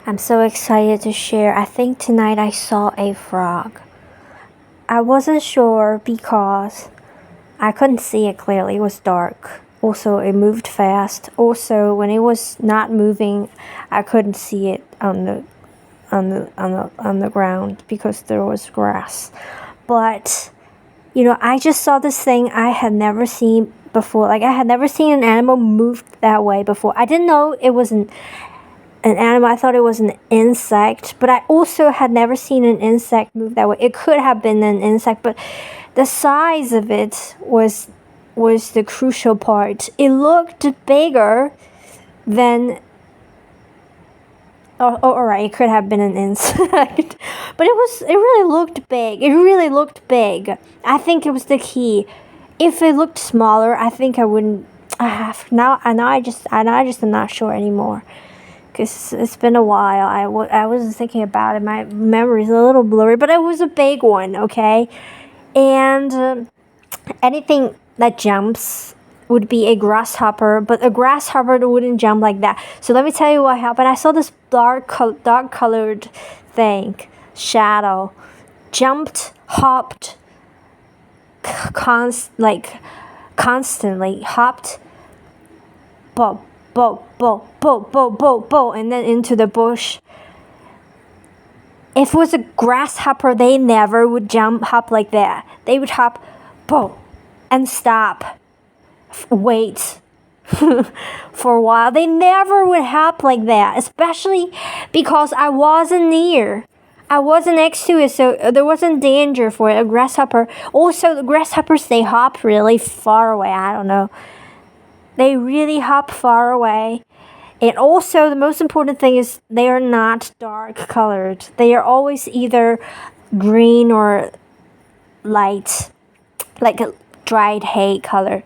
I'm so excited to share. I think tonight I saw a frog. I wasn't sure because I couldn't see it clearly. It was dark. Also, it moved fast. Also, when it was not moving, I couldn't see it on the ground because there was grass. But I just saw this thing I had never seen before. Like I had never seen an animal move that way before. I didn't know it was an animal. I thought it was an insect, but I also had never seen an insect move that way. It could have been an insect, but the size of it was the crucial part. It looked bigger than alright, it could have been an insect. But it really looked big. It really looked big. I think it was the key. If it looked smaller, I think I wouldn't now I just am not sure anymore. Because it's been a while. I wasn't thinking about it. My memory's a little blurry, but it was a big one, okay? And anything that jumps would be a grasshopper, but a grasshopper wouldn't jump like that. So let me tell you what happened. I saw this dark colored thing, shadow, jumped, hopped, constantly hopped, boom, boom, boom, boom, boom, boom, boom, and then into the bush. If it was a grasshopper, they never would hop like that. They would hop, boom, and stop, wait for a while. They never would hop like that, especially because I wasn't near. I wasn't next to it, so there wasn't danger for it. A grasshopper. Also, the grasshoppers, they hop really far away. I don't know. They really hop far away. And also, the most important thing is they are not dark colored. They are always either green or light, like a dried hay color.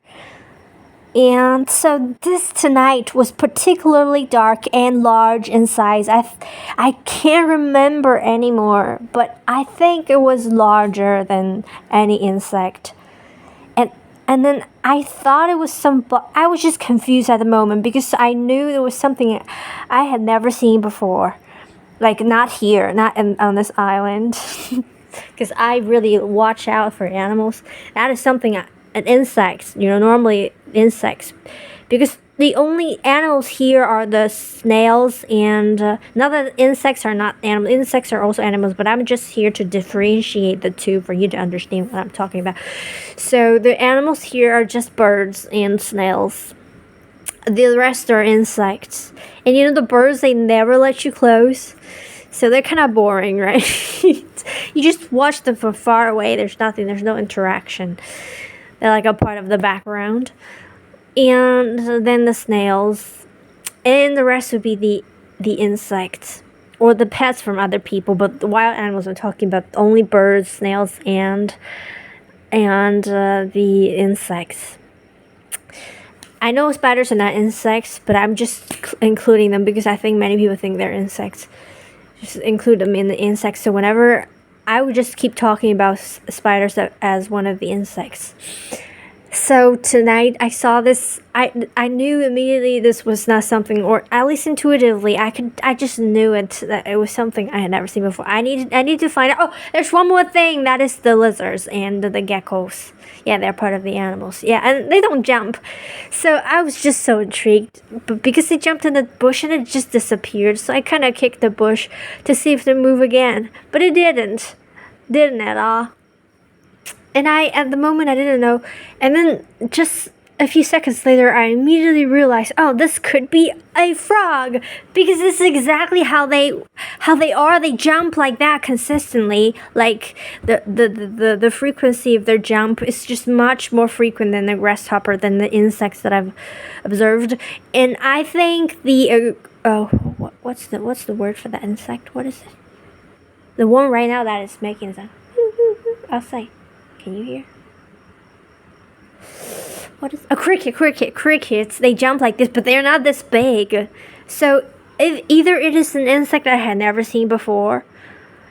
And so this tonight was particularly dark and large in size. I can't remember anymore, but I think it was larger than any insect. And then I thought it was I was just confused at the moment because I knew there was something I had never seen before. Like not here, not on this island. Because I really watch out for animals. That is something, an insect, normally insects. Because the only animals here are the snails and, not that insects are not animals, insects are also animals, but I'm just here to differentiate the two for you to understand what I'm talking about. So the animals here are just birds and snails. The rest are insects. And the birds, they never let you close. So they're kind of boring, right? You just watch them from far away. There's nothing. There's no interaction. They're like a part of the background. And then the snails. And the rest would be the insects. Or the pets from other people. But the wild animals I'm talking about, only birds, snails, and the insects. I know spiders are not insects, but I'm just including them because I think many people think they're insects. Just include them in the insects. So whenever I would just keep talking about spiders as one of the insects. So tonight I saw this. I knew immediately this was not something, or at least intuitively, I just knew that it was something I had never seen before. I need to find out. Oh, there's one more thing. That is the lizards and the geckos. Yeah, they're part of the animals. Yeah, and they don't jump. So I was just so intrigued, but because they jumped in the bush and it just disappeared. So I kind of kicked the bush to see if they move again, but it didn't at all. And at the moment, I didn't know. And then just a few seconds later, I immediately realized, oh, this could be a frog. Because this is exactly how they are. They jump like that consistently. Like, the frequency of their jump is just much more frequent than the grasshopper, than the insects that I've observed. And I think what's the word for that insect? What is it? The one right now that is making sound. I'll say. Can you hear? What is a cricket? Crickets, they jump like this, but they're not this big. So either it is an insect I had never seen before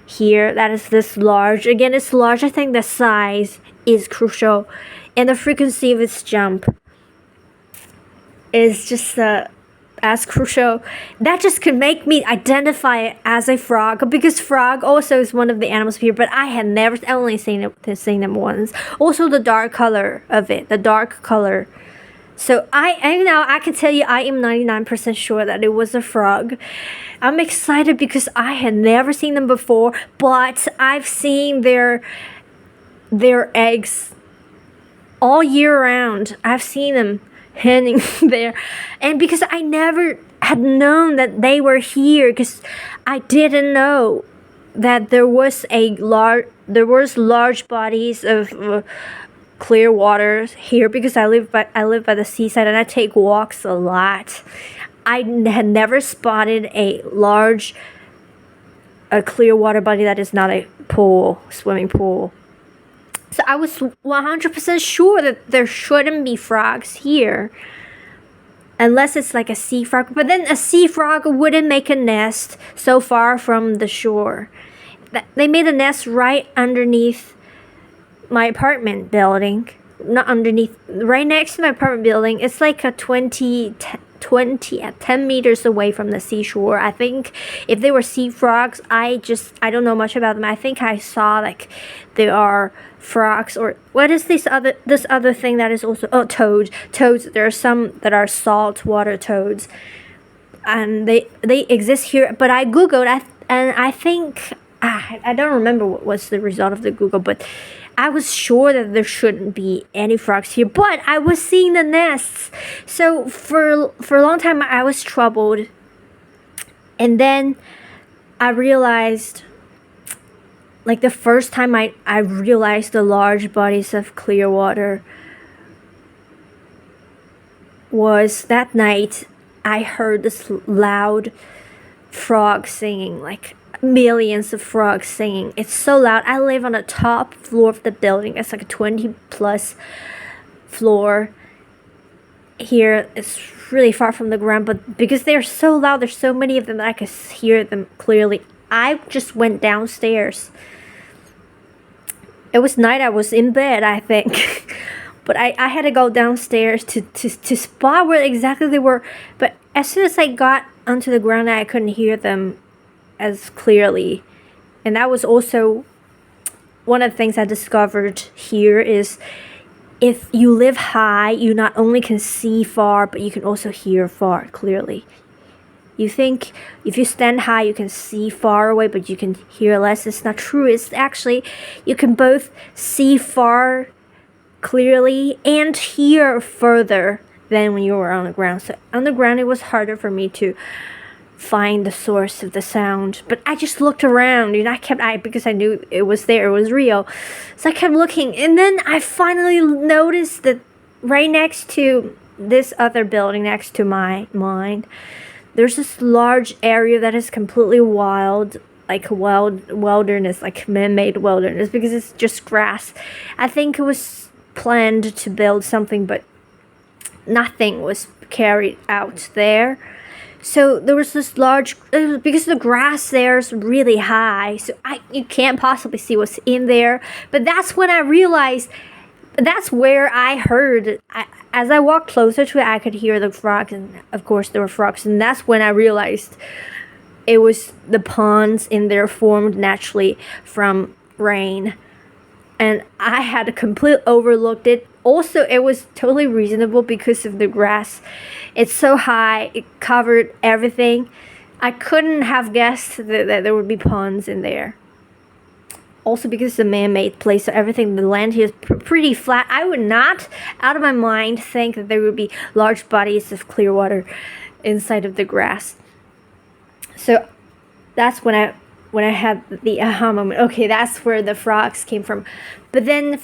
here that is this large. Again, it's large. I think the size is crucial, and the frequency of its jump is just as crucial. That just could make me identify it as a frog, because frog also is one of the animals here, but I had never only seen them once. Also the dark color of it, the dark color. So I can tell you I am 99% sure that it was a frog. I'm excited because I had never seen them before, but I've seen their eggs all year round. I've seen them hanging there, and because I never had known that they were here, because I didn't know that there was large bodies of clear water here, because I live by the seaside and I take walks a lot. I had never spotted a clear water body that is not a swimming pool. So I was 100% sure that there shouldn't be frogs here, unless it's like a sea frog. But then a sea frog wouldn't make a nest so far from the shore. They made a nest right underneath my apartment building. Not underneath, right next to my apartment building. It's like a 10 meters away from the seashore. I think if they were sea frogs, I don't know much about them. I think I saw like they are frogs, or what is this other thing that is also toads. There are some that are saltwater toads, and they exist here. But I googled, and I think I don't remember what was the result of the Google, but I was sure that there shouldn't be any frogs here, but I was seeing the nests. So for a long time I was troubled, and then I realized, like the first time I realized the large bodies of clear water was that night. I heard this loud frog singing, like millions of frogs singing. It's so loud. I live on the top floor of the building. It's like a 20 plus floor. Here it's really far from the ground, but because they're so loud, there's so many of them that I could hear them clearly. I just went downstairs. It was night. I was in bed, I think. But I had to go downstairs to spot where exactly they were. But as soon as I got onto the ground, I couldn't hear them as clearly. And that was also one of the things I discovered here, is if you live high, you not only can see far, but you can also hear far clearly. You think if you stand high, you can see far away, but you can hear less. It's not true. It's actually, you can both see far clearly and hear further than when you were on the ground. So on the ground, it was harder for me to find the source of the sound, but I just looked around, and because I knew it was there, it was real. So I kept looking, and then I finally noticed that right next to this other building next to mine, there's this large area that is completely wild, like wilderness, like man-made wilderness, because it's just grass. I think it was planned to build something, but nothing was carried out there. So there was this large, because the grass there is really high, so you can't possibly see what's in there. But that's when I realized, that's where I heard, as I walked closer to it, I could hear the frogs, and of course there were frogs. And that's when I realized it was the ponds in there formed naturally from rain. And I had completely overlooked it. Also, it was totally reasonable because of the grass. It's so high, it covered everything. I couldn't have guessed that there would be ponds in there. Also, because it's a man-made place, so everything, the land here is pretty flat. I would not, out of my mind, think that there would be large bodies of clear water inside of the grass. So that's when I had the aha moment. Okay, that's where the frogs came from. But then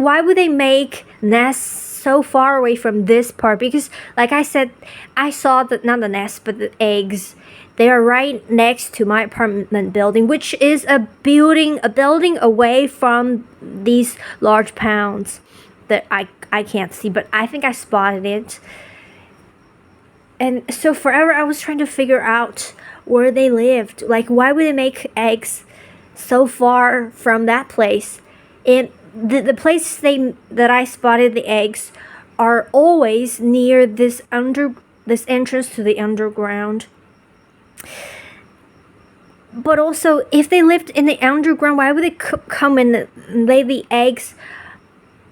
why would they make nests so far away from this part? Because like I said, I saw not the nest, but the eggs. They are right next to my apartment building, which is a building away from these large ponds that I can't see, but I think I spotted it. And so forever I was trying to figure out where they lived. Like, why would they make eggs so far from that place? And the place that I spotted the eggs are always near this this entrance to the underground. But also, if they lived in the underground, why would they come and lay the eggs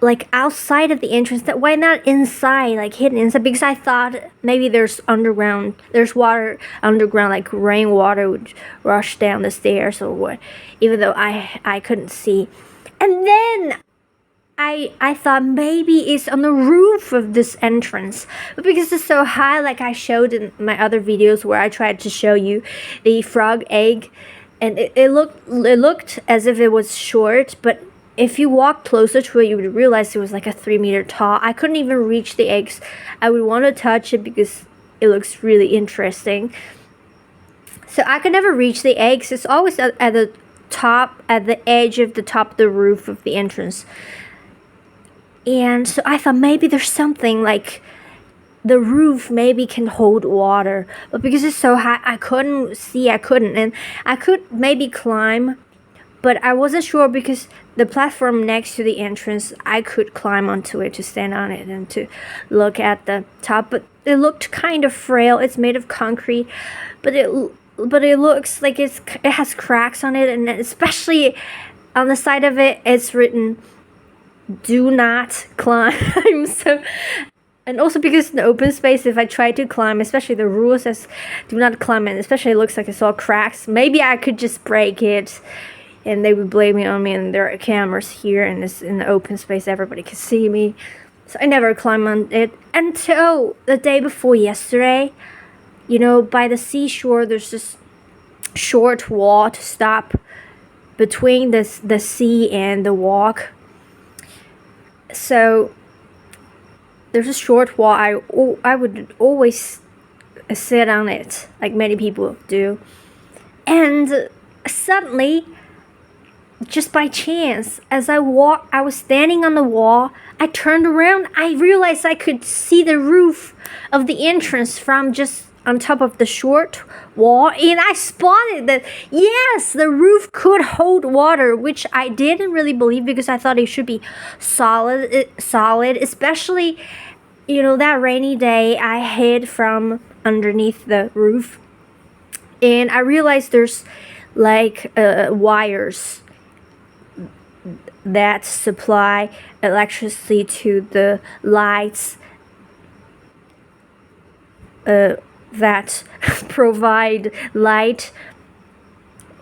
like outside of the entrance? That why not inside, like hidden inside? Because I thought maybe there's water underground, like rainwater would rush down the stairs or what. Even though I couldn't see, and then I thought maybe it's on the roof of this entrance, but because it's so high, like I showed in my other videos where I tried to show you the frog egg, and it looked as if it was short, but if you walk closer to it, you would realize it was like a 3 meter tall. I couldn't even reach the eggs. I would want to touch it because it looks really interesting. So I could never reach the eggs. It's always at the top, at the edge of the top of the roof of the entrance. And so I thought maybe there's something like the roof maybe can hold water. But because it's so high, I couldn't see. And I could maybe climb, but I wasn't sure because the platform next to the entrance, I could climb onto it to stand on it and to look at the top. But it looked kind of frail. It's made of concrete, but it looks like it has cracks on it, and especially on the side of it, it's written, "Do not climb." So, and also because in the open space, if I try to climb, especially the rule says do not climb, and especially it looks like it's all cracks, maybe I could just break it and they would blame it on me, and there are cameras here and it's in the open space, everybody can see me. So I never climbed on it until the day before yesterday. You know, by the seashore, there's this short wall to stop between the sea and the walk. So there's a short wall. I would always sit on it, like many people do. And suddenly, just by chance, as I was standing on the wall. I turned around. I realized I could see the roof of the entrance from just on top of the short wall, and I spotted that yes, the roof could hold water, which I didn't really believe because I thought it should be solid, especially, you know, that rainy day I hid from underneath the roof, and I realized there's like wires that supply electricity to the lights that provide light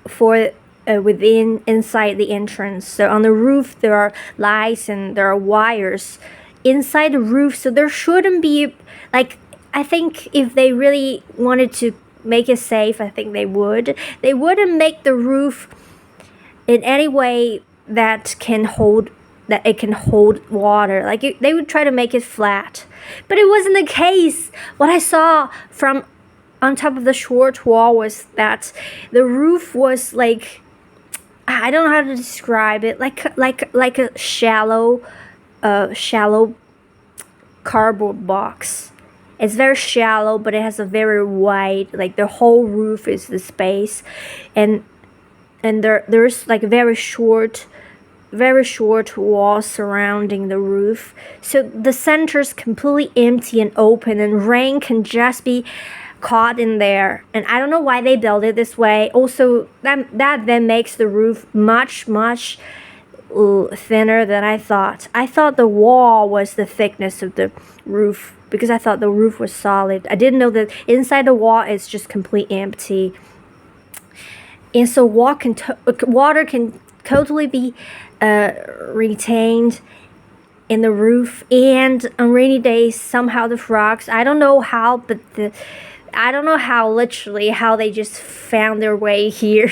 for inside the entrance. So on the roof there are lights and there are wires inside the roof, so there shouldn't be, like, I think if they really wanted to make it safe, I think they wouldn't make the roof in any way that it can hold water. Like they would try to make it flat, but it wasn't the case. What I saw from on top of the short wall was that the roof was like, I don't know how to describe it, like a shallow cardboard box. It's very shallow, but it has a very wide, like the whole roof is the space, and there's like a very short wall surrounding the roof, so the center is completely empty and open, and rain can just be caught in there. And I don't know why they built it this way. Also, that then makes the roof much thinner than I thought. I thought the wall was the thickness of the roof because I thought the roof was solid. I didn't know that inside the wall it's just completely empty. And so water can totally be retained in the roof. And on rainy days, somehow the frogs, I don't know how, literally how they just found their way here.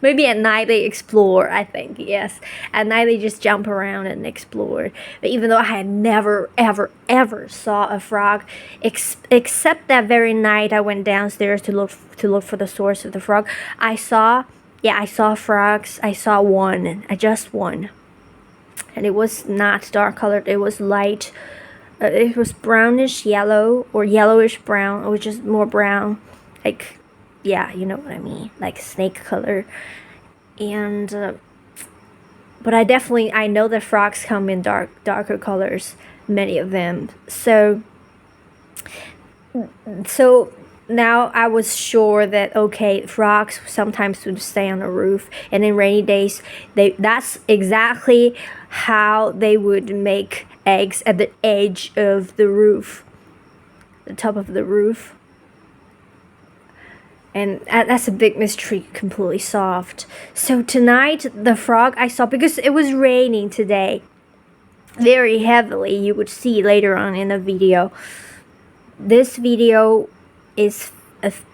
Maybe at night they explore, I think, yes. At night they just jump around and explore. But even though I had never, ever saw a frog, except that very night I went downstairs to look for the source of the frog, I saw frogs. I saw one, just one. And it was not dark colored, it was light. It was brownish yellow or yellowish brown, or just more brown, like, yeah, you know what I mean, like snake color. And but I know that frogs come in darker colors, many of them. So So now I was sure that okay, frogs sometimes would stay on the roof, and in rainy days, that's exactly how they would make eggs at the edge of the roof, the top of the roof. And that's a big mystery completely solved. So tonight, the frog I saw, because it was raining today very heavily, you would see later on in the video. This video is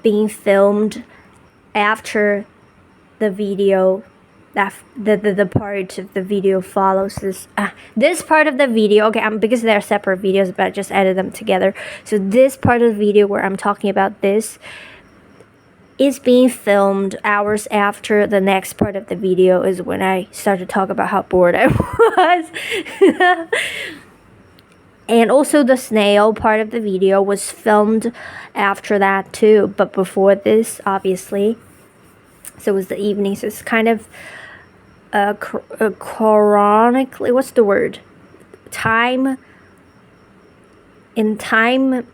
being filmed after the video, that the part of the video follows this part of the video. Okay, because they're separate videos, but I just added them together. So this part of the video where I'm talking about this is being filmed hours after the next part of the video is when I started to talk about how bored I was. And also the snail part of the video was filmed after that too, but before this, obviously. So it was the evening, so it's kind of chronically, what's the word? In time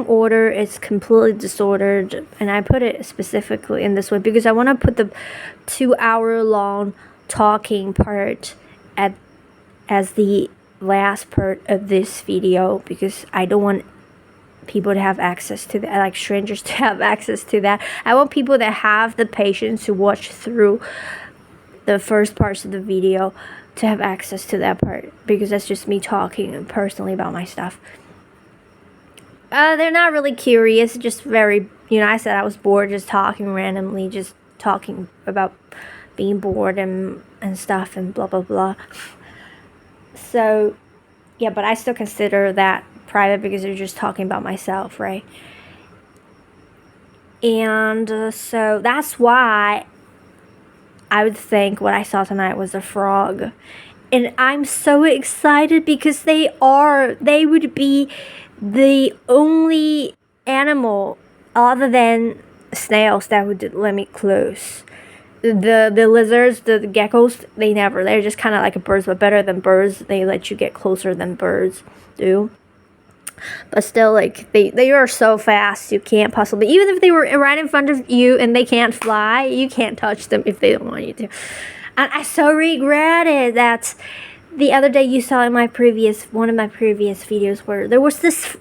order, it's completely disordered, and I put it specifically in this way because I want to put the 2-hour long talking part as the last part of this video, because I don't want people to have access to that, like strangers to have access to that. I want people that have the patience to watch through the first parts of the video to have access to that part, because that's just me talking personally about my stuff. They're not really curious, just very, I said I was bored, just talking randomly, just talking about being bored and stuff and blah, blah, blah. So, yeah, but I still consider that private because they're just talking about myself, right? And so that's why I would think what I saw tonight was a frog. And I'm so excited because they would be the only animal other than snails that would let me close. The lizards, the geckos, they're just kind of like birds, but better than birds. They let you get closer than birds do. But still, like, they are so fast, you can't possibly, even if they were right in front of you and they can't fly, you can't touch them if they don't want you to. And I so regretted that the other day you saw in one of my previous videos where there was this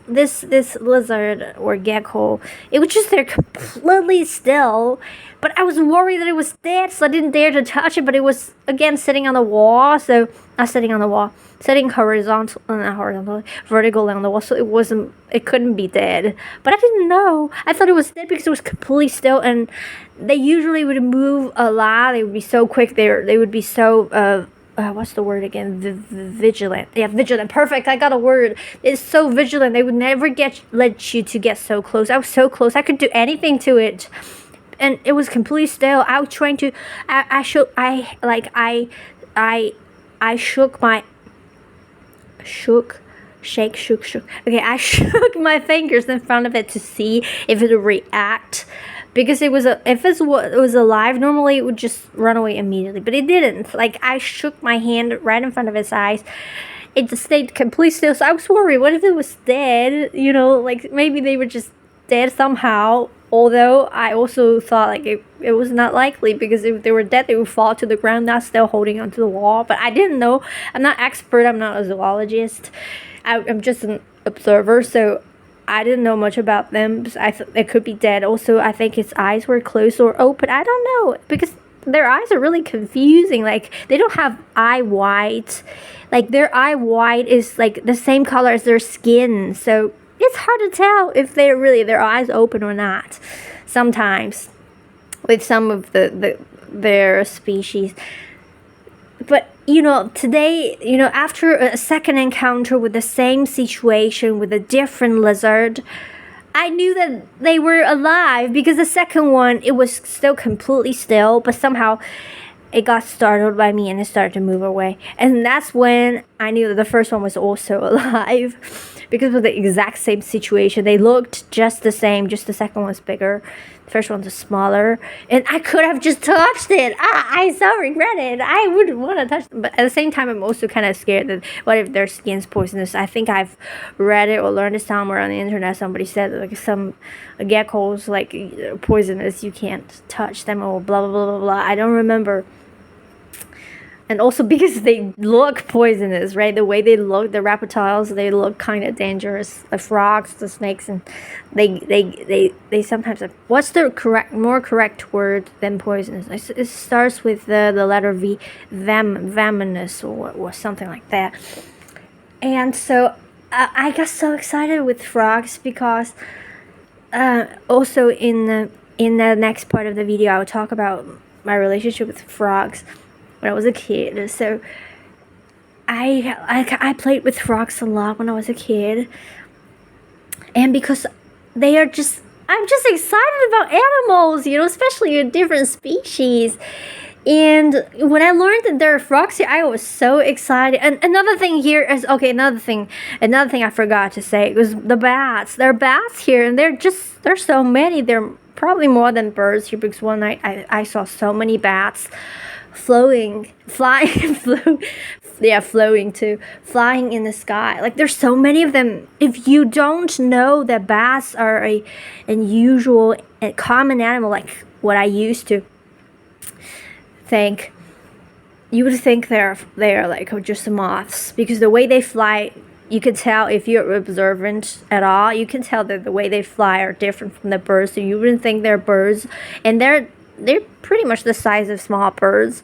lizard or gecko. It was just there completely still, but I was worried that it was dead, so I didn't dare to touch it. But it was again sitting on the wall, so not sitting on the wall, sitting vertical on the wall. So it couldn't be dead. But I didn't know. I thought it was dead because it was completely still, and they usually would move a lot. They would be so quick. They would be so what's the word again? Vigilant. Yeah, vigilant. Perfect. I got a word. It's so vigilant. They would never let you to get so close. I was so close. I could do anything to it, and it was completely still. I was trying to. I shook Okay, I shook my fingers in front of it to see if it would react. Because if it was alive, normally it would just run away immediately, but it didn't. Like, I shook my hand right in front of its eyes. It just stayed completely still. So I was worried, what if it was dead? Like maybe they were just dead somehow. Although I also thought like it was not likely, because if they were dead, they would fall to the ground, not still holding onto the wall. But I didn't know. I'm not expert. I'm not a zoologist. I'm just an observer. So I didn't know much about them. I thought it could be dead. Also, I think its eyes were closed or open. I don't know, because their eyes are really confusing. Like, they don't have eye white. Like, their eye white is like the same color as their skin. So it's hard to tell if their eyes open or not. Sometimes with some of their species. But today, after a second encounter with the same situation with a different lizard, I knew that they were alive, because the second one, it was still completely still, but somehow it got startled by me and it started to move away. And that's when I knew that the first one was also alive. because of the exact same situation. They looked just the same, just the second one's bigger, the first one's smaller, and I could have just touched it. I so regret it. I wouldn't want to touch them, but at the same time, I'm also kind of scared that what if their skin's poisonous. I think I've read it or learned it somewhere on the internet. Somebody said like some geckos like poisonous, you can't touch them or blah blah blah blah blah. I don't remember. And also because they look poisonous, right? The way they look, the reptiles, they look kind of dangerous. The frogs, the snakes, and they sometimes have, what's the more correct word than poisonous? It starts with the letter V, venomous or something like that. And so I got so excited with frogs because also in the next part of the video, I'll talk about my relationship with frogs when I was a kid. So I played with frogs a lot when I was a kid, and because they are just, I'm just excited about animals, you know, especially in different species. And when I learned that there are frogs here, I was so excited. And another thing here is, okay, another thing I forgot to say was the bats. There are bats here, and there's so many. There are probably more than birds here, because one night I saw so many bats flowing in the sky. Like there's so many of them. If you don't know that bats are a unusual and common animal, like what I used to think, you would think they're like just moths, because the way they fly, you can tell if you're observant at all. You can tell that the way they fly are different from the birds, so you wouldn't think they're birds, and they're pretty much the size of small birds,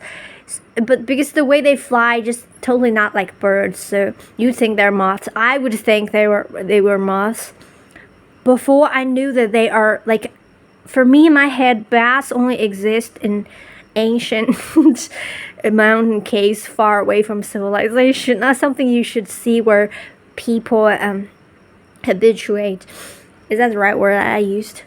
but because the way they fly, just totally not like birds, so you think they're moths. I would think they were moths before I knew that they are, like, for me in my head, bats only exist in ancient mountain caves far away from civilization, not something you should see where people habituate. Is that the right word I used?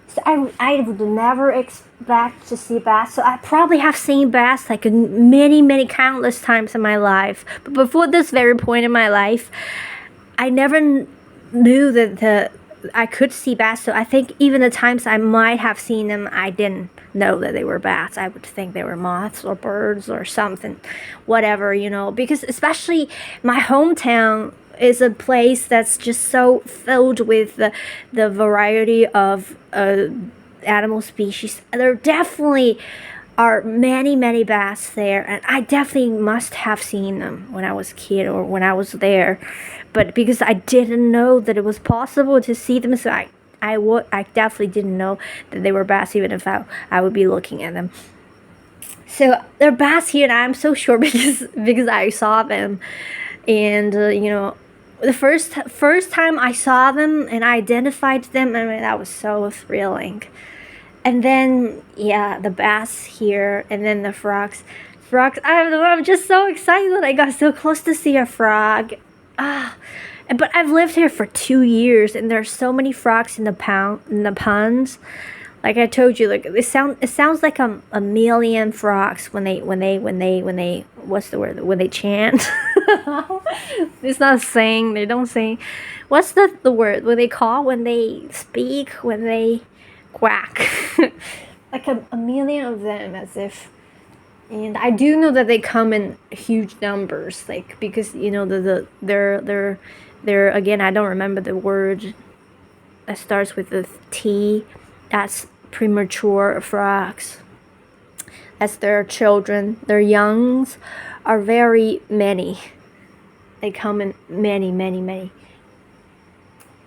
So I would never expect to see bats. So I probably have seen bats like many countless times in my life. But before this very point in my life, I never knew that I could see bats. So I think even the times I might have seen them, I didn't know that they were bats. I would think they were moths or birds or something, whatever, you know. Because especially my hometown is a place that's just so filled with the variety of animal species. There definitely are many bats there, and I definitely must have seen them when I was a kid or when I was there, but because I didn't know that it was possible to see them, so I definitely didn't know that they were bats, even if I would be looking at them. So they're bats here, and I'm so sure because I saw them. And you know, the first time I saw them and I identified them, I mean, that was so thrilling. And then, yeah, the bats here, and then the frogs. I'm just so excited that I got so close to see a frog. But I've lived here for 2 years, and there's so many frogs in the ponds. Like I told you, like it sounds like a million frogs when they what's the word, when they chant. It's not sing. They don't sing. What's the word when they call, when they speak, when they quack? Like a million of them, as if. And I do know that they come in huge numbers, like, because you know they're again, I don't remember the word that starts with the T. That's premature frogs. That's their children. Their youngs are very many. They come in many.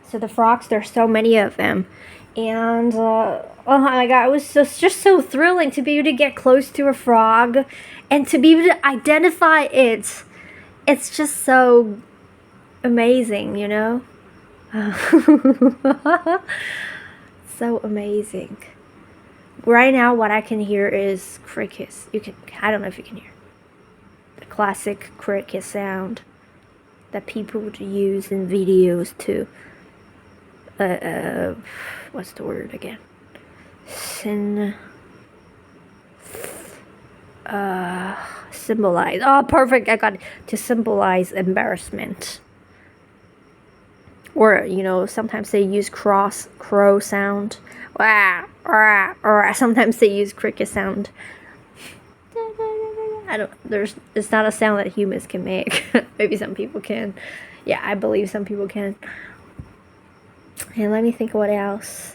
So the frogs, there's so many of them. And oh my god, it was just so thrilling to be able to get close to a frog and to be able to identify it. It's just so amazing, you know? So amazing. Right now, what I can hear is crickets. I don't know if you can hear the classic cricket sound that people would use in videos to what's the word again? Symbolize. Oh, perfect. I got it. To symbolize embarrassment. Or, you know, sometimes they use crow sound. Wah, rah, or sometimes they use cricket sound. It's not a sound that humans can make. Maybe some people can. Yeah, I believe some people can. And let me think what else.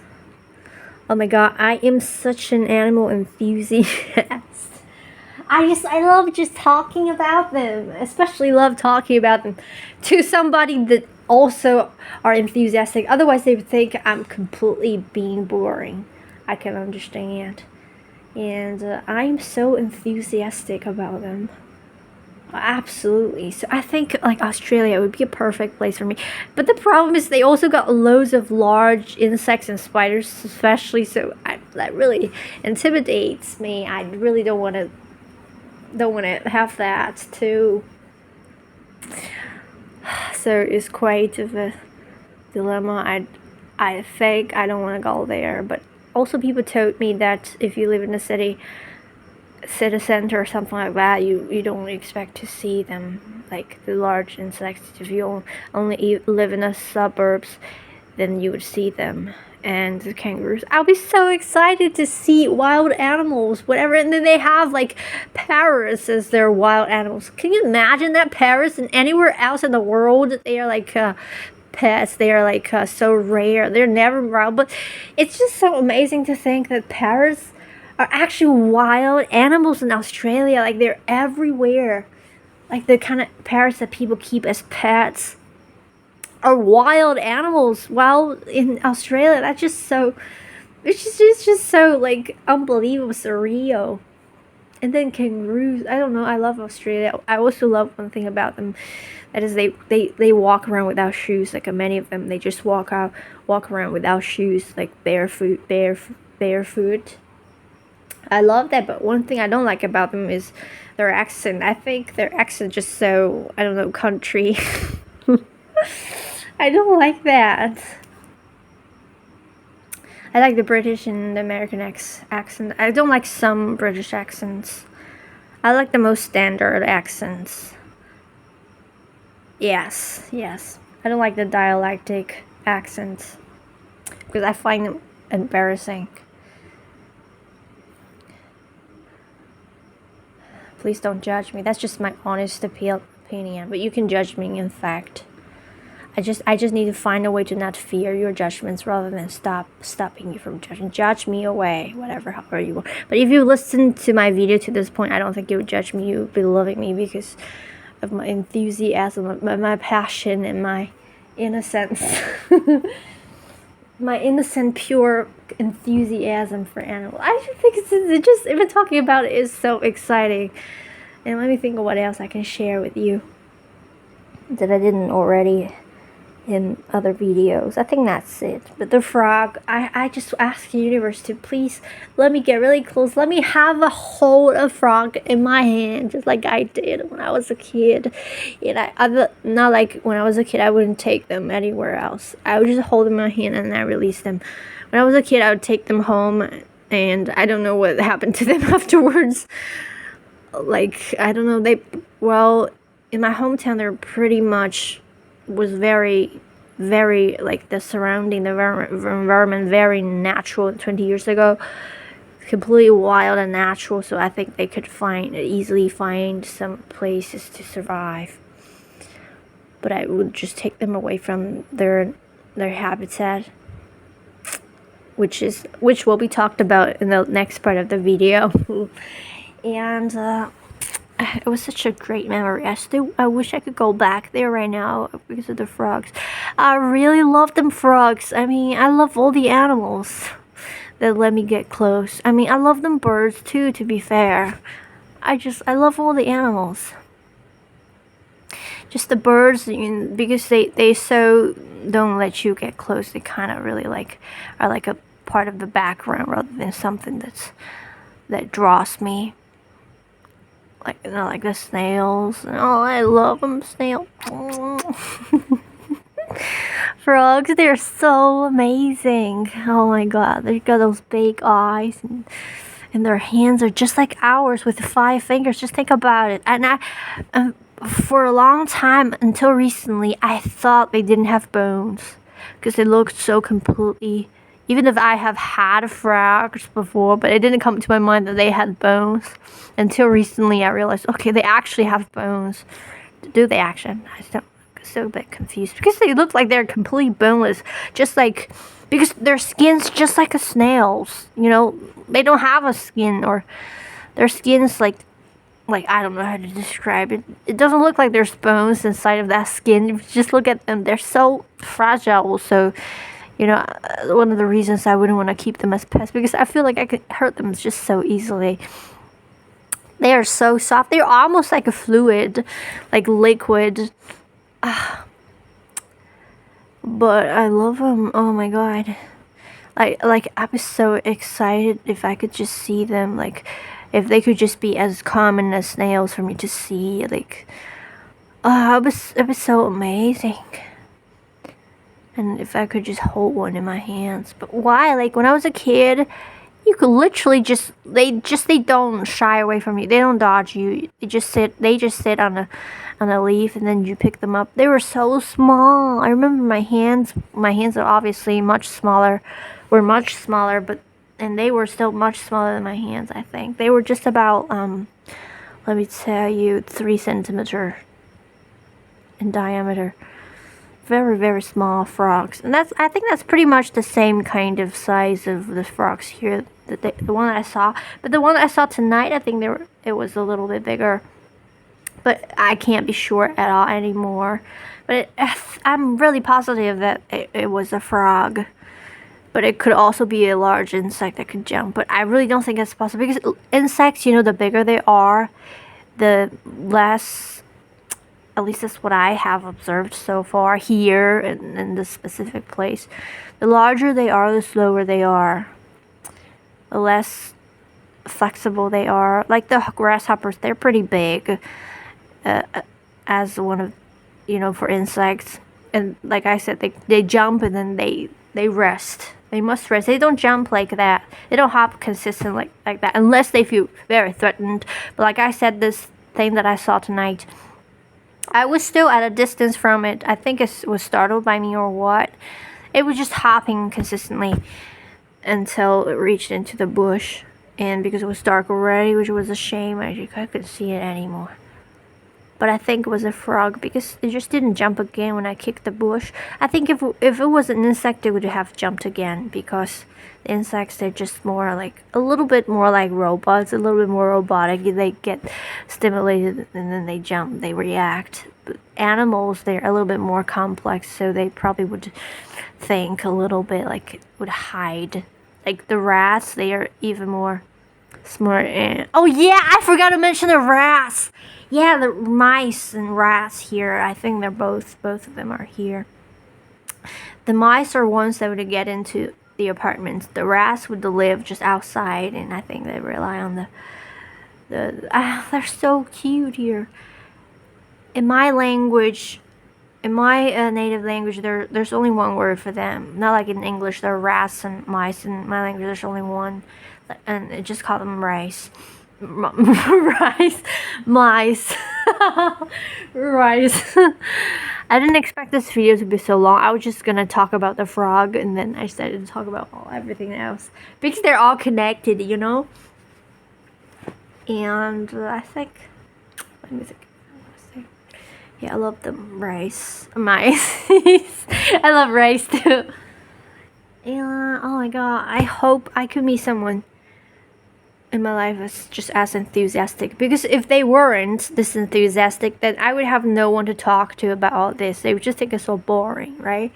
Oh my god, I am such an animal enthusiast. I love just talking about them. Especially love talking about them to somebody that also are enthusiastic. Otherwise they would think I'm completely being boring. I can understand. And I'm so enthusiastic about them. Absolutely. So I think like Australia would be a perfect place for me. But the problem is they also got loads of large insects and spiders, especially. So that really intimidates me. I really don't want to have that too. So it's quite of a dilemma. I think I don't want to go there. But also people told me that if you live in a city center or something like that, you don't expect to see them, like the large insects. If you only live in the suburbs, then you would see them. And the kangaroos, I'll be so excited to see wild animals, whatever. And then they have like parrots as their wild animals. Can you imagine that? Parrots, and anywhere else in the world they are like pets. They are like so rare. They're never wild. But it's just so amazing to think that parrots are actually wild animals in Australia. Like they're everywhere. Like the kind of parrots that people keep as pets are wild animals. Well, in Australia, that's just so. It's just so like unbelievable, surreal. And then kangaroos. I don't know. I love Australia. I also love one thing about them. That is they walk around without shoes. Like many of them, they just walk around without shoes, like barefoot. I love that, but one thing I don't like about them is their accent. I think their accent just so, I don't know, country. I don't like that. I like the British and the American accent. I don't like some British accents. I like the most standard accents. Yes. I don't like the dialectic accents because I find them embarrassing. Please don't judge me. That's just my honest opinion. But you can judge me, in fact. I just need to find a way to not fear your judgments rather than stopping you from judging. Judge me away, however you want. But if you listen to my video to this point, I don't think you would judge me. You would be loving me because of my enthusiasm, my passion, and my innocence. My innocent, pure enthusiasm for animals. I just think it's just, even talking about it is so exciting. And let me think of what else I can share with you that I didn't already in other videos. I think that's it. But the frog, I just ask the universe to please let me get really close. Let me have a hold of frog in my hand, just like I did when I was a kid. And I not like when I was a kid, I wouldn't take them anywhere else. I would just hold them in my hand and I release them. When I was a kid, I would take them home, and I don't know what happened to them afterwards. Like, I don't know, well, in my hometown, they're pretty much was very, very, like, the surrounding, the environment, very natural 20 years ago. Completely wild and natural, so I think they could easily find some places to survive. But I would just take them away from their habitat, which will be talked about in the next part of the video. And it was such a great memory. I wish I could go back there right now because of the frogs. I really love them frogs. I mean, I love all the animals that let me get close. I mean, I love them birds too, to be fair. I love all the animals. Just the birds, because they so don't let you get close. They kind of really are like a part of the background rather than something that draws me. Like, like the snails. Oh, I love them, snail. Frogs, they're so amazing. Oh my god, they've got those big eyes, and their hands are just like ours with 5 fingers. Just think about it. And for a long time, until recently, I thought they didn't have bones because they looked so completely. Even if I have had frogs before, but it didn't come to my mind that they had bones. Until recently, I realized, okay, they actually have bones. Do they actually? I'm still a bit confused because they look like they're completely boneless, just like, because their skin's just like a snail's. You know, they don't have a skin, or their skin's like I don't know how to describe it. It doesn't look like there's bones inside of that skin. If you just look at them, they're so fragile. So, you know, one of the reasons I wouldn't want to keep them as pets, because I feel like I could hurt them just so easily. They are so soft. They're almost like a fluid, like liquid. But I love them. Oh my god. Like I was so excited if I could just see them, like if they could just be as common as snails for me to see, like it was so amazing. And if I could just hold one in my hands. But why? Like when I was a kid, you could literally they don't shy away from you. They don't dodge you. They just sit on a leaf, and then you pick them up. They were so small. I remember my hands are obviously much smaller, but and they were still much smaller than my hands, I think. They were just about let me tell you, 3 centimeters in diameter. Very, very small frogs. And I think that's pretty much the same kind of size of the frogs here, the one that I saw. But the one that I saw tonight, I think it was a little bit bigger. But I can't be sure at all anymore. But I'm really positive that it was a frog. But it could also be a large insect that could jump. But I really don't think that's possible. Because insects, you know, the bigger they are, the less... At least that's what I have observed so far here in this specific place. The larger they are, the slower they are. The less flexible they are. Like the grasshoppers, they're pretty big. As one of, you know, for insects. And like I said, they jump and then they rest. They must rest. They don't jump like that. They don't hop consistently like that unless they feel very threatened. But like I said, this thing that I saw tonight, I was still at a distance from it. I think it was startled by me or what. It was just hopping consistently until it reached into the bush. And because it was dark already, which was a shame, I couldn't see it anymore. But I think it was a frog because it just didn't jump again when I kicked the bush. I think if it was an insect, it would have jumped again, because the insects, they're just more like, a little bit more like robots, a little bit more robotic. They get stimulated and then they jump, they react. But animals, they're a little bit more complex, so they probably would think a little bit, like would hide. Like the rats, they are even more smart. And oh yeah, I forgot to mention the rats. Yeah, the mice and rats here, I think they're both of them are here. The mice are ones that would get into the apartments. The rats would live just outside, and I think they rely on they're so cute here. In my language, in my native language, there's only one word for them. Not like in English, there are rats and mice. In my language, there's only one, and it just call them rice. Rice, mice, rice. I didn't expect this video to be so long. I was just gonna talk about the frog, and then I decided to talk about everything else because they're all connected, you know. And I think, let me think. Yeah, I love the mice. I love rice too. And oh my god, I hope I could meet someone in my life is just as enthusiastic, because if they weren't this enthusiastic, then I would have no one to talk to about all this. They would just think it's so boring, right?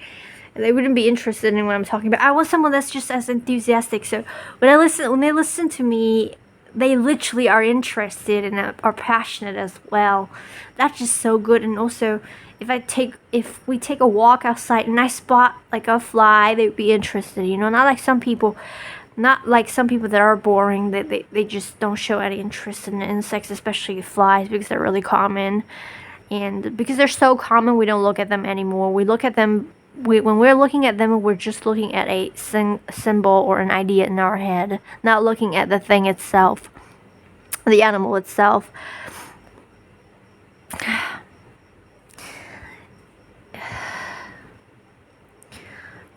And they wouldn't be interested in what I'm talking about. I want someone that's just as enthusiastic. So when they listen to me, they literally are interested and are passionate as well. That's just so good. And also, if we take a walk outside and I spot like a fly, they would be interested, you know. Not like some people that are boring, they just don't show any interest in insects, especially flies, because they're really common. And because they're so common, we don't look at them anymore. We look at them, when we're looking at them, we're just looking at a symbol or an idea in our head, not looking at the thing itself, the animal itself.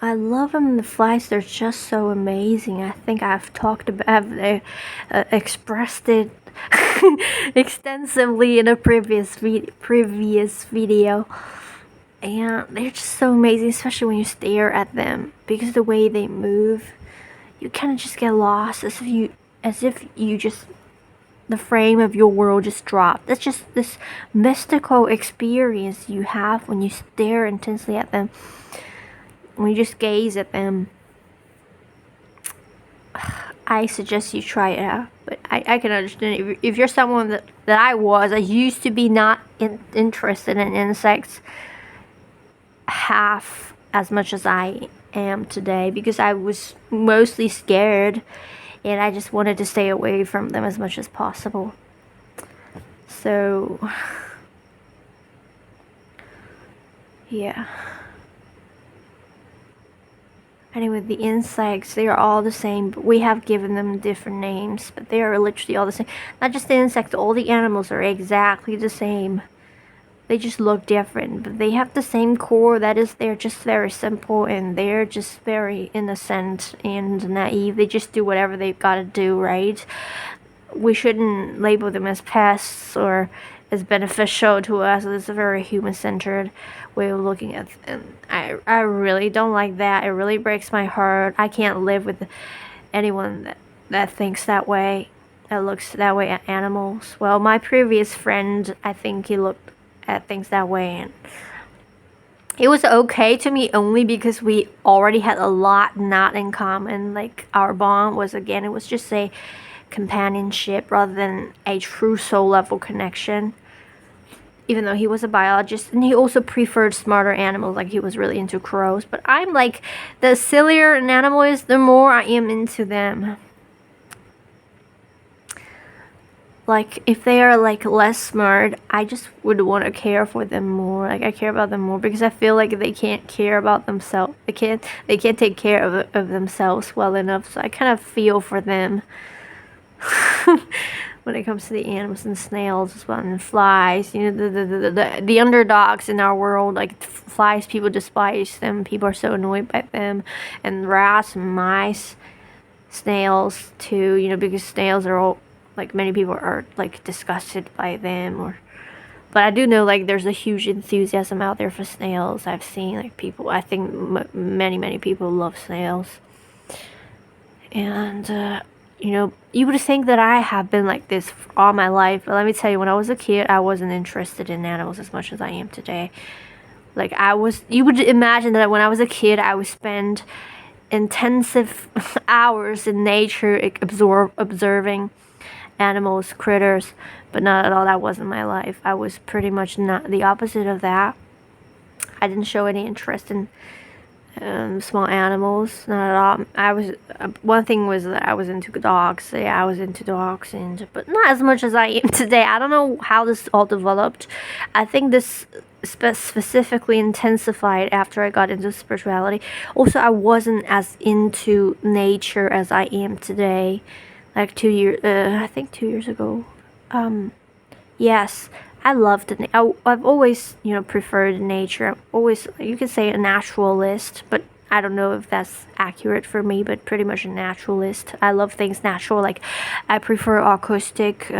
I love them. The flies, they're just so amazing. I think I've expressed it extensively in a previous video. And they're just so amazing, especially when you stare at them, because the way they move, you kind of just get lost, as if you just, the frame of your world just dropped. That's just this mystical experience you have when you stare intensely at them, when you just gaze at them. I suggest you try it out. But I can understand if you're someone that I used to be not interested in insects half as much as I am today, because I was mostly scared and I just wanted to stay away from them as much as possible. So yeah. Anyway, the insects, they are all the same, but we have given them different names, but they are literally all the same. Not just the insects, all the animals are exactly the same. They just look different, but they have the same core. That is, they're just very simple, and they're just very innocent and naive. They just do whatever they've got to do, right? We shouldn't label them as pests or as beneficial to us. It's a very human-centered way of looking at them. I really don't like that. It really breaks my heart. I can't live with anyone that thinks that way, that looks that way at animals. Well, my previous friend, I think he looked at things that way, and it was okay to me only because we already had a lot not in common. Like, our bond was, again, it was just a companionship rather than a true soul level connection. Even though he was a biologist, and he also preferred smarter animals, like he was really into crows. But I'm like, the sillier an animal is, the more I am into them. Like, if they are like less smart, I just would want to care for them more. Like, I care about them more because I feel like they can't care about themselves. They can't take care of themselves well enough. So I kind of feel for them. When it comes to the animals and snails as well, and flies, you know, the underdogs in our world, like flies, people despise them. People are so annoyed by them, and rats and mice, snails too. You know, because snails are all, like, many people are like disgusted by them, but I do know, like, there's a huge enthusiasm out there for snails. I've seen, like, people. I think many people love snails, and you know, you would think that I have been like this all my life, but let me tell you, when I was a kid, I wasn't interested in animals as much as I am today. Like, you would imagine that when I was a kid, I would spend intensive hours in nature, observing animals, critters, but not at all. That wasn't my life. I was pretty much not the opposite of that. I didn't show any interest in small animals, not at all. I was one thing was that I was into dogs. Yeah, I was into dogs, but not as much as I am today. I don't know how this all developed. I think this specifically intensified after I got into spirituality. Also, I wasn't as into nature as I am today. Like 2 years, I think 2 years ago. Yes. I loved it. I've always, you know, preferred nature. I'm always, you could say, a naturalist, but I don't know if that's accurate for me, but pretty much a naturalist. I love things natural. Like, I prefer acoustic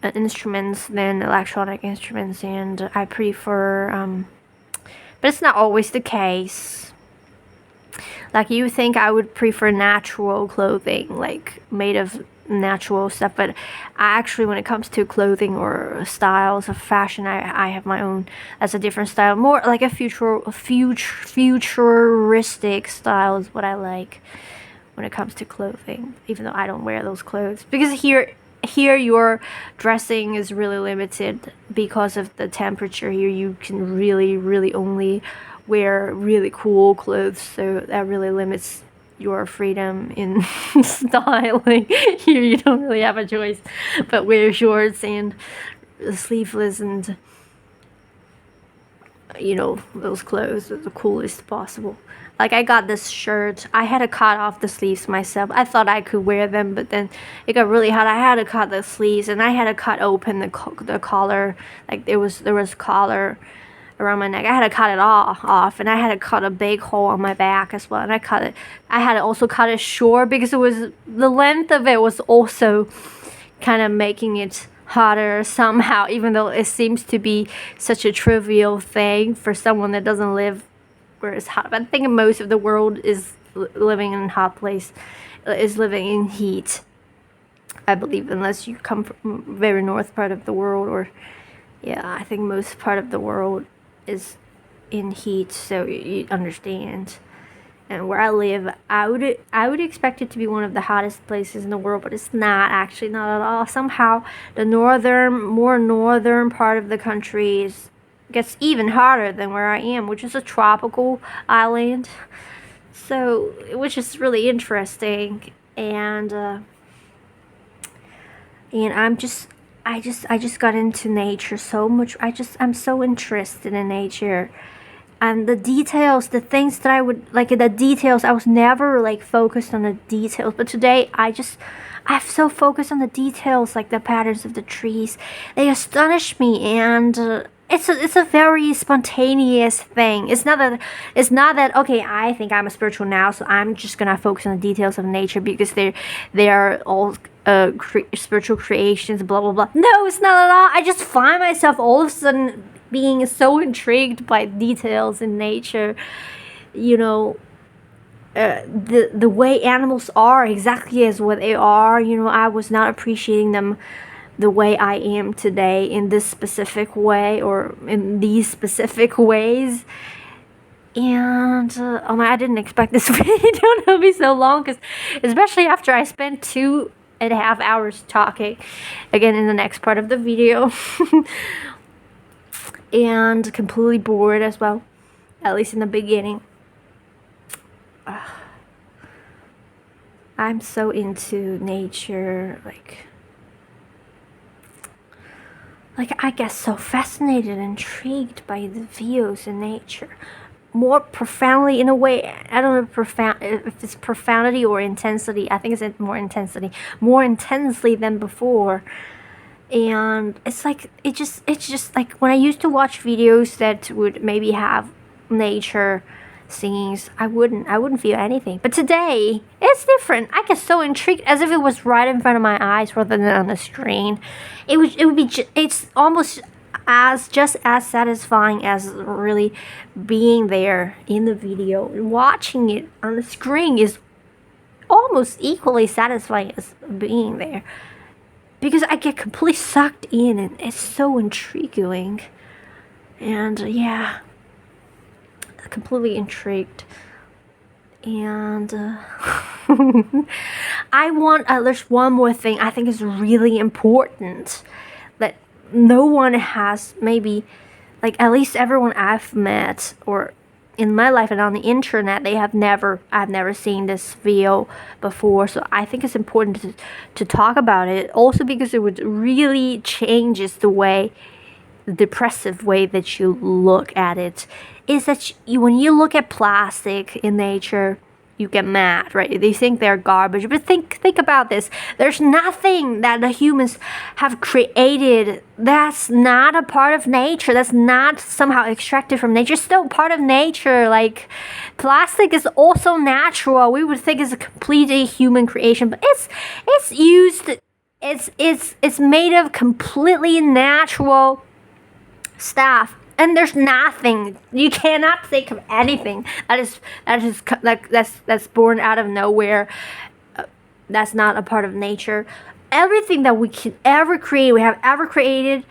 instruments than electronic instruments, and I prefer, but it's not always the case. Like, you think I would prefer natural clothing, like made of natural stuff, but I actually, when it comes to clothing or styles of fashion, I have my own. That's a different style, more like a futuristic style is what I like when it comes to clothing, even though I don't wear those clothes, because here your dressing is really limited because of the temperature. Here you can really only wear really cool clothes, so that really limits your freedom in styling. Here you don't really have a choice but wear shorts and sleeveless, and you know, those clothes are the coolest possible. Like, I got this shirt, I had to cut off the sleeves myself. I thought I could wear them, but then it got really hot. I had to cut the sleeves, and I had to cut open the collar. Like, there was collar around my neck. I had to cut it all off, and I had to cut a big hole on my back as well. And I had to also cut it short because the length of it was also kind of making it hotter somehow, even though it seems to be such a trivial thing for someone that doesn't live where it's hot. But I think most of the world is living in a hot place, is living in heat, I believe, unless you come from very north part of the world, or yeah, I think most part of the world is in heat, so you understand. And where I live, I would expect it to be one of the hottest places in the world, but it's not, actually, not at all. Somehow the more northern part of the country gets even hotter than where I am, which is a tropical island. So, which is really interesting, and I just got into nature so much. I'm so interested in nature. And the details, the things that I would, like the details, I was never like focused on the details. But today, I'm so focused on the details, like the patterns of the trees. They astonish me, and it's a very spontaneous thing. It's not that okay, I think I'm a spiritual now, so I'm just gonna focus on the details of nature because they are all spiritual creations, blah blah blah. No, it's not at all. I just find myself all of a sudden being so intrigued by details in nature, the way animals are exactly as what they are. I was not appreciating them the way I am today in this specific way or in these specific ways. And I didn't expect this video to be so long, because especially after I spent 2.5 hours talking again in the next part of the video. And completely bored as well, at least in the beginning. I'm so into nature, like I get so fascinated and intrigued by the views in nature, more profoundly in a way. I don't know if it's profundity or intensity. I think it's more intensity, more intensely than before. And it's just like when I used to watch videos that would maybe have nature scenes, I wouldn't feel anything. But today it's different. I get so intrigued, as if it was right in front of my eyes rather than on the screen. It's almost just as satisfying as really being there in the video. Watching it on the screen is almost equally satisfying as being there, because I get completely sucked in, and it's so intriguing. And yeah, completely intrigued. And there's one more thing I think is really important that no one has, maybe, like at least everyone I've met or in my life and on the internet, I've never seen this video before. So I think it's important to talk about it, also because it would really changes the depressive way that you look at it. Is that when you look at plastic in nature, you get mad, right? They think they're garbage. But think about this. There's nothing that the humans have created that's not a part of nature, that's not somehow extracted from nature. It's still part of nature. Like, plastic is also natural. We would think it's a completely human creation, but it's made of completely natural stuff. And there's nothing, you cannot think of anything that's born out of nowhere, that's not a part of nature. Everything that we can ever create, we have ever created,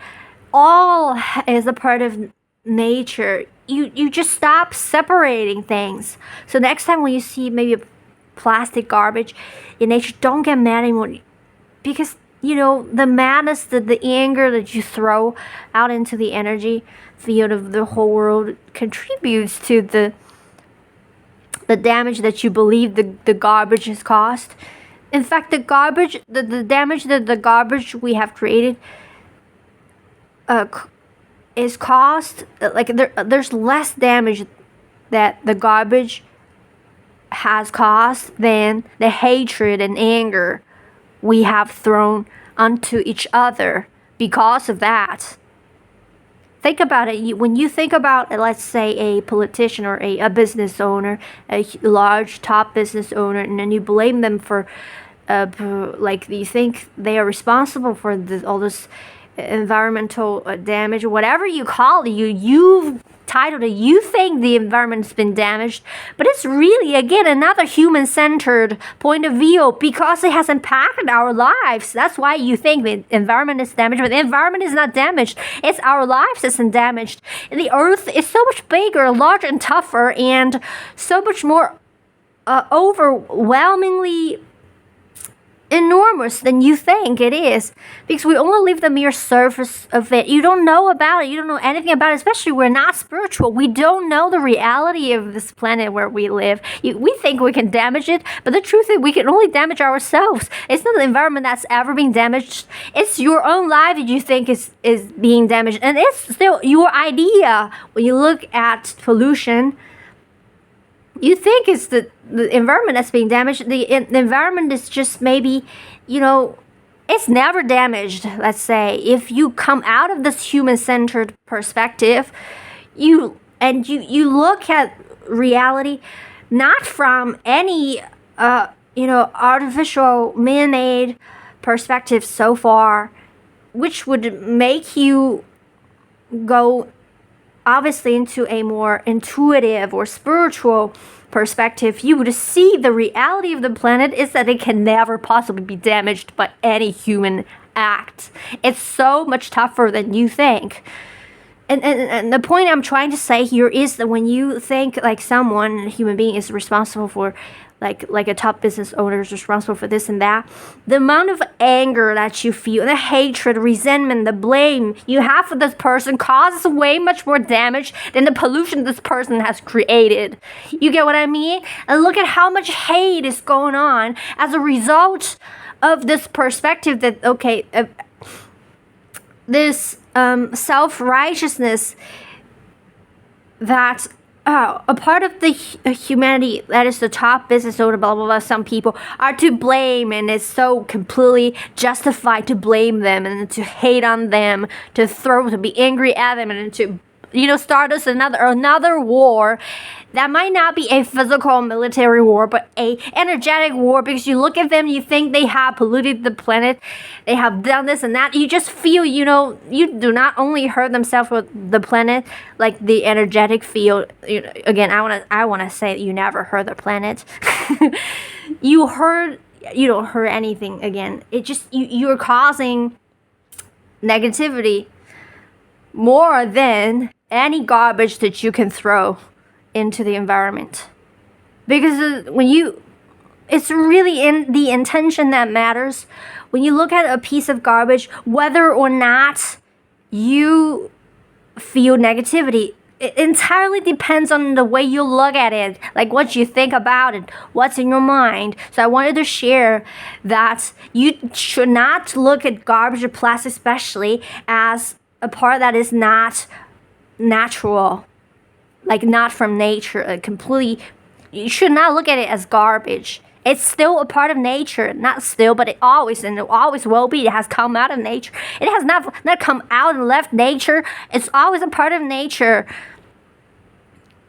all is a part of nature. You just stop separating things. So next time when you see maybe a plastic garbage in nature, don't get mad anymore, because the madness, the anger that you throw out into the energy field of the whole world contributes to the damage that you believe the garbage has caused. In fact, the damage that the garbage we have created is caused, like there's less damage that the garbage has caused than the hatred and anger we have thrown onto each other because of that. Think about it. When you think about, let's say, a politician or a business owner, a large top business owner, and then you blame them for, like, you think they are responsible for all this environmental damage, whatever you call it, you've titled it, you think the environment's been damaged, but it's really, again, another human-centered point of view because it has impacted our lives. That's why you think the environment is damaged, but the environment is not damaged. It's our lives that's damaged. The earth is so much bigger, larger, and tougher, and so much more overwhelmingly enormous than you think it is, because we only live the mere surface of it. You don't know about it. You don't know anything about it, especially we're not spiritual. We don't know the reality of this planet where we live. We think we can damage it, but the truth is we can only damage ourselves. It's not the environment that's ever being damaged. It's your own life that you think is being damaged, and it's still your idea. When you look at pollution, you think it's the environment that's being damaged. The environment is just maybe, it's never damaged, let's say. If you come out of this human-centered perspective, you look at reality not from any, artificial, man-made perspective so far, which would make you go obviously into a more intuitive or spiritual perspective. You would see the reality of the planet is that it can never possibly be damaged by any human act. It's so much tougher than you think. And the point I'm trying to say here is that when you think like someone, a human being, is responsible for, like a top business owner is responsible for this and that, the amount of anger that you feel, the hatred, resentment, the blame you have for this person causes way much more damage than the pollution this person has created. You get what I mean? And look at how much hate is going on as a result of this perspective that, this self-righteousness that a part of the humanity that is the top business owner, blah, blah, blah, some people are to blame, and it's so completely justified to blame them and to hate on them, to be angry at them, and to, start us another war that might not be a physical military war, but a energetic war, because you look at them, you think they have polluted the planet, they have done this and that. You just feel, you do not only hurt themselves with the planet, like the energetic field. Again, I want to say that you never hurt the planet. You don't hurt anything. Again, it just you're causing negativity more than any garbage that you can throw into the environment, because it's really in the intention that matters. When you look at a piece of garbage, whether or not you feel negativity, it entirely depends on the way you look at it, like what you think about it, what's in your mind. So I wanted to share that you should not look at garbage or plastic especially as a part that is not natural, like not from nature, completely. You should not look at it as garbage. It's still a part of nature, not still, but it always will be. It has come out of nature. It has not come out and left nature. It's always a part of nature.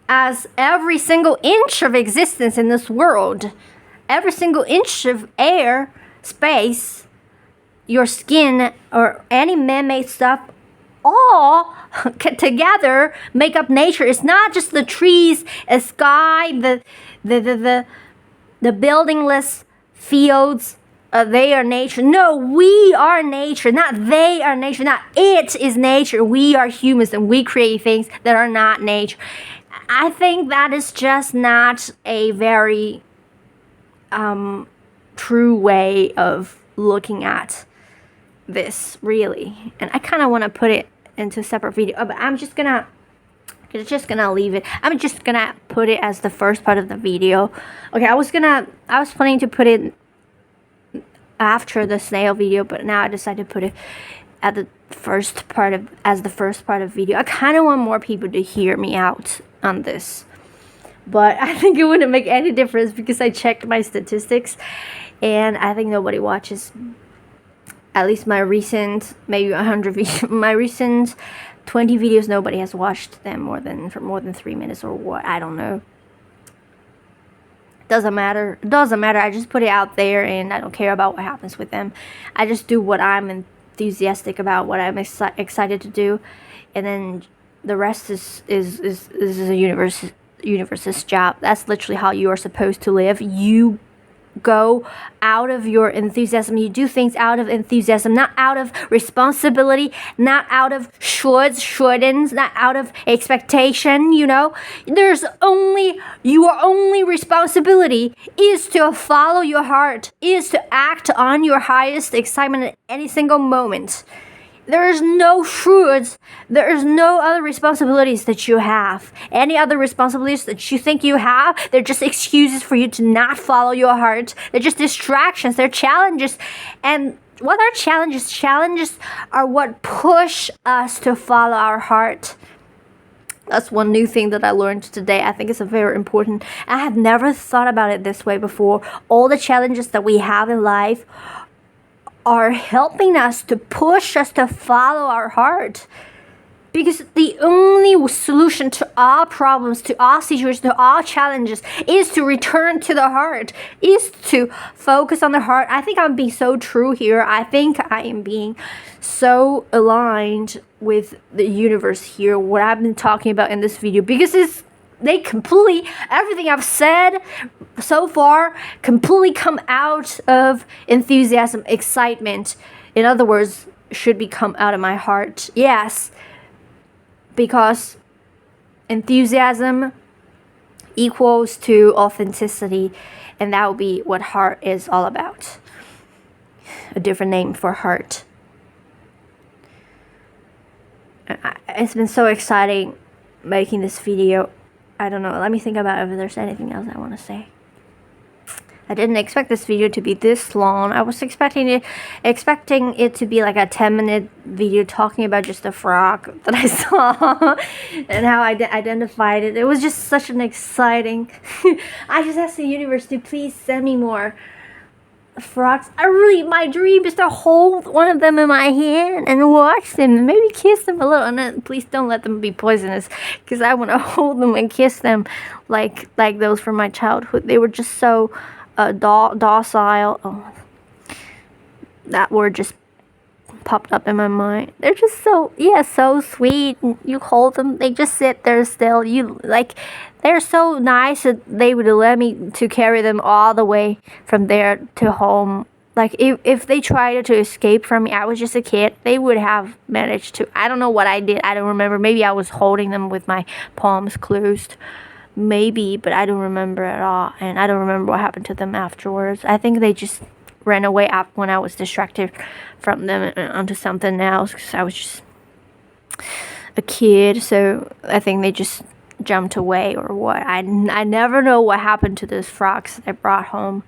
As every single inch of existence in this world, every single inch of air, space, your skin, or any man-made stuff, all together make up nature. It's not just the trees, the sky, the buildingless fields. They are nature. No, we are nature. Not they are nature. Not it is nature. We are humans, and we create things that are not nature. I think that is just not a very true way of looking at this, really. And I kind of want to put it into a separate video, but I'm just gonna leave it. I'm just gonna put it as the first part of the video. Okay, I was planning to put it after the snail video, but now I decided to put it at the first part of video. I kind of want more people to hear me out on this, but I think it wouldn't make any difference because I checked my statistics, and I think nobody watches at least my recent, maybe 100 videos, my recent 20 videos, nobody has watched them for more than 3 minutes or what, I don't know. Doesn't matter. It doesn't matter. I just put it out there and I don't care about what happens with them. I just do what I'm enthusiastic about, what I'm excited to do, and then the rest is a universe's job. That's literally how you are supposed to live. You go out of your enthusiasm. You do things out of enthusiasm, not out of responsibility, not out of shouldens, not out of expectation. You know, your only responsibility is to follow your heart, is to act on your highest excitement at any single moment. There is no shoulds. There is no other responsibilities that you have. Any other responsibilities that you think you have, they're just excuses for you to not follow your heart. They're just distractions. They're challenges. And what are challenges? Challenges are what push us to follow our heart. That's one new thing that I learned today. I think it's very important. I have never thought about it this way before. All the challenges that we have in life are helping us to push us to follow our heart, because the only solution to all problems, to all situations, to all challenges is to return to the heart, is to focus on the heart. I think I'm being so true here. I think I am being so aligned with the universe here, what I've been talking about in this video, because everything I've said so far completely come out of enthusiasm, excitement. In other words, should be come out of my heart. Yes, because enthusiasm equals to authenticity, and that will be what heart is all about. A different name for heart. It's been so exciting making this video. I don't know. Let me think about if there's anything else I want to say. I didn't expect this video to be this long. I was expecting it to be like a 10-minute video talking about just a frog that I saw and how I identified it. It was just such an exciting. I just asked the universe to please send me more frogs. My dream is to hold one of them in my hand and watch them and maybe kiss them a little, and then please don't let them be poisonous, because I want to hold them and kiss them like those from my childhood. They were just so docile. Oh, that word just popped up in my mind. They're just so sweet. You hold them, they just sit there still. They're so nice that they would let me to carry them all the way from there to home. Like, if they tried to escape from me, I was just a kid, they would have managed to. I don't know what I did. I don't remember. Maybe I was holding them with my palms closed. Maybe, but I don't remember at all. And I don't remember what happened to them afterwards. I think they just ran away up when I was distracted from them onto something else, because I was just a kid. So I think they just jumped away or what. I never know what happened to those frogs that I brought home.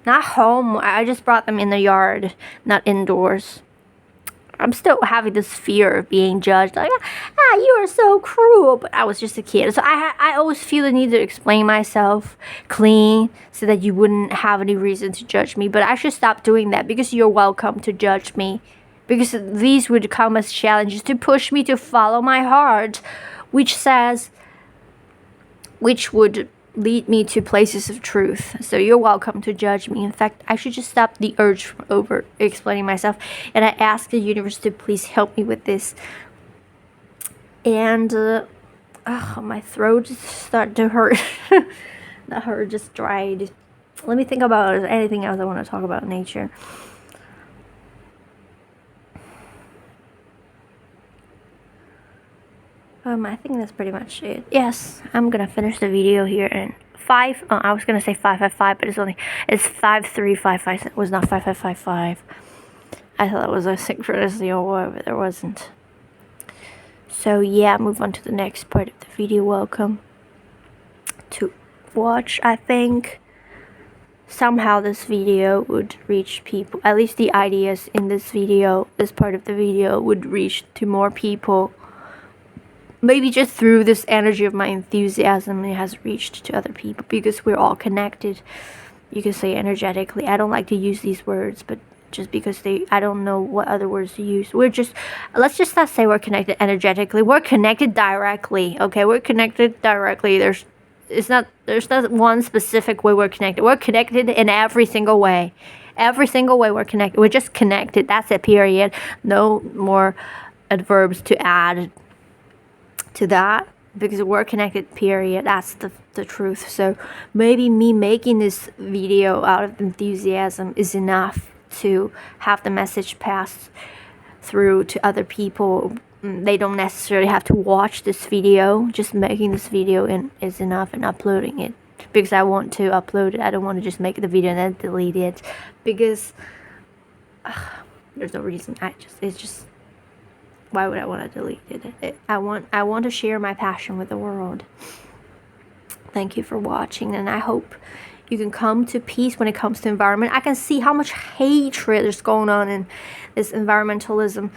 Not home, I just brought them in the yard, not indoors. I'm still having this fear of being judged, like, you are so cruel, but I was just a kid. So I always feel the need to explain myself clean so that you wouldn't have any reason to judge me. But I should stop doing that, because you're welcome to judge me, because these would come as challenges to push me to follow my heart, which would lead me to places of truth. So you're welcome to judge me. In fact, I should just stop the urge from over explaining myself, and I ask the universe to please help me with this. And my throat just started to hurt. That hurt just dried. Let me think about anything else I want to talk about in nature. I think that's pretty much it. Yes, I'm gonna finish the video here in 5. I was gonna say 555, but it's 5355. It was not 5555. I thought it was a synchronicity or what, but there wasn't. So yeah, move on to the next part of the video. Welcome to watch. I think somehow this video would reach people. At least the ideas in this video, this part of the video, would reach to more people. Maybe just through this energy of my enthusiasm, it has reached to other people, because we're all connected. You can say energetically. I don't like to use these words, but just because I don't know what other words to use. Let's just not say we're connected energetically. We're connected directly, okay? We're connected directly. There's not one specific way we're connected. We're connected in every single way. Every single way we're connected. We're just connected. That's it, period. No more adverbs to add to that, because we're connected, period. That's the truth. So maybe me making this video out of enthusiasm is enough to have the message pass through to other people. They don't necessarily have to watch this video. Just making this video is enough, and uploading it, because I want to upload it. I don't want to just make the video and then delete it, because there's no reason. It's just, why would I want to delete it? I want to share my passion with the world. Thank you for watching, and I hope you can come to peace when it comes to environment. I can see how much hatred is going on in this environmentalism.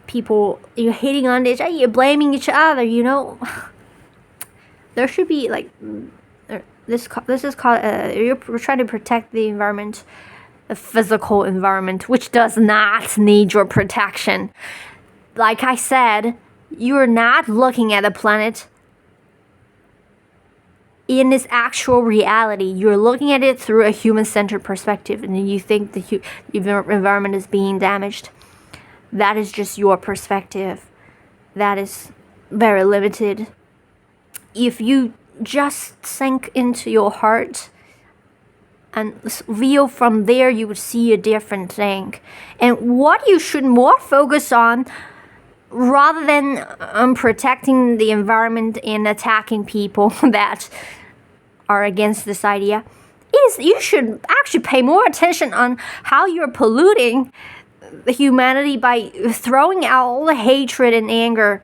People, you're hating on each other, you're blaming each other, you know. There should be like, this is called, we're trying to protect the environment, the physical environment, which does not need your protection. Like I said, you're not looking at the planet in its actual reality. You're looking at it through a human-centered perspective, and you think the environment is being damaged. That is just your perspective. That is very limited. If you just sink into your heart and view from there, you would see a different thing. And what you should more focus on, rather than protecting the environment and attacking people that are against this idea, is you should actually pay more attention on how you're polluting the humanity by throwing out all the hatred and anger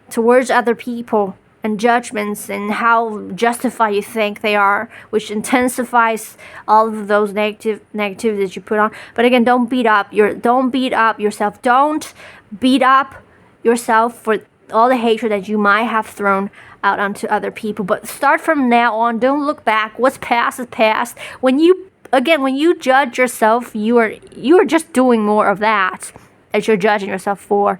towards other people and judgments and how justified you think they are, which intensifies all of those negativity that you put on. But again, don't beat up yourself. Don't beat up yourself for all the hatred that you might have thrown out onto other people. But start from now on. Don't look back. What's past is past. When you judge yourself, you are just doing more of that you're judging yourself for.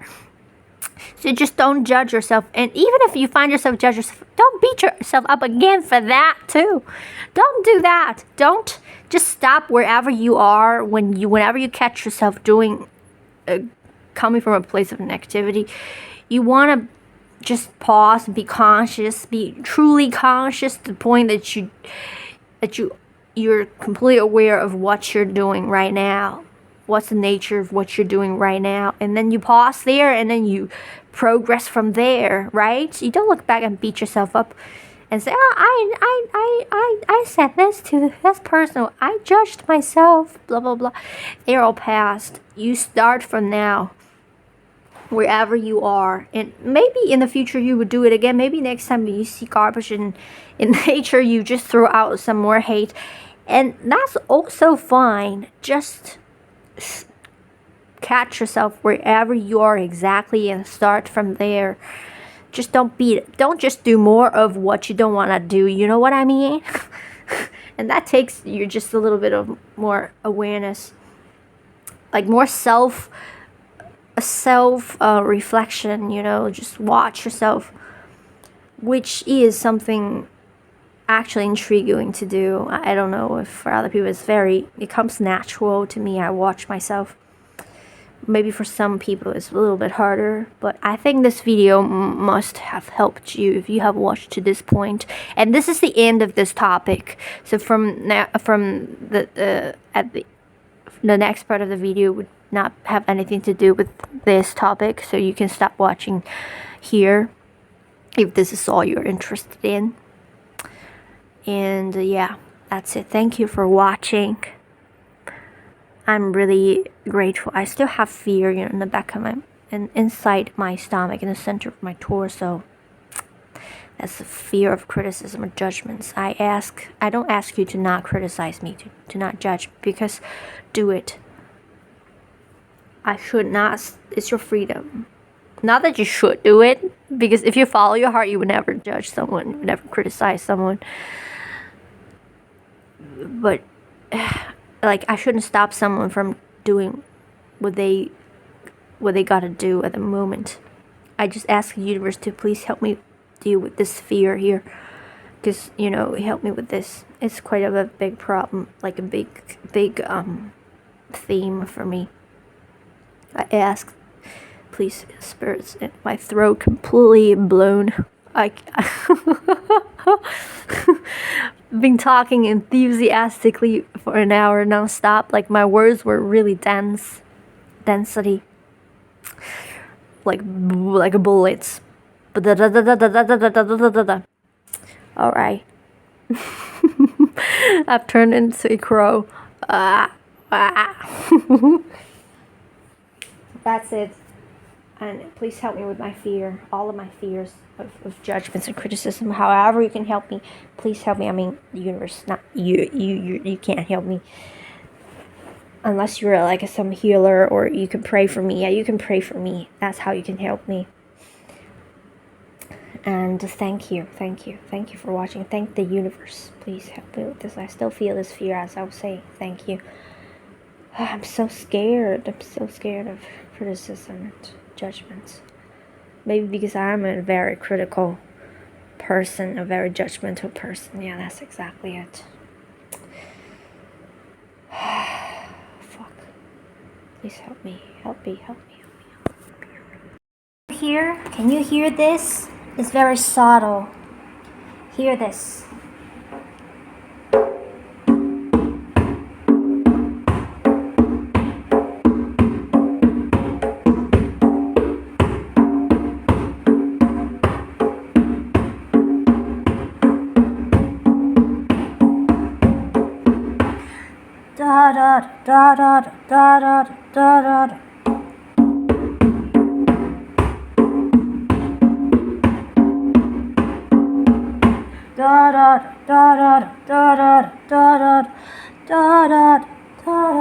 So just don't judge yourself. And even if you find yourself judge yourself, don't beat yourself up again for that too. Don't do that. Don't just stop wherever you are whenever you catch yourself doing coming from a place of negativity. You want to just pause and be conscious, be truly conscious to the point that you're completely aware of what you're doing right now. What's the nature of what you're doing right now? And then you pause there, and then you progress from there, right? You don't look back and beat yourself up and say, I said this to this person. I judged myself, blah, blah, blah. They're all past. You start from now, wherever you are. And maybe in the future you would do it again. Maybe next time you see garbage in nature, you just throw out some more hate. And that's also fine. Just catch yourself wherever you are exactly and start from there. Just don't just do more of what you don't want to do. You know what I mean? And that takes you just a little bit of more awareness, like more self reflection, you know. Just watch yourself, which is something actually intriguing to do. I don't know if for other people it comes natural to me. I watch myself. Maybe for some people it's a little bit harder, but I think this video must have helped you if you have watched to this point. And this is the end of this topic. So from the next part of the video would not have anything to do with this topic, so you can stop watching here if this is all you're interested in. And yeah, that's it. Thank you for watching. I'm really grateful. I still have fear, you know, in the back of inside my stomach, in the center of my torso. That's the fear of criticism or judgments. I don't ask you to not criticize me, to not judge, because do it. I should not. It's your freedom. Not that you should do it, because if you follow your heart, you would never judge someone, you would never criticize someone. But like, I shouldn't stop someone from doing what they gotta do at the moment. I just ask the universe to please help me deal with this fear here, because help me with this. It's quite of a big problem, like a big theme for me. I ask, please, spirits, and my throat completely blown. I've been talking enthusiastically for an hour non-stop. Like my words were really density, like bullets. All right. I've turned into a crow. That's it. And please help me with my fear, all of my fears of judgments and criticism. However you can help me, please help me. I mean, the universe, not you. You can't help me unless you're like some healer, or you can pray for me. Yeah, you can pray for me. That's how you can help me. And thank you for watching. Thank the universe. Please help me with this. I still feel this fear, as I was saying. Thank you. I'm so scared. I'm so scared of criticism and judgments. Maybe because I'm a very critical person, a very judgmental person. Yeah, that's exactly it. Fuck. Please help me. Help me. Here, can you hear this? It's very subtle. Hear this. Da da da da da da da da. Da da da da da da da da da da da da.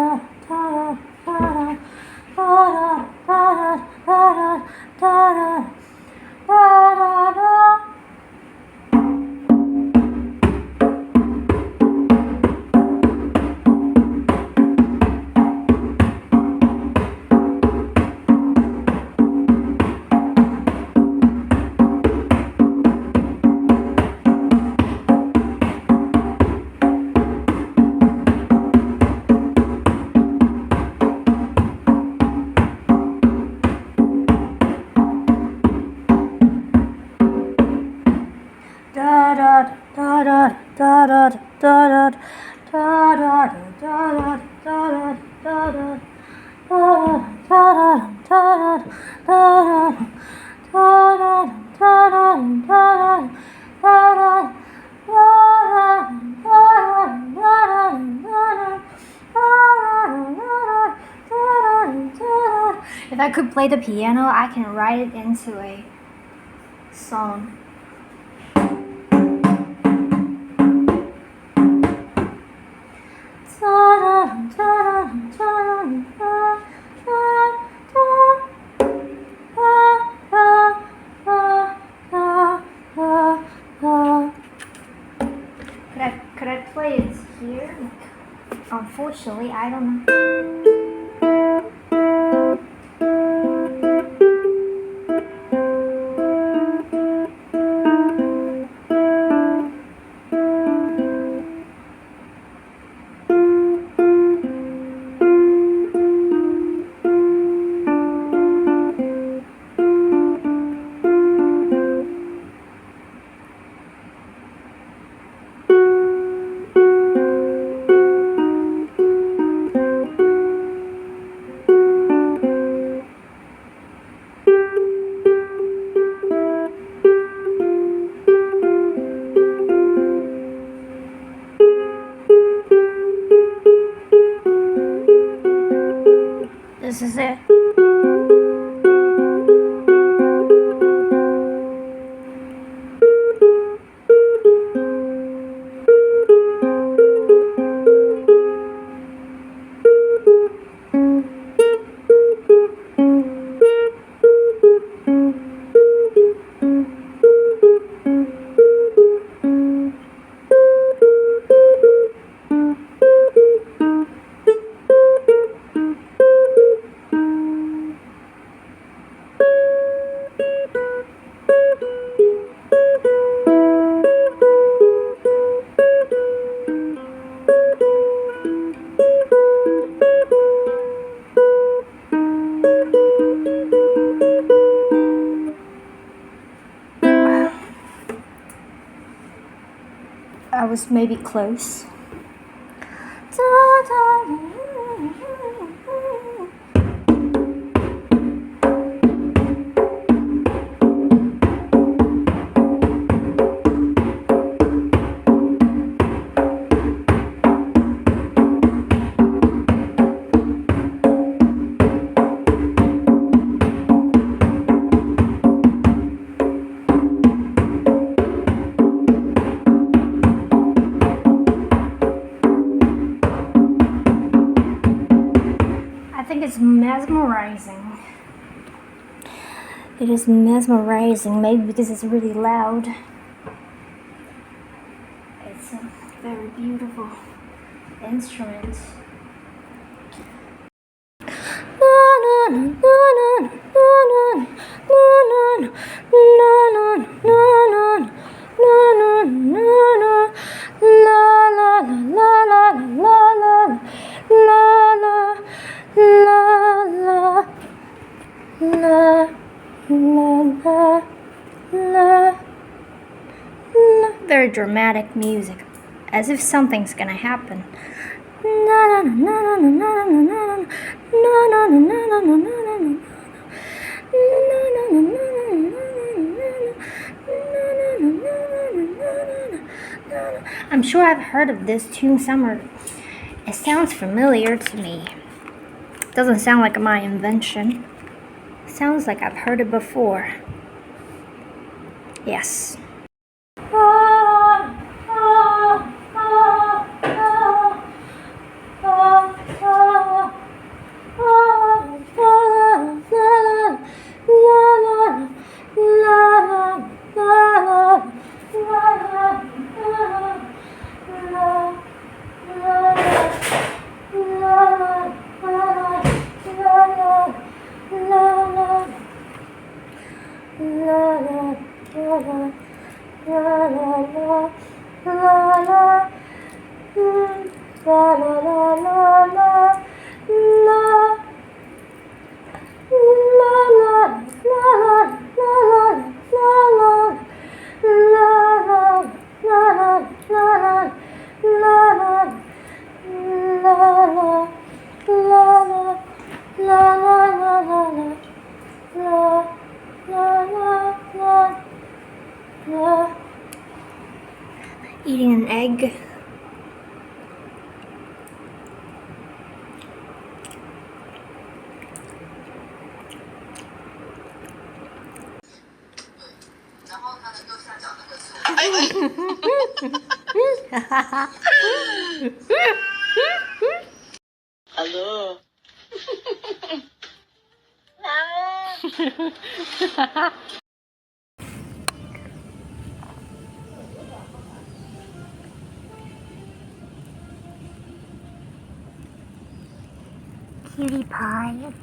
If I could play the piano, I can write it into a song. Could I play it here? Unfortunately, I don't know. This is it. was maybe close. I think it's mesmerizing. It is mesmerizing, maybe because it's really loud. It's a very beautiful instrument. Very dramatic music, as if something's gonna happen. I'm sure I've heard of this tune somewhere. It sounds familiar to me. It doesn't sound like my invention. It sounds like I've heard it before. Yes. Eating an egg. Hello. Cutie pie.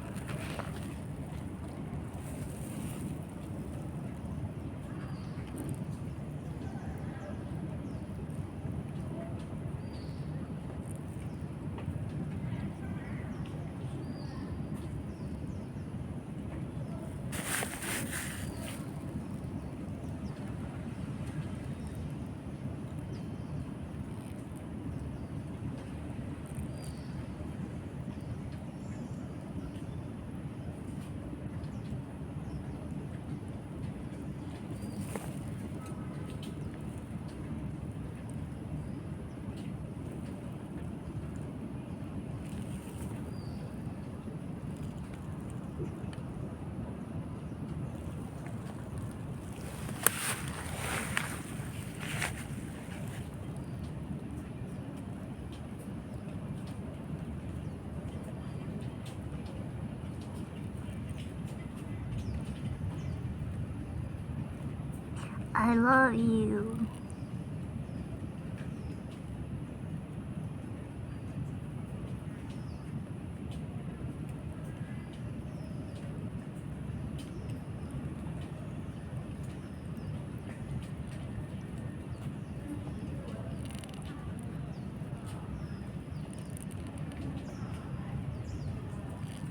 I love you.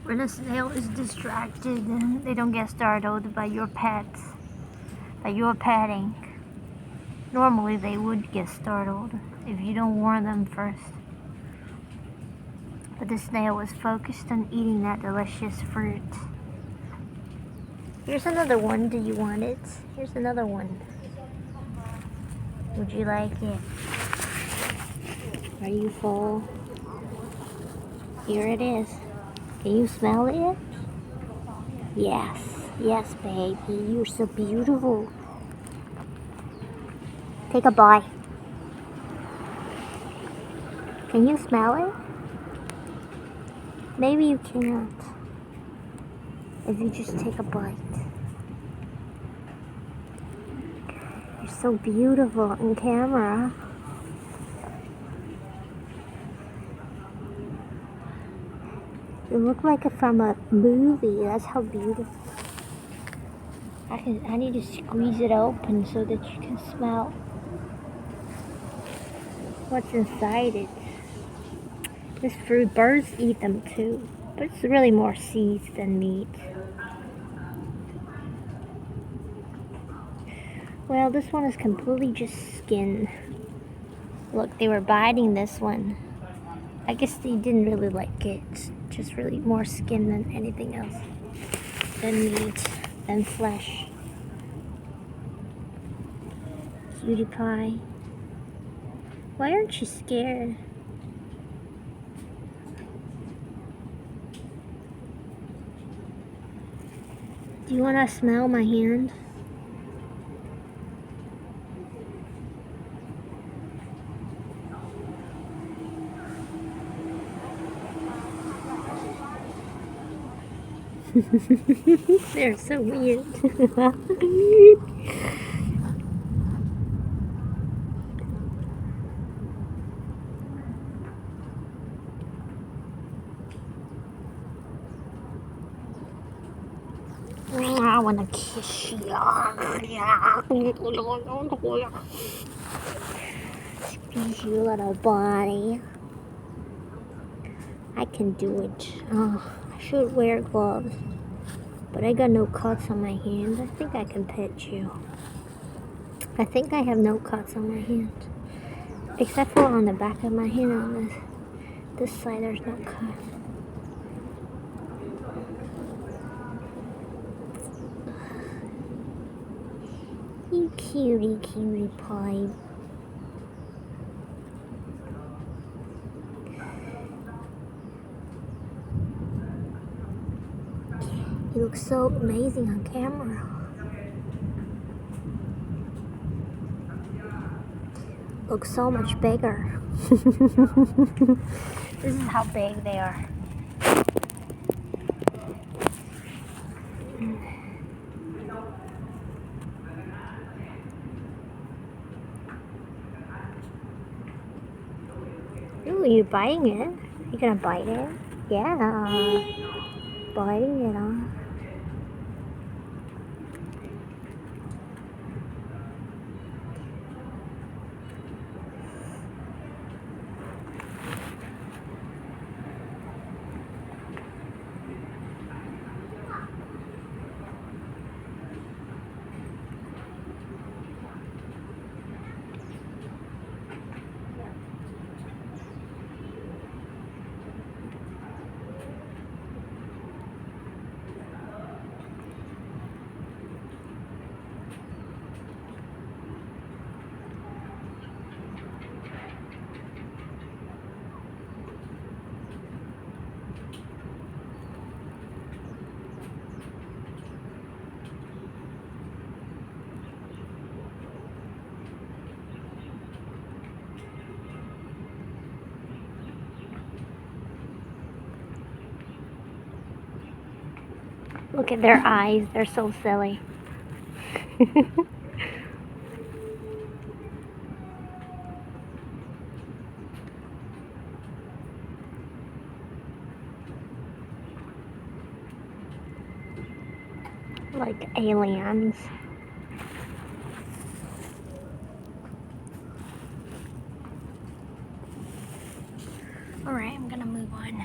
When a snail is distracted, they don't get startled by your pets, by your petting. Normally they would get startled if you don't warn them first. But the snail was focused on eating that delicious fruit. Here's another one. Do you want it? Here's another one. Would you like it? Are you full? Here it is. Can you smell it? Yes. Yes, baby. You're so beautiful. Take a bite. Can you smell it? Maybe you can't. If you just take a bite. You're so beautiful in camera. You look like it from a movie. That's how beautiful. I need to squeeze it open so that you can smell what's inside it. This fruit, birds eat them too, but it's really more seeds than meat. Well, this one is completely just skin. Look, they were biting this one. I guess they didn't really like it. Just really more skin than anything else. Than meat, than flesh. Cutie pie. Why aren't you scared? Do you want to smell my hand? They're so weird. I want to kiss you. Squeeze your little body. I can do it. Oh, I should wear gloves. But I got no cuts on my hand. I think I can pet you. I think I have no cuts on my hand. Except for on the back of my hand on this side there's no cut. You cutie pie. You look so amazing on camera. Look so much bigger. This is how big they are. Ooh, you biting it? You gonna bite it? Yeah. Biting it on. Look at their eyes, they're so silly. Like aliens. Alright, I'm gonna move on.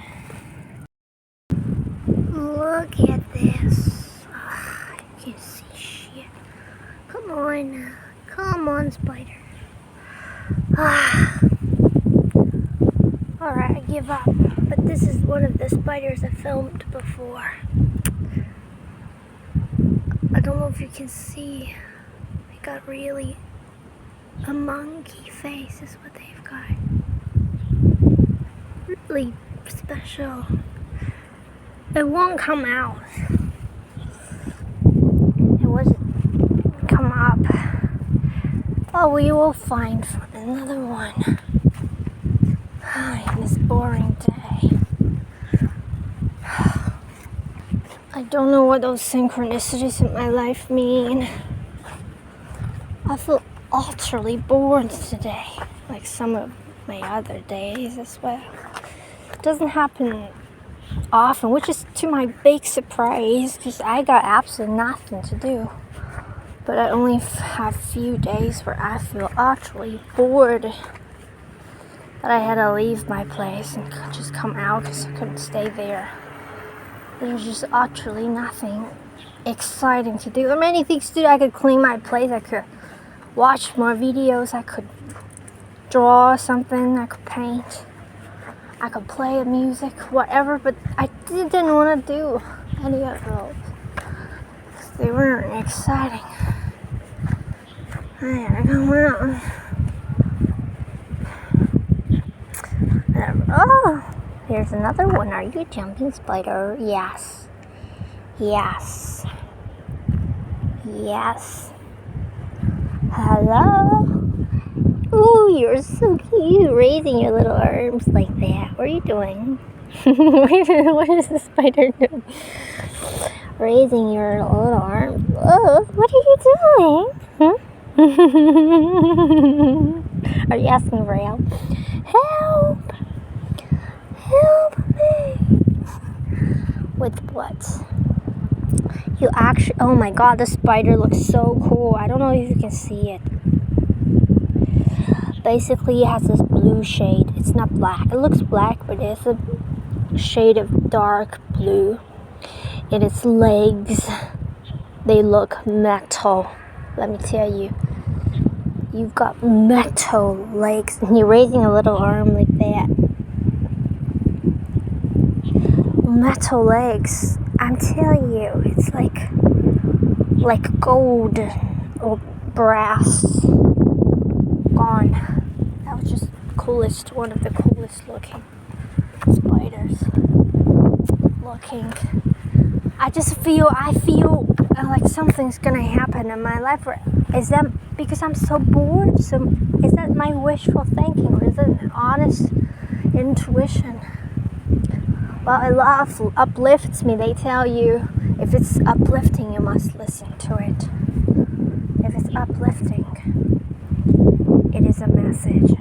Look at this. You can't see shit. Come on. Come on, spider. Alright, I give up. But this is one of the spiders I filmed before. I don't know if you can see. They got really a monkey face is what they've got. Really special. It won't come out. It wasn't come up. Oh, we will find another one. This boring day. I don't know what those synchronicities in my life mean. I feel utterly bored today, like some of my other days as well. It doesn't happen often, which is to my big surprise, because I got absolutely nothing to do. But I only have few days where I feel utterly bored. That I had to leave my place and just come out because I couldn't stay there. There's just utterly nothing exciting to do. There are many things to do. I could clean my place. I could watch more videos. I could draw something. I could paint. I could play music, whatever. But I didn't want to do any of those. They weren't exciting. I had to come out. Oh, here's another one. Are you a jumping spider? Yes. Yes. Yes. Hello? Ooh, you're so cute. Raising your little arms like that. What are you doing? What is the spider doing? Raising your little arms. Oh, what are you doing? Huh? Are you asking for help? Help! Help me! With what? You actually, oh my god, the spider looks so cool. I don't know if you can see it. Basically, it has this blue shade. It's not black. It looks black, but it's a shade of dark blue. And its legs, they look metal. Let me tell you. You've got metal legs, and you're raising a little arm like that. Metal legs. I'm telling you, it's like gold or brass. Gone. That was just coolest, one of the coolest looking spiders. I feel like something's gonna happen in my life. Is that because I'm so bored? So is that my wishful thinking, or is it an honest intuition? Well, it uplifts me. They tell you if it's uplifting, you must listen to it. If it's uplifting, it is a message.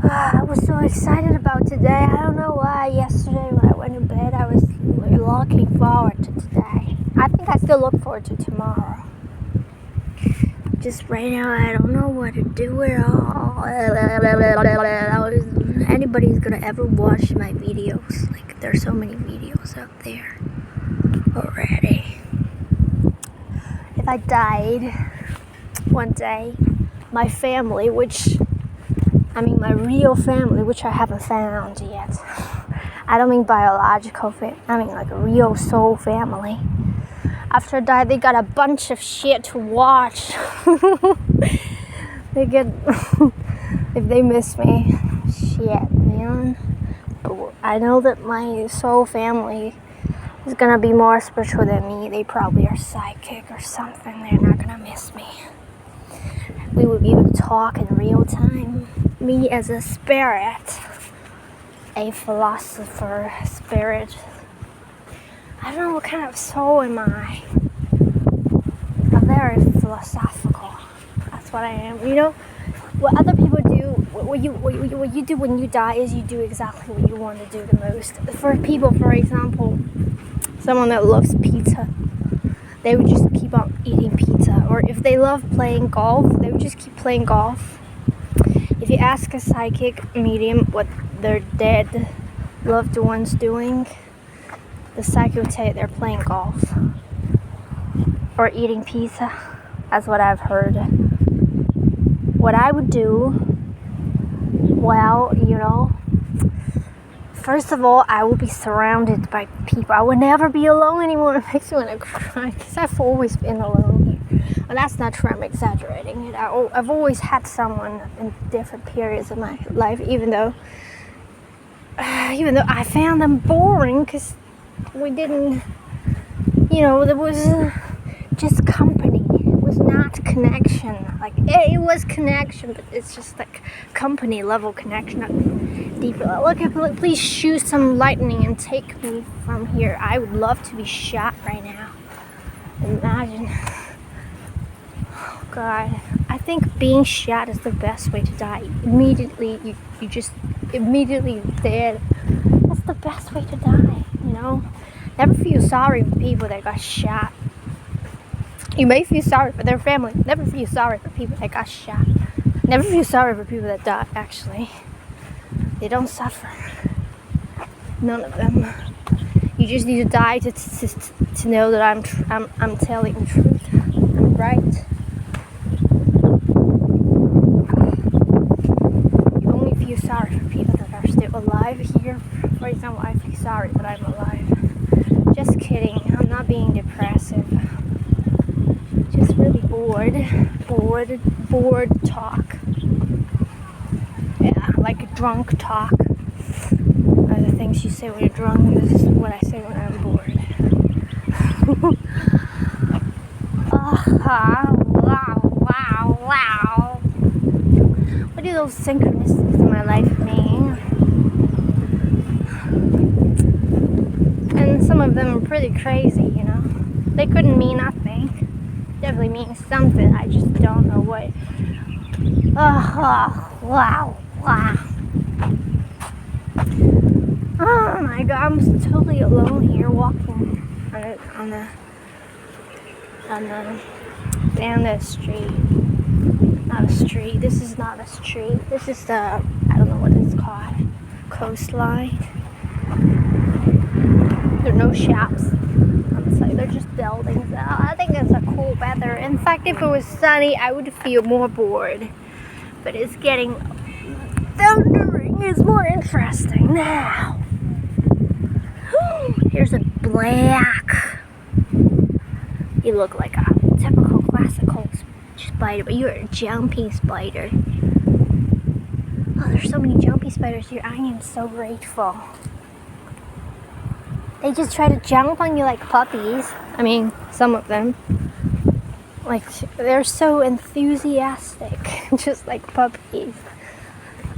I was so excited about today. I don't know why. Yesterday when I went to bed, I was looking forward to today. I think I still look forward to tomorrow. Just right now, I don't know what to do at all. Anybody's gonna ever watch my videos. Like, there's so many videos out there already. If I died one day, my family, my real family, which I haven't found yet. I don't mean biological family. I mean like a real soul family. After I die, they got a bunch of shit to watch. They get, if they miss me, shit, man. But I know that my soul family is gonna be more spiritual than me. They probably are psychic or something. They're not gonna miss me. We would be able to talk in real time. Me as a spirit, a philosopher, spirit. I don't know what kind of soul am I. I'm very philosophical. That's what I am. You know, what other people do, what you do when you die is you do exactly what you want to do the most. For people, for example, someone that loves pizza, they would just keep on eating pizza. Or if they love playing golf, they would just keep playing golf. If you ask a psychic medium what their dead loved ones doing, the psychic would say they're playing golf. or eating pizza. That's what I've heard. What I would do, well, first of all, I will be surrounded by people. I will never be alone anymore. It makes me want to cry because I've always been alone here. Well, that's not true. I'm exaggerating it. I've always had someone in different periods of my life, even though I found them boring because we didn't, there was just company. It was not connection. Like, it was connection, but it's just like company level connection, not deeper. Look, please shoot some lightning and take me from here. I would love to be shot right now. Imagine. Oh God, I think being shot is the best way to die. Immediately, you just immediately dead. That's the best way to die, Never feel sorry for people that got shot. You may feel sorry for their family. Never feel sorry for people that got shot. Never feel sorry for people that died, actually. They don't suffer. None of them. You just need to die to know that I'm telling the truth. I'm right. You only feel sorry for people that are still alive here. For example, I feel sorry that I'm alive. Just kidding. I'm not being depressive. Just really bored talk. Yeah, like drunk talk. Are the things you say when you're drunk, and this is what I say when I'm bored. Wow. What do those synchronicities in my life mean? And some of them are pretty crazy, They couldn't mean nothing. Definitely means something. I just don't know what. Wow. Oh my God, I'm totally alone here walking down the street. Not a street. This is not a street. This is I don't know what it's called. Coastline. There are no shops. They're just buildings. I think it's a cool weather. In fact, if it was sunny, I would feel more bored. But it's getting thundering. It's more interesting now. Here's a black. You look like a typical classical spider, but you're a jumping spider. Oh, there's so many jumpy spiders here. I am so grateful. They just try to jump on you like puppies. I mean, some of them. Like, they're so enthusiastic, just like puppies.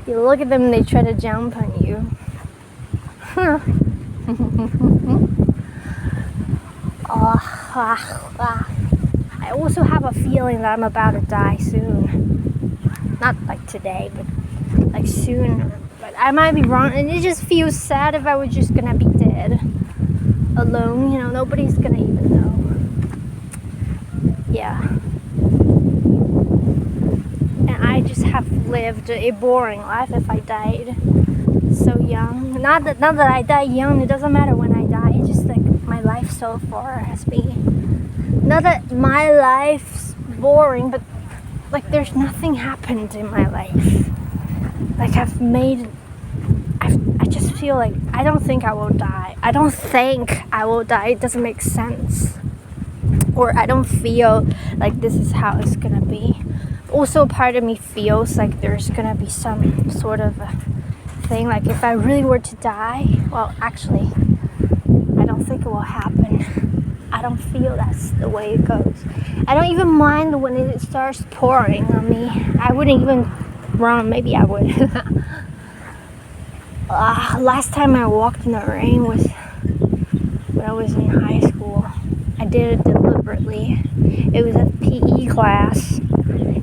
You look at them and they try to jump on you. I also have a feeling that I'm about to die soon. Not like today, but like soon. But I might be wrong, and it just feels sad if I was just gonna be dead. Alone, nobody's gonna even know. Yeah. And I just have lived a boring life if I died so young. Not that I die young, it doesn't matter when I die. It's just like my life so far has been. Not that my life's boring, but like there's nothing happened in my life. Like I just feel like I don't think I will die. I don't think I will die. It doesn't make sense. Or I don't feel like this is how it's gonna be. Also, part of me feels like there's gonna be some sort of a thing. Like if I really were to die, well, actually, I don't think it will happen. I don't feel that's the way it goes. I don't even mind when it starts pouring on me. I wouldn't even run. Maybe I would. Last time I walked in the rain was when I was in high school. I did it deliberately. It was a PE class.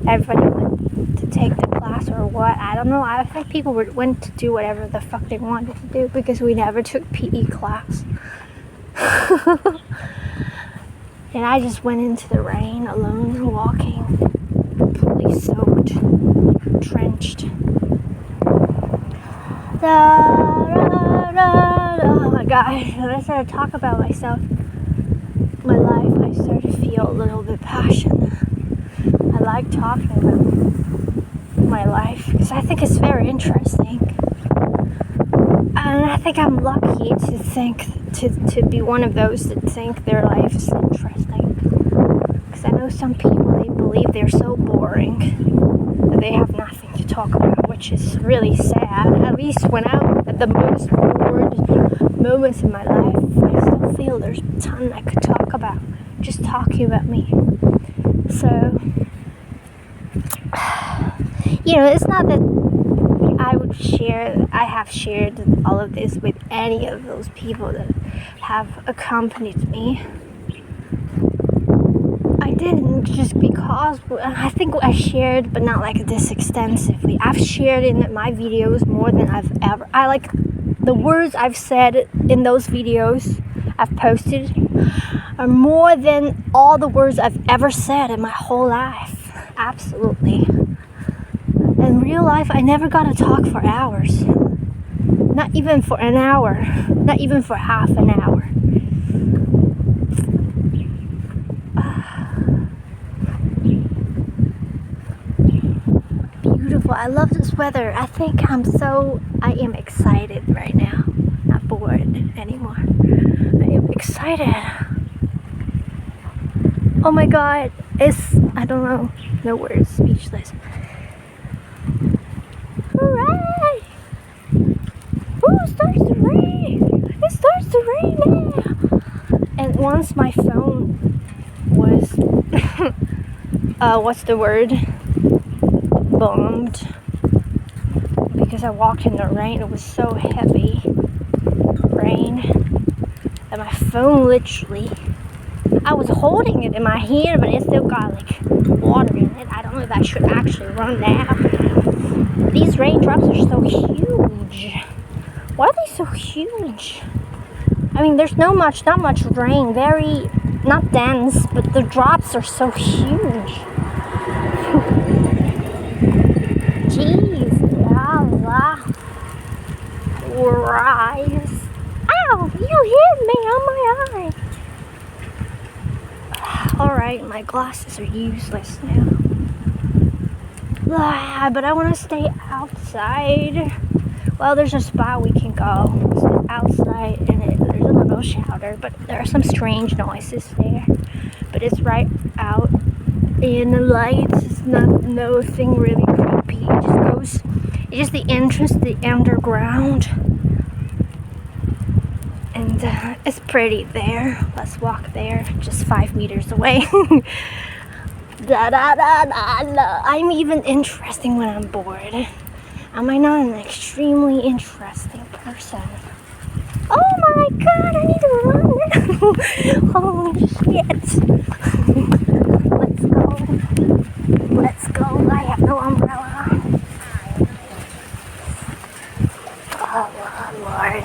Everybody went to take the class or what. I don't know. I think people went to do whatever the fuck they wanted to do because we never took PE class. And I just went into the rain alone, walking, completely soaked, drenched. Oh my God, when I started to talk about myself, my life, I I start to feel a little bit passionate. I like talking about my life because I think it's very interesting. And I think I'm lucky to be one of those that think their life is interesting. Because I know some people, they believe they're so boring that they have nothing to talk about, which is really sad. At least when I'm at the most bored moments in my life, I still feel there's a ton I could talk about, just talking about me. So, it's not that I have shared all of this with any of those people that have accompanied me. I didn't, just because I think I shared, but not like this extensively. I've shared in my videos more than I like the words I've said in those videos I've posted are more than all the words I've ever said in my whole life. Absolutely. In real life, I never got to talk for hours. Not even for an hour. Not even for half an hour. Beautiful. I love this weather. I think I am excited right now. Not bored anymore. I am excited. Oh my god. I don't know. No words. Speechless. Hooray! Ooh, it starts to rain! It starts to rain now! And once my phone was, what's the word? Bombed. Because I walked in the rain. It was so heavy rain that my phone literally, I was holding it in my hand, but it still got like water in it. I don't know if I should actually run now. These raindrops are so huge. Why are they so huge? I mean, there's not much rain. Very, not dense, but the drops are so huge. Jeez, yalla. Rise. Ow, you hit me on my eye. Alright, my glasses are useless now. But I want to stay outside. Well, there's a spot we can go outside, and there's a little shelter, but there are some strange noises there. But it's right out in the lights. It's nothing really creepy. It's just the entrance, the underground, and it's pretty there. Let's walk there, just 5 meters away. I'm even interesting when I'm bored. Am I not an extremely interesting person? Oh my god, I need to run! Holy shit! Let's go. I have no umbrella. Oh Lord.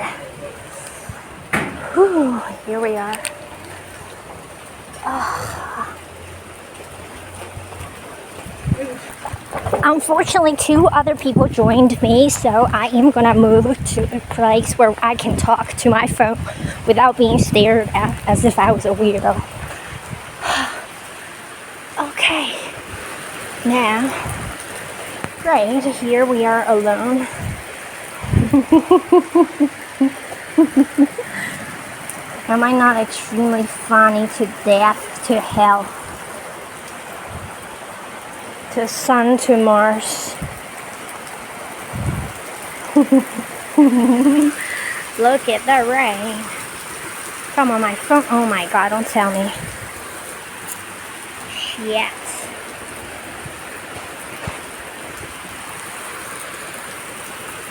Whew, here we are. Unfortunately, 2 other people joined me, so I am gonna move to a place where I can talk to my phone without being stared at as if I was a weirdo. Okay, now, right here we are alone. Am I not extremely funny to death, to hell? To sun, to Mars. Look at the rain. Come on, my phone. Oh my god, don't tell me. Shit.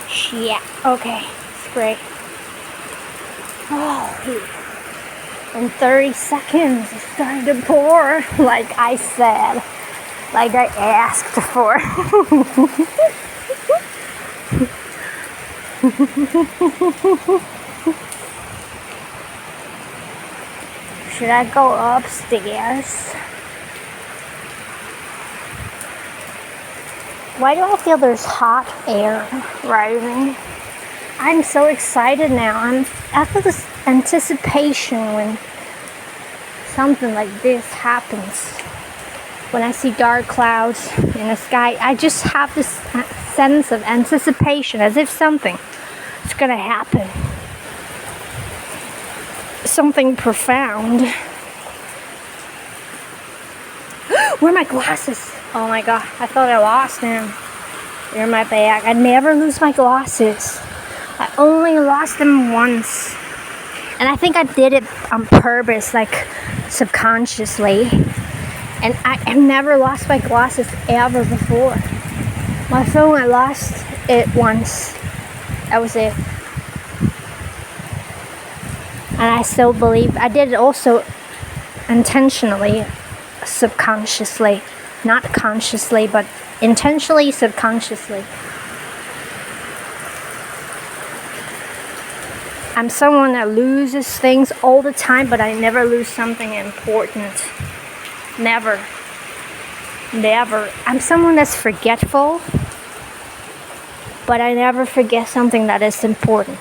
Shit. Okay, it's great. Oh, in 30 seconds, it's starting to pour, like I said. Like I asked for. Should I go upstairs? Why do I feel there's hot air rising? I'm so excited now. I feel this anticipation when something like this happens, when I see dark clouds in the sky, I just have this sense of anticipation, as if something is gonna happen. Something profound. Where are my glasses? Oh my god, I thought I lost them. They're in my bag. I never lose my glasses. I only lost them once. And I think I did it on purpose, like subconsciously. And I've never lost my glasses ever before. My phone, I lost it once. That was it. And I still believe I did it also intentionally, subconsciously. Not consciously, but intentionally, subconsciously. I'm someone that loses things all the time, but I never lose something important. Never. Never. I'm someone that's forgetful, but I never forget something that is important.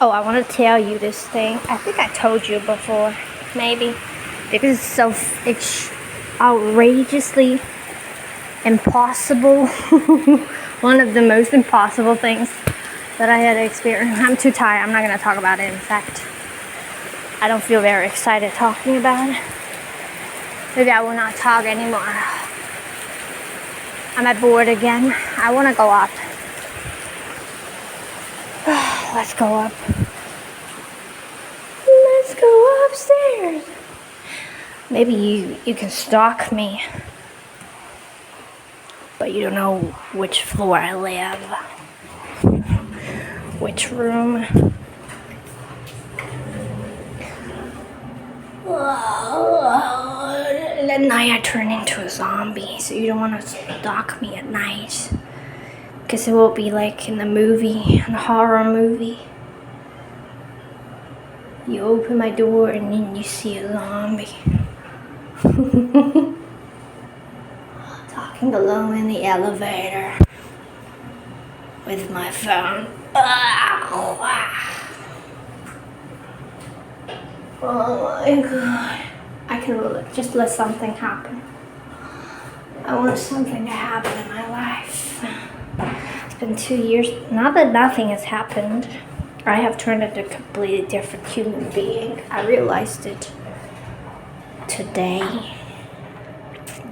Oh, I want to tell you this thing. I think I told you before, maybe. Because it's outrageously impossible. One of the most impossible things that I had experienced. I'm too tired. I'm not going to talk about it. In fact, I don't feel very excited talking about it. Maybe I will not talk anymore. I'm bored again. I want to go up. Let's go up. Let's go upstairs. Maybe you can stalk me, but you don't know which floor I live, which room. And at night I turn into a zombie, so you don't want to stalk me at night. Because it will be like in the movie, in a horror movie. You open my door and then you see a zombie. Talking alone in the elevator with my phone. Oh my god. I can just let something happen. I want something to happen in my life. It's been 2 years. Not that nothing has happened. I have turned into a completely different human being. I realized it today.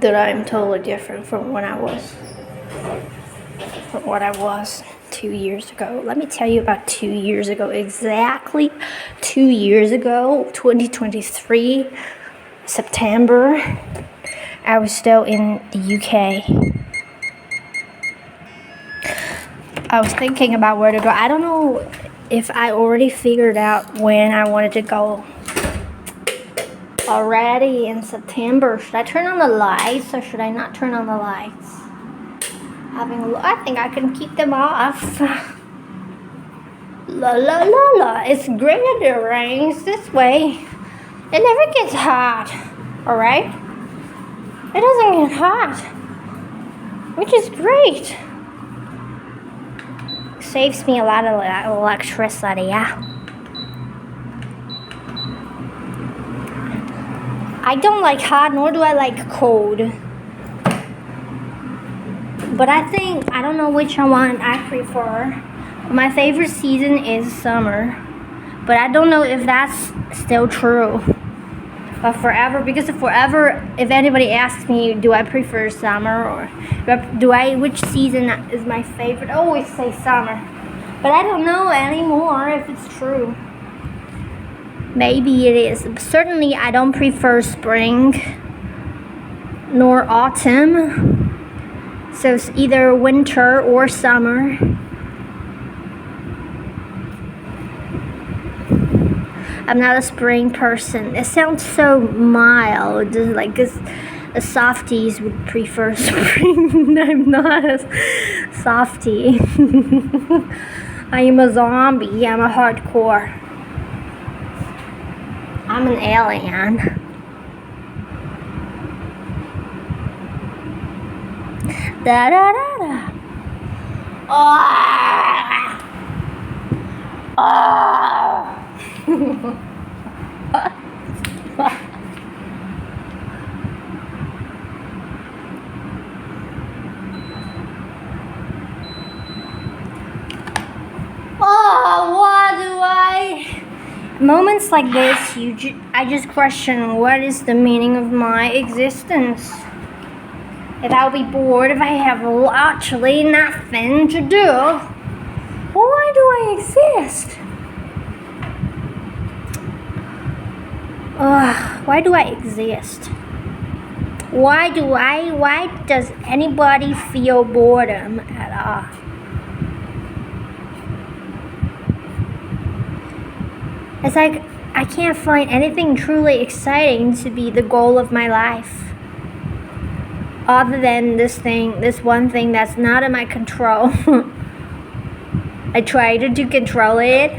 That I'm totally different from what I was 2 years ago. Let me tell you about 2 years ago. Exactly 2 years ago, 2023, September. I was still in the UK. I was thinking about where to go. I don't know if I already figured out when I wanted to go. Already in September. Should I turn on the lights or should I not turn on the lights? I think I can keep them off. La la la la. It's great that it rains this way. It never gets hot. Alright? It doesn't get hot. Which is great. Saves me a lot of electricity, yeah. I don't like hot, nor do I like cold. But I don't know which one I prefer. My favorite season is summer. But I don't know if that's still true. But if anybody asks me, do I prefer summer or which season is my favorite, I always say summer. But I don't know anymore if it's true. Maybe it is. Certainly, I don't prefer spring nor autumn. So it's either winter or summer. I'm not a spring person. It sounds so mild. Like the softies would prefer spring. I'm not a softie. I am a zombie. I'm a hardcore. I'm an alien. Da da da da. Moments like this, I just question what is the meaning of my existence. If I'll be bored, if I have actually nothing to do, why do I exist? Why do I exist? Why does anybody feel boredom at all? It's like I can't find anything truly exciting to be the goal of my life. Other than this one thing that's not in my control. I tried to control it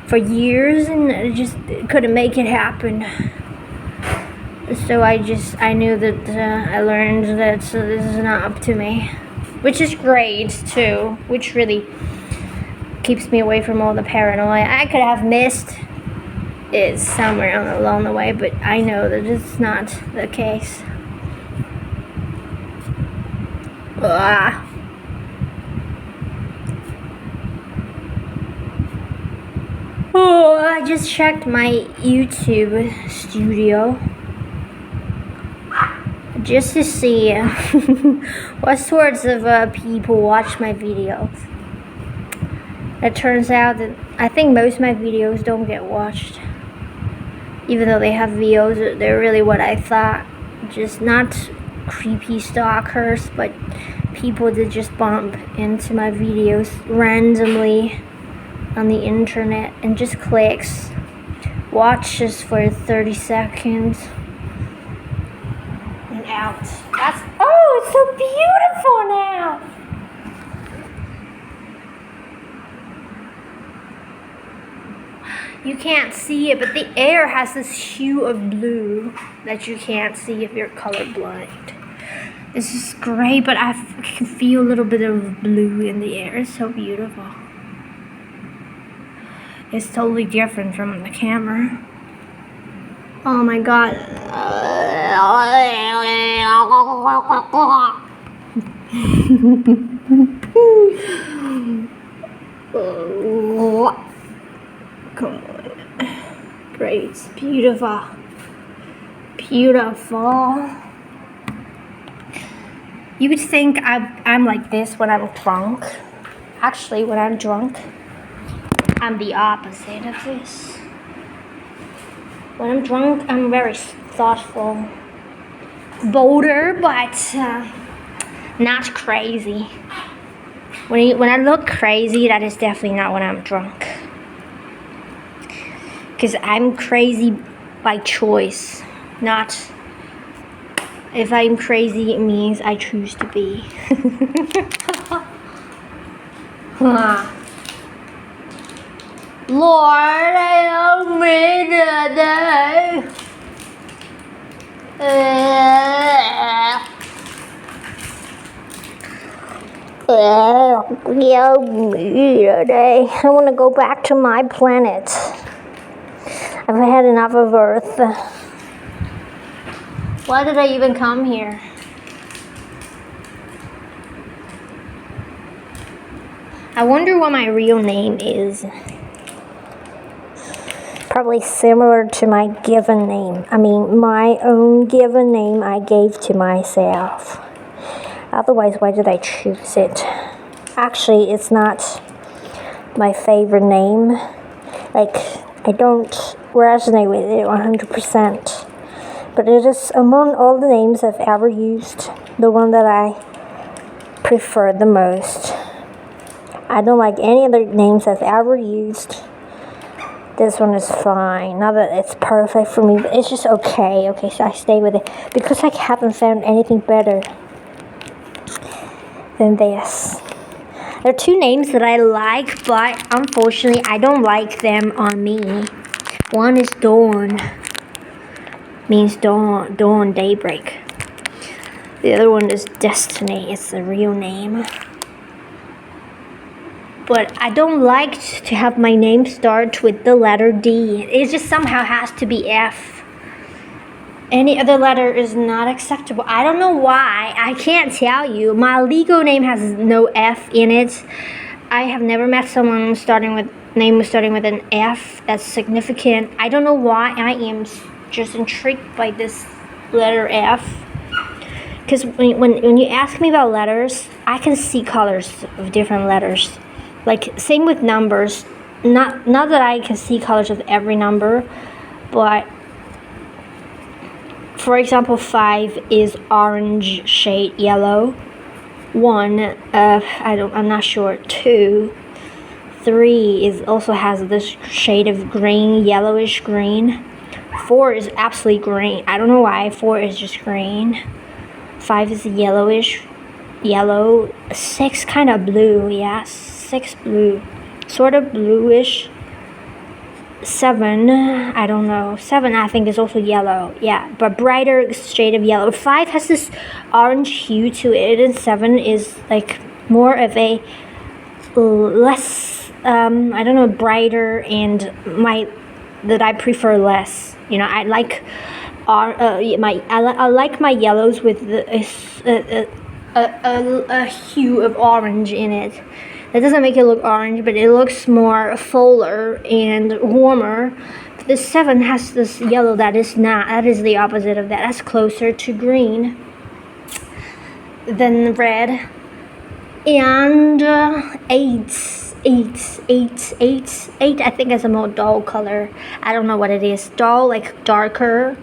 for years and I just couldn't make it happen. So I knew that I learned that this is not up to me. Which is great too, which really keeps me away from all the paranoia I could have missed it somewhere along the way, but I know that it's not the case. I just checked my YouTube studio just to see what sorts of people watch my videos. It turns out that I think most of my videos don't get watched. Even though they have views, they're really what I thought. Just not creepy stalkers, but people that just bump into my videos randomly on the internet and just clicks. Watches for 30 seconds. And out. It's so beautiful now! You can't see it, but the air has this hue of blue that you can't see if you're colorblind. This is great, but I can feel a little bit of blue in the air. It's so beautiful. It's totally different from the camera. Oh my god. Come on. Great. It's beautiful. Beautiful. You would think I'm like this when I'm drunk. Actually, when I'm drunk, I'm the opposite of this. When I'm drunk, I'm very thoughtful. Bolder, but not crazy. When I look crazy, that is definitely not when I'm drunk. Because I'm crazy by choice, not if I'm crazy, it means I choose to be. Lord, help me today. Help me today. I want to go back to my planet. I've had enough of Earth. Why did I even come here? I wonder what my real name is. Probably similar to my given name. I mean, my own given name I gave to myself. Otherwise, why did I choose it? Actually, it's not my favorite name. Like, I don't resonate with it 100%. But it is among all the names I've ever used, the one that I prefer the most. I don't like any other names I've ever used. This one is fine. Not that it's perfect for me, but it's just okay. Okay, so I stay with it. Because I haven't found anything better than this. There are two names that I like, but unfortunately I don't like them on me. One is Dawn. Means dawn, daybreak. The other one is Destiny. It's the real name. But I don't like to have my name start with the letter D. It just somehow has to be F. Any other letter is not acceptable. I don't know why. I can't tell you. My legal name has no F in it. I have never met someone starting with an F that's significant. I don't know why. I am just intrigued by this letter F. Because when you ask me about letters, I can see colors of different letters. Like same with numbers. Not that I can see colors of every number, but for example, 5 is orange shade yellow. 1, I'm not sure. 2, 3 is also has this shade of green, yellowish green. 4 is absolutely green. I don't know why. 4 is just green. 5 is yellowish, yellow. 6 kind of blue. Yes, 6 blue, sort of bluish. 7, I don't know. 7 I think is also yellow. Yeah, but brighter shade of yellow. 5 has this orange hue to it, and 7 is like more of a less I don't know, brighter, and that I prefer less. You know, I like I like my yellows with a hue of orange in it. That doesn't make it look orange, but it looks more fuller and warmer. But the 7 has this yellow that is not. That is the opposite of that. That's closer to green than red. And 8, I think is a more dull color. I don't know what it is. Dull, like darker,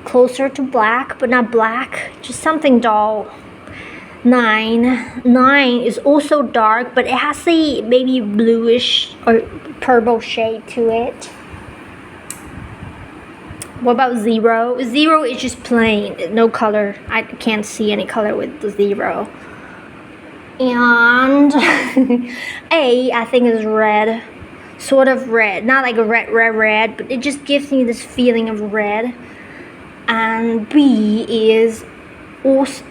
closer to black, but not black. Just something dull. 9 is also dark, but it has a maybe bluish or purple shade to it. What about 0? 0 is just plain, no color. I can't see any color with the 0. And A, I think is red, sort of red, not like a red, but it just gives me this feeling of red. And B is also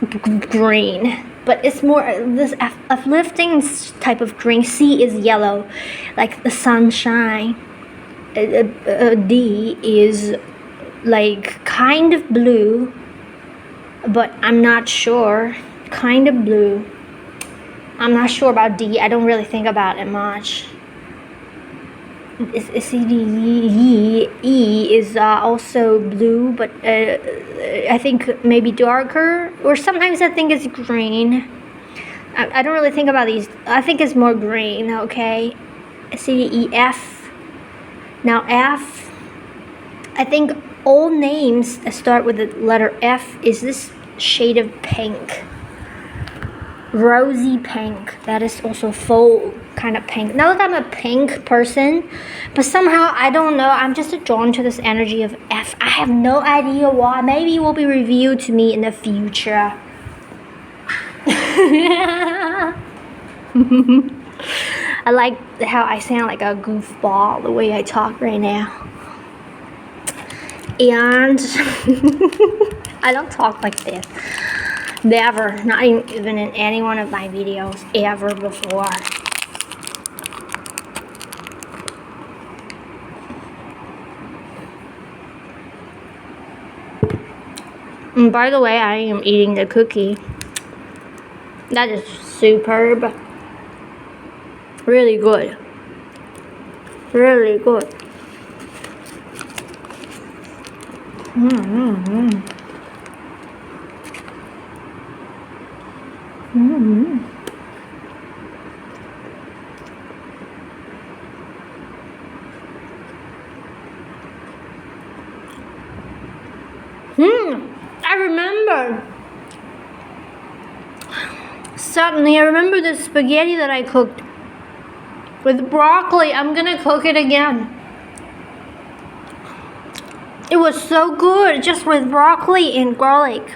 green, but it's more this uplifting type of green. C is yellow, like the sunshine. D is like kind of blue, but I'm not sure. Kind of blue. I'm not sure about D. I don't really think about it much. C, D, E is also blue, but I think maybe darker, or sometimes I think it's green. I don't really think about these. I think it's more green, okay? C, D, E, F. Now F, I think all names that start with the letter F is this shade of pink. Rosy pink. That is also full kind of pink. Not that I'm a pink person, but somehow I don't know, I'm just drawn to this energy of F. I have no idea why. Maybe it will be revealed to me in the future. I like how I sound like a goofball the way I talk right now. And I don't talk like this. Never, not even in any one of my videos ever before. And by the way, I am eating the cookie. That is superb. Really good. Really good. I remember. Suddenly, I remember the spaghetti that I cooked with broccoli. I'm gonna cook it again. It was so good, just with broccoli and garlic.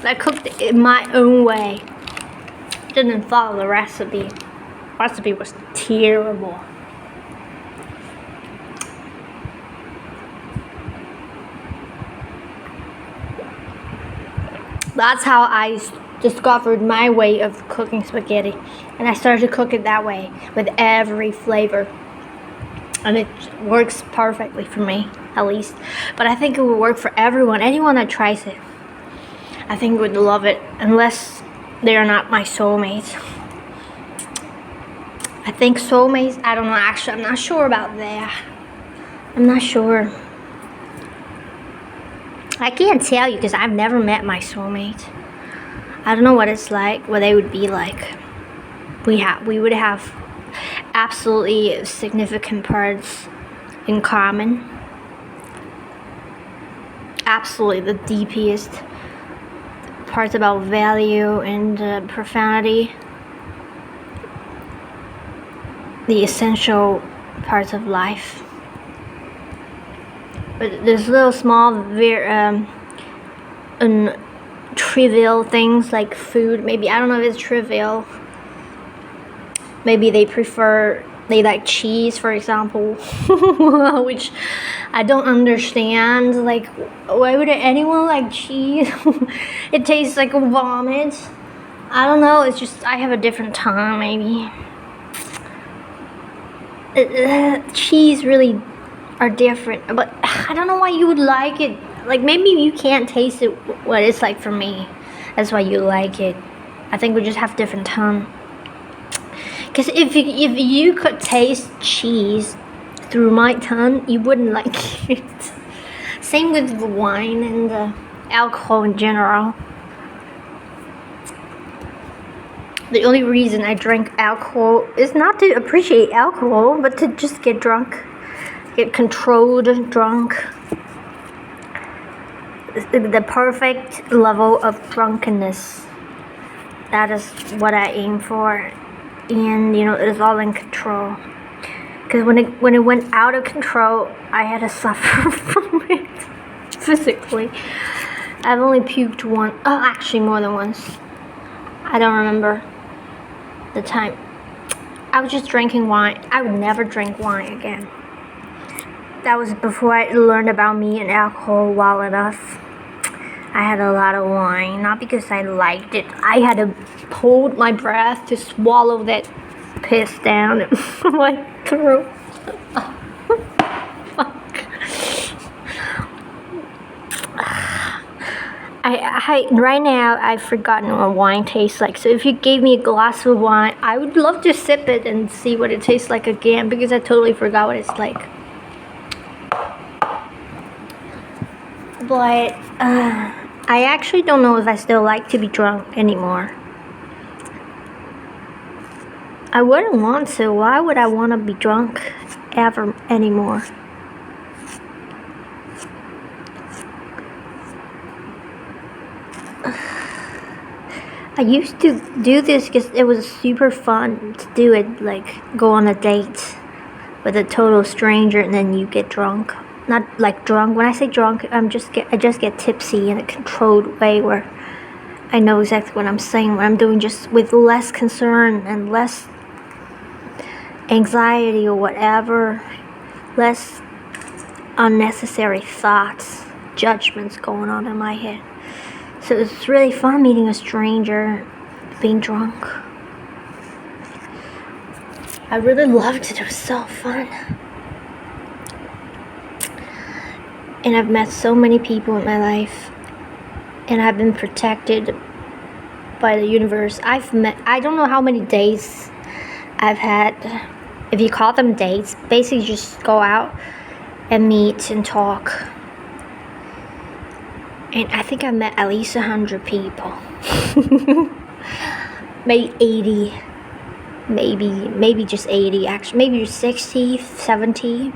I cooked it my own way. Didn't follow the recipe. Recipe was terrible. That's how I discovered my way of cooking spaghetti, and I started to cook it that way with every flavor, and it works perfectly for me, at least. But I think it would work for anyone that tries it. I think would love it, unless they are not my soulmates. I think soulmates, I don't know, actually, I'm not sure about that. I'm not sure. I can't tell you because I've never met my soulmate. I don't know what it's like, what they would be like. We would have absolutely significant parts in common. Absolutely the deepest parts about value and profoundity. The essential parts of life. But there's little small, trivial things like food. Maybe, I don't know if it's trivial. Maybe they like cheese, for example, which I don't understand. Like, why would anyone like cheese? It tastes like vomit. I don't know. It's just I have a different tongue, maybe. Cheese really are different, but I don't know why you would like it. Like, maybe you can't taste it what it's like for me. That's why you like it. I think we just have different tongue. Because if you could taste cheese through my tongue, you wouldn't like it. Same with the wine and the alcohol in general. The only reason I drink alcohol is not to appreciate alcohol, but to just get drunk. Get controlled drunk. The perfect level of drunkenness. That is what I aim for. And, it's all in control. Because when it went out of control, I had to suffer from it. Physically. I've only puked once. Oh, actually more than once. I don't remember the time. I was just drinking wine. I would never drink wine again. That was before I learned about me and alcohol well enough. I had a lot of wine, not because I liked it. I had to hold my breath to swallow that piss down my throat. Fuck. Right now I've forgotten what wine tastes like. So if you gave me a glass of wine, I would love to sip it and see what it tastes like again, because I totally forgot what it's like. But I actually don't know if I still like to be drunk anymore. I wouldn't want to. Why would I want to be drunk ever anymore? I used to do this because it was super fun to do it, like go on a date with a total stranger and then you get drunk. Not like drunk. When I say drunk, I just get tipsy in a controlled way where I know exactly what I'm saying, what I'm doing, just with less concern and less anxiety or whatever, less unnecessary thoughts, judgments going on in my head. So it's really fun meeting a stranger, being drunk. I really loved it. It was so fun. And I've met so many people in my life, and I've been protected by the universe. I don't know how many dates I've had. If you call them dates, basically just go out and meet and talk. And I think I met at least 100 people. Maybe 80. Maybe just 80. Actually, maybe 60, 70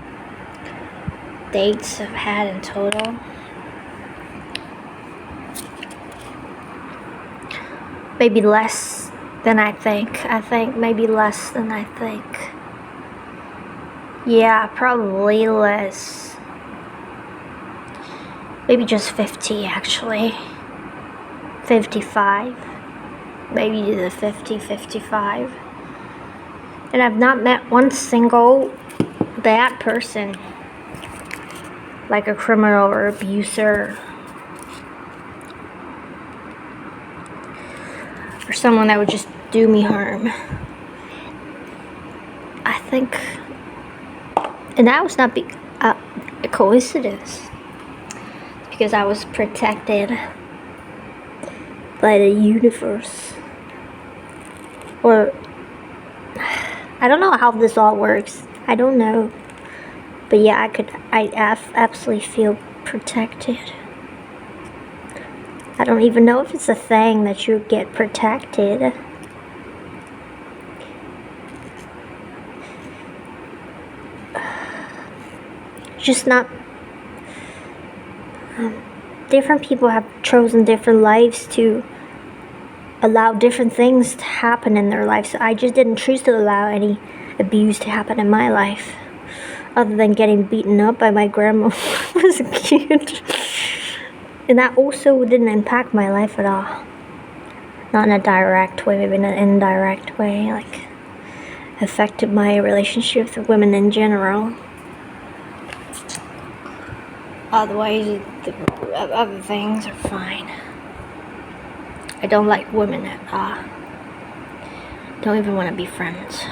dates I've had in total. Maybe less than I think. I think maybe less than I think. Yeah, probably less. Maybe just 50 actually. 55. Maybe the 50, 55. And I've not met one single bad person. Like a criminal or abuser. someone that would just do me harm. I think, and that was not a coincidence, because I was protected by the universe. Or, I don't know how this all works. I don't know. But yeah, I absolutely feel protected. I don't even know if it's a thing that you get protected. Just not. Different people have chosen different lives to allow different things to happen in their life. So I just didn't choose to allow any abuse to happen in my life, other than getting beaten up by my grandma as a kid. And that also didn't impact my life at all. Not in a direct way, maybe in an indirect way, like affected my relationships with women in general. Otherwise, the other things are fine. I don't like women at all. Don't even want to be friends.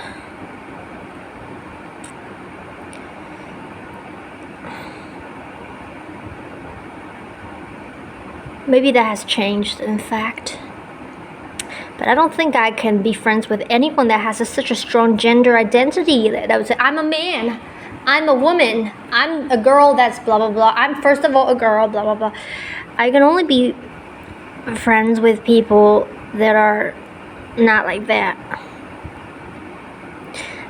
Maybe that has changed, in fact. But I don't think I can be friends with anyone that has such a strong gender identity that would say, I'm a man, I'm a woman, I'm a girl that's blah blah blah, I'm first of all a girl, blah blah blah. I can only be friends with people that are not like that.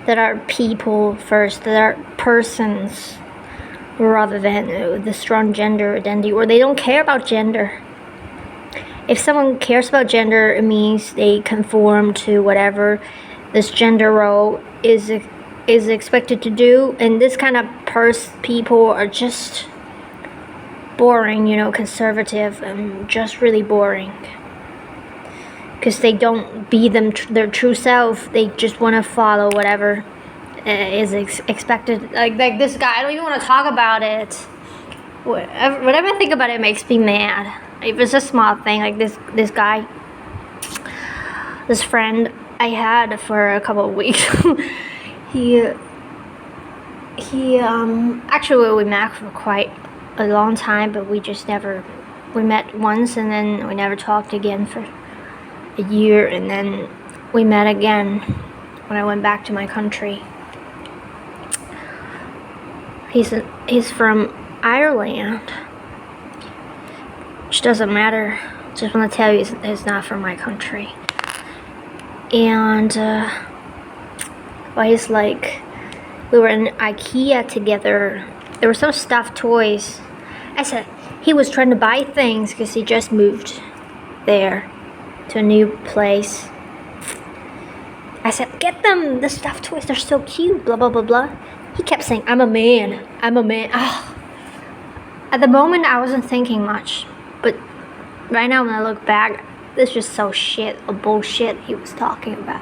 That are people first, that are persons, rather than the strong gender identity, or they don't care about gender. If someone cares about gender, it means they conform to whatever this gender role is expected to do. And this kind of people are just boring, conservative, and just really boring. Because they don't be their true self. They just want to follow whatever is expected. Like this guy, I don't even want to talk about it. Whatever I think about it makes me mad. If it's a small thing, like this guy, this friend I had for a couple of weeks, he actually we met for quite a long time, but we met once and then we never talked again for a year, and then we met again when I went back to my country. He's from Ireland. Which doesn't matter. Just want to tell you, it's not from my country. And he's like, we were in IKEA together. There were some stuffed toys. I said he was trying to buy things because he just moved there to a new place. I said, get them, the stuffed toys. They're so cute. Blah blah blah blah. He kept saying, I'm a man. I'm a man. Oh. At the moment, I wasn't thinking much. But right now when I look back, this is so bullshit he was talking about.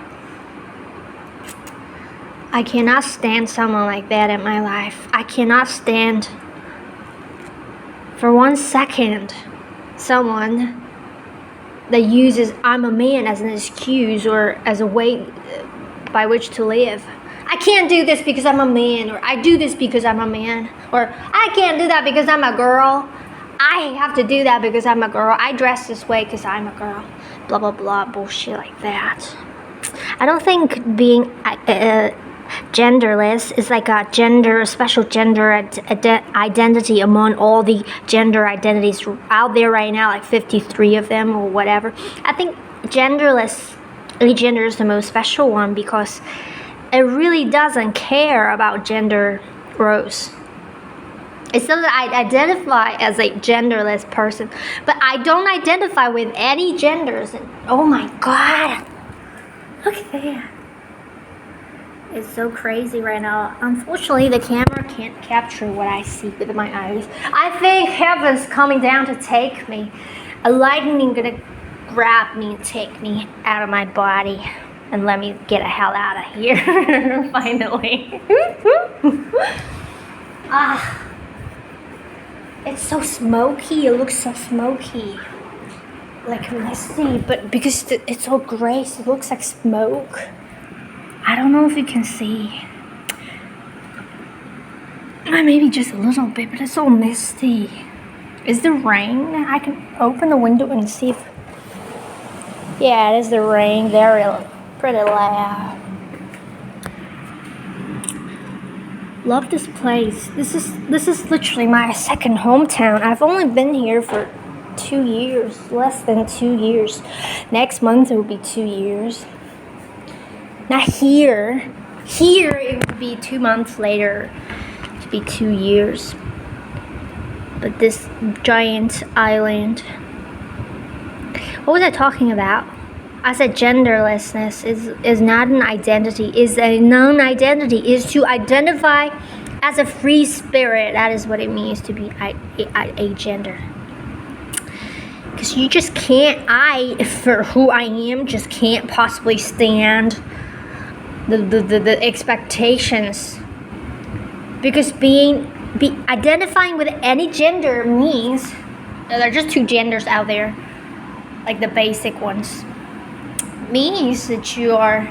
I cannot stand someone like that in my life. I cannot stand for 1 second someone that uses I'm a man as an excuse or as a way by which to live. I can't do this because I'm a man, or I do this because I'm a man, or I can't do that because I'm a girl. I have to do that because I'm a girl. I dress this way because I'm a girl. Blah, blah, blah, bullshit like that. I don't think being genderless is like a special gender identity among all the gender identities out there right now, like 53 of them or whatever. I think genderless, gender is the most special one because it really doesn't care about gender roles. It's not that I identify as a genderless person, but I don't identify with any genders. And oh my God, look at that. It's so crazy right now. Unfortunately, the camera can't capture what I see with my eyes. I think heaven's coming down to take me. A lightning gonna grab me and take me out of my body and let me get the hell out of here. Finally. It's so smoky. It looks so smoky. like misty, but because it's so gray, so it looks like smoke. I don't know if you can see. Maybe just a little bit, but it's all misty. Is the rain? I can open the window and see if... Yeah, it is the rain. Very pretty loud. Love this place. This is literally my second hometown. I've only been here for 2 years, less than 2 years. Next month it will be 2 years. Not here. Here it would be 2 months later. It would be 2 years. But this giant island. What was I talking about? I said genderlessness is not an identity, is a non-identity, is to identify as a free spirit. That is what it means to be a gender. Because you just can't, for who I am, just can't possibly stand the expectations. Because identifying with any gender means there are just 2 genders out there, like the basic ones. Means that you are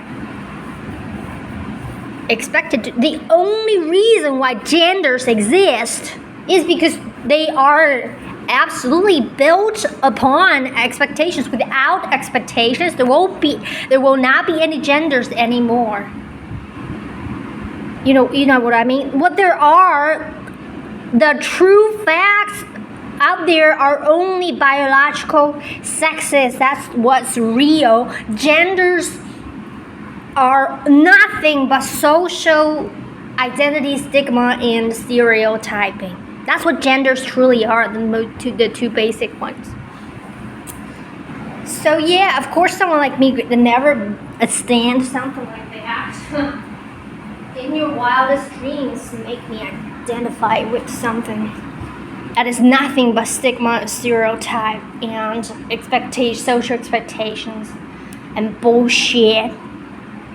expected to. The only reason why genders exist is because they are absolutely built upon expectations. Without expectations, there will not be any genders anymore. You know what I mean? What there are, the true facts out there are only biological sexes. That's what's real. Genders are nothing but social identity, stigma, and stereotyping. That's what genders truly are, the 2 basic ones. So yeah, of course someone like me could never stand something like that. In your wildest dreams, make me identify with something that is nothing but stigma, stereotype, and social expectations, and bullshit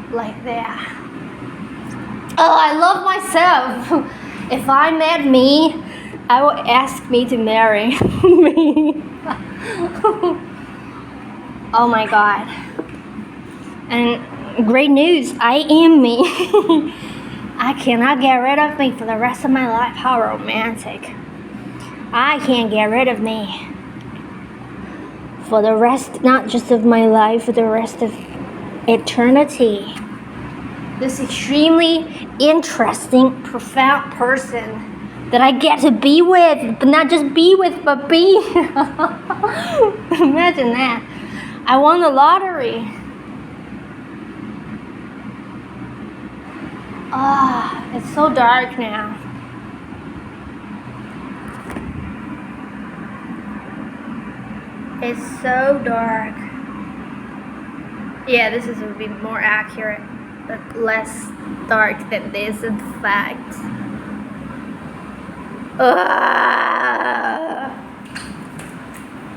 like that. Oh, I love myself. If I met me, I will ask me to marry me. Oh my God. And great news, I am me. I cannot get rid of me for the rest of my life. How romantic. I can't get rid of me for the rest, not just of my life, for the rest of eternity. This extremely interesting, profound person that I get to be with, but not just be with, but be. Imagine that. I won the lottery. It's so dark now. It's so dark. Yeah, this would be more accurate, but less dark than this, in fact.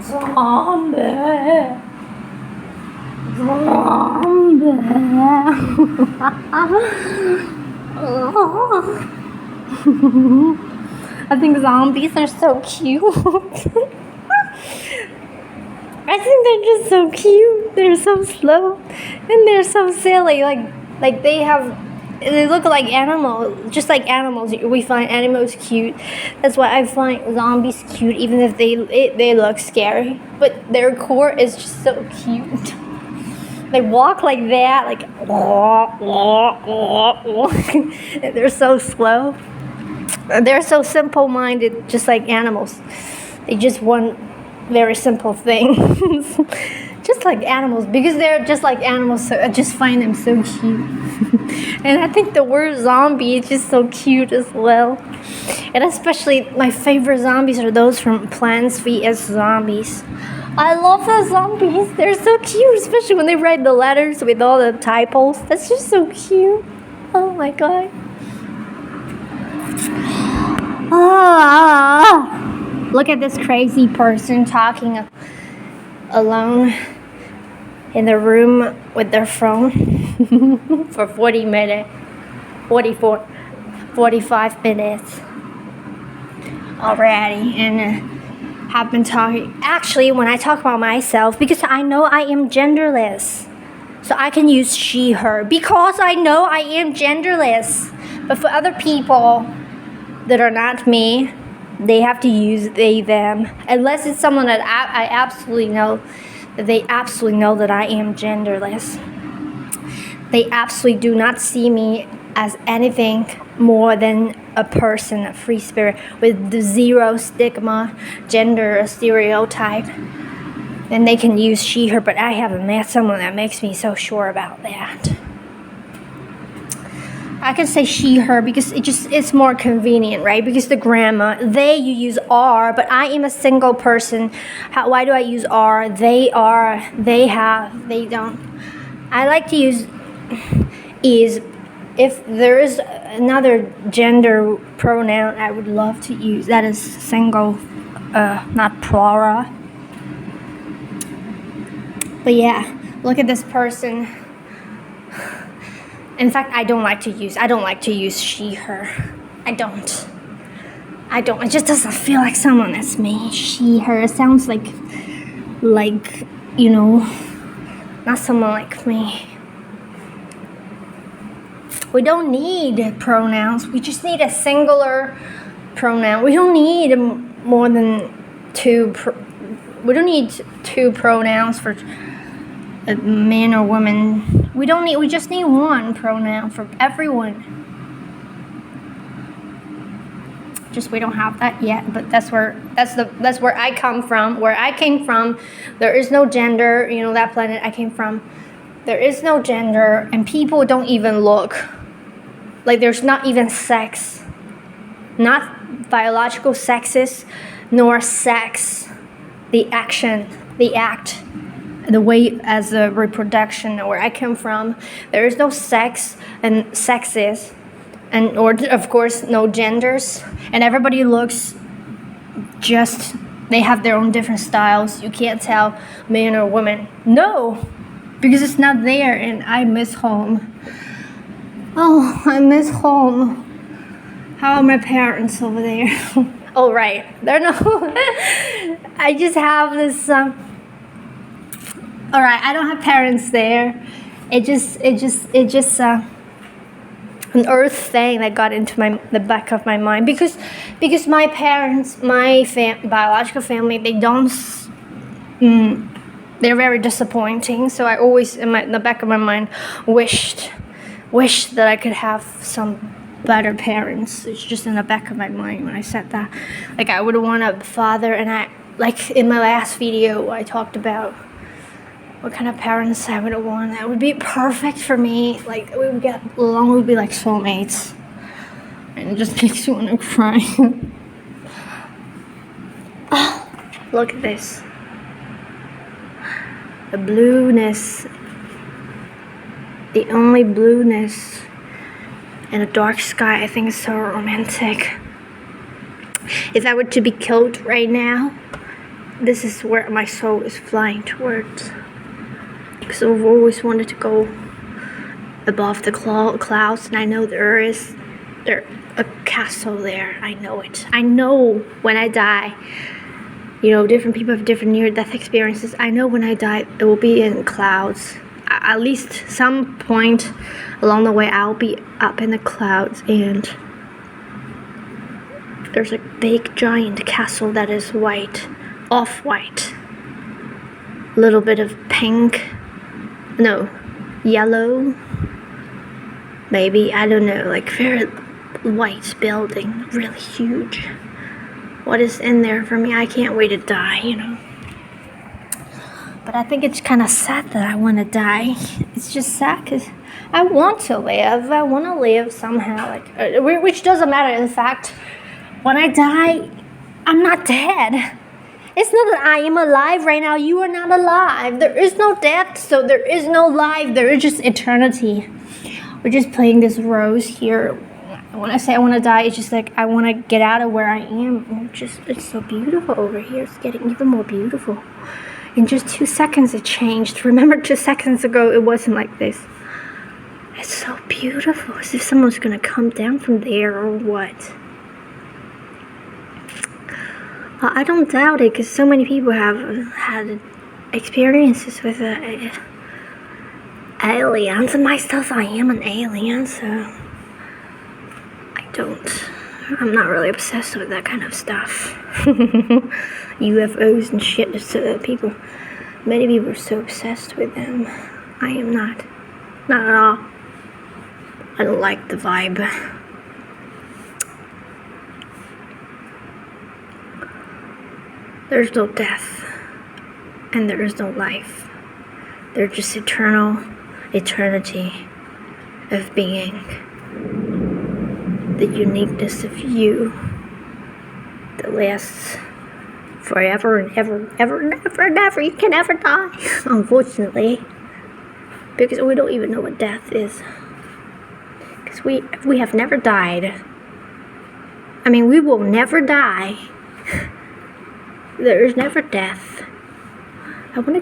Zombie. I think zombies are so cute. I think they're just so cute. They're so slow and they're so silly. Like they look like animals, just like animals. We find animals cute. That's why I find zombies cute, even if they look scary. But their core is just so cute. They walk like that, like they're so slow. They're so simple-minded, just like animals. They just want very simple things. Just like animals, because they're just like animals, so I just find them so cute. And I think the word zombie is just so cute as well. And especially my favorite zombies are those from Plants vs. Zombies. I love the zombies. They're so cute, especially when they write the letters with all the typos. That's just so cute. Oh my God. Look at this crazy person talking alone in the room with their phone for 45 minutes already. And have been talking. Actually, when I talk about myself, because I know I am genderless, so I can use she, her, because I know I am genderless. But for other people that are not me, they have to use they, them, unless it's someone that I absolutely know, that they absolutely know that I am genderless. They absolutely do not see me as anything more than a person, a free spirit with the zero stigma, gender stereotype. And they can use she, her, but I haven't met someone that makes me so sure about that. I can say she, her because it's more convenient, right? Because the grammar, they, you use are, but I am a single person. Why do I use are? They are, they have, they don't. I like to use is. If there is another gender pronoun I would love to use, that is single, not plural. But yeah, look at this person. In fact, I don't like to use she, her. I don't. It just doesn't feel like someone that's me. She, her. It sounds like, you know, not someone like me. We don't need pronouns. We just need a singular pronoun. We don't need more than two. We don't need two pronouns for a man or woman. We just need one pronoun for everyone. Just we don't have that yet. But that's where I come from. Where I came from, there is no gender. You know, that planet I came from, there is no gender, and people don't even look. Like there's not even sex, not biological sexes, nor sex, the action, the act, the way as a reproduction. Where I come from, there is no sex and sexes, and or of course no genders, and everybody looks just. They have their own different styles. You can't tell man or woman. No, because it's not there, and I miss home. Oh, I miss home. How are my parents over there? Oh, right. They're no. I just have this. All right. I don't have parents there. It just an earth thing that got into the back of my mind because my parents, my biological family, they don't. They're very disappointing. So I always, in the back of my mind, wished that I could have some better parents. It's just in the back of my mind when I said that. Like I would want a father, and I, like in my last video, I talked about what kind of parents I would want. That would be perfect for me. Like we would get along, we would be like soulmates. And it just makes you want to cry. Oh, look at this. The blueness. The only blueness in a dark sky, I think is so romantic. If I were to be killed right now, this is where my soul is flying towards. Because I've always wanted to go above the clouds, and I know there is a castle there. I know it. I know when I die, you know, different people have different near-death experiences. I know when I die, it will be in clouds. At least some point along the way, I'll be up in the clouds, and there's a big giant castle that is white, off-white, a little bit of pink, no, yellow, maybe, I don't know, like very white building, really huge. What is in there for me? I can't wait to die, you know. But I think it's kind of sad that I want to die. It's just sad because I want to live. I want to live somehow, like which doesn't matter. In fact, when I die, I'm not dead. It's not that I am alive right now. You are not alive. There is no death, so there is no life. There is just eternity. We're just playing this rose here. When I say I want to die, it's just like I want to get out of where I am. It's so beautiful over here. It's getting even more beautiful. In just 2 seconds, it changed. Remember, 2 seconds ago, it wasn't like this. It's so beautiful. As if someone's going to come down from there or what. I don't doubt it, because so many people have had experiences with aliens, and myself, I am an alien, so I'm not really obsessed with that kind of stuff. UFOs and shit, so many people are so obsessed with them. I am not at all. I don't like the vibe. There's no death, and there is no life. There's just eternity of being. The uniqueness of you that lasts forever and ever, ever, never, never. You can never die, unfortunately, because we don't even know what death is. Because we have never died. I mean, we will never die. There is never death. I want to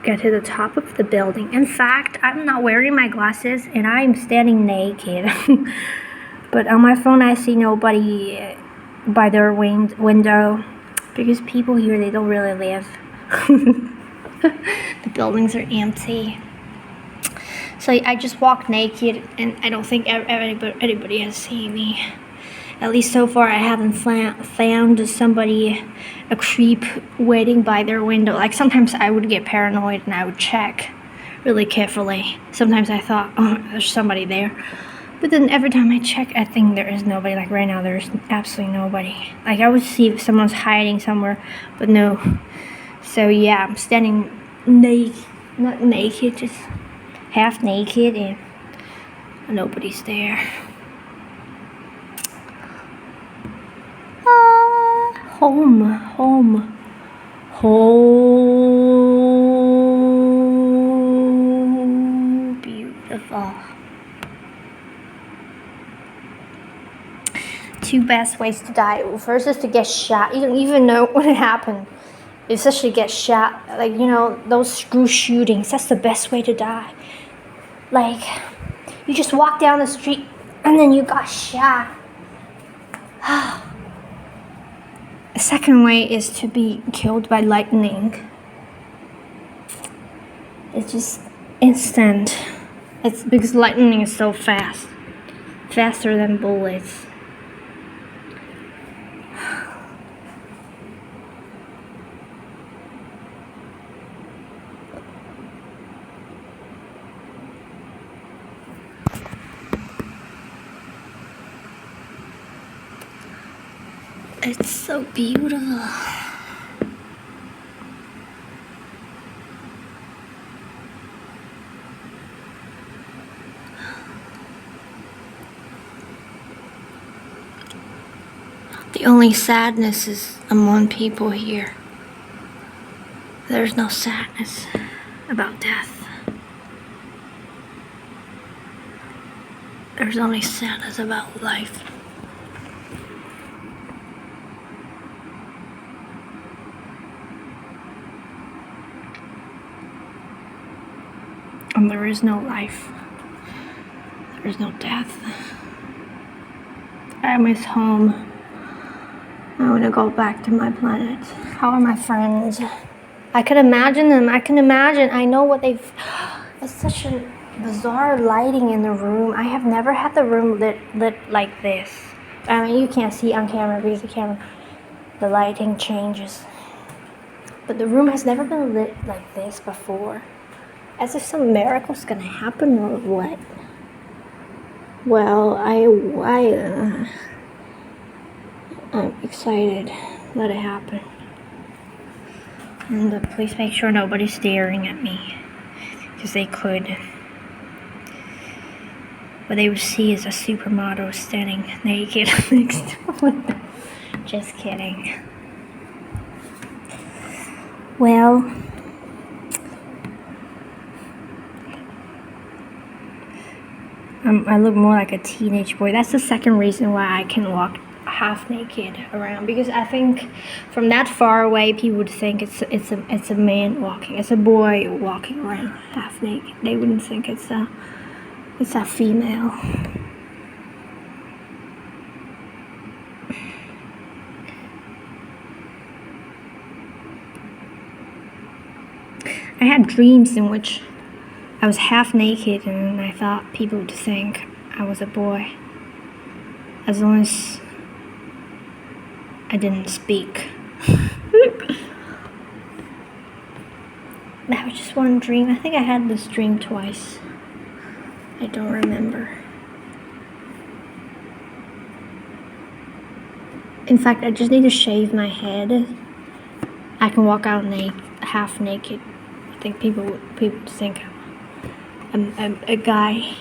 get to the top of the building. In fact, I'm not wearing my glasses and I'm standing naked. But on my phone, I see nobody by their window, because people here, they don't really live. The buildings are empty. So I just walk naked, and I don't think anybody has seen me. At least so far, I haven't found a creep waiting by their window. Like, sometimes I would get paranoid and I would check really carefully. Sometimes I thought, oh, there's somebody there. But then every time I check, I think there is nobody. Like right now, there's absolutely nobody. Like, I would see if someone's hiding somewhere, but no. So yeah, I'm standing not naked, just half naked, and nobody's there. Home. Beautiful. Two best ways to die. Well, first is to get shot. You don't even know what happened. Especially get shot. Like, those school shootings. That's the best way to die. Like, you just walk down the street and then you got shot. The second way is to be killed by lightning. It's just instant. It's because lightning is so fast. Faster than bullets. It's so beautiful. The only sadness is among people here. There's no sadness about death. There's only sadness about life. And there is no life. There is no death. I miss home. I want to go back to my planet. How are my friends? I can imagine them. I know what they've... It's such a bizarre lighting in the room. I have never had the room lit like this. I mean, you can't see on camera because the lighting changes. But the room has never been lit like this before. As if some miracle's gonna happen or what? Well, I'm excited. Let it happen. And please make sure nobody's staring at me, because they could. What they would see is a supermodel standing naked next to me. Just kidding. Well, I look more like a teenage boy. That's the second reason why I can walk half naked around, because I think from that far away people would think it's a man walking, it's a boy walking around half naked. They wouldn't think it's a female. I had dreams in which I was half naked and I thought people would think I was a boy. As long as I didn't speak. That was just one dream. I think I had this dream twice. I don't remember. In fact, I just need to shave my head. I can walk out half naked. I think people would think I'm a guy.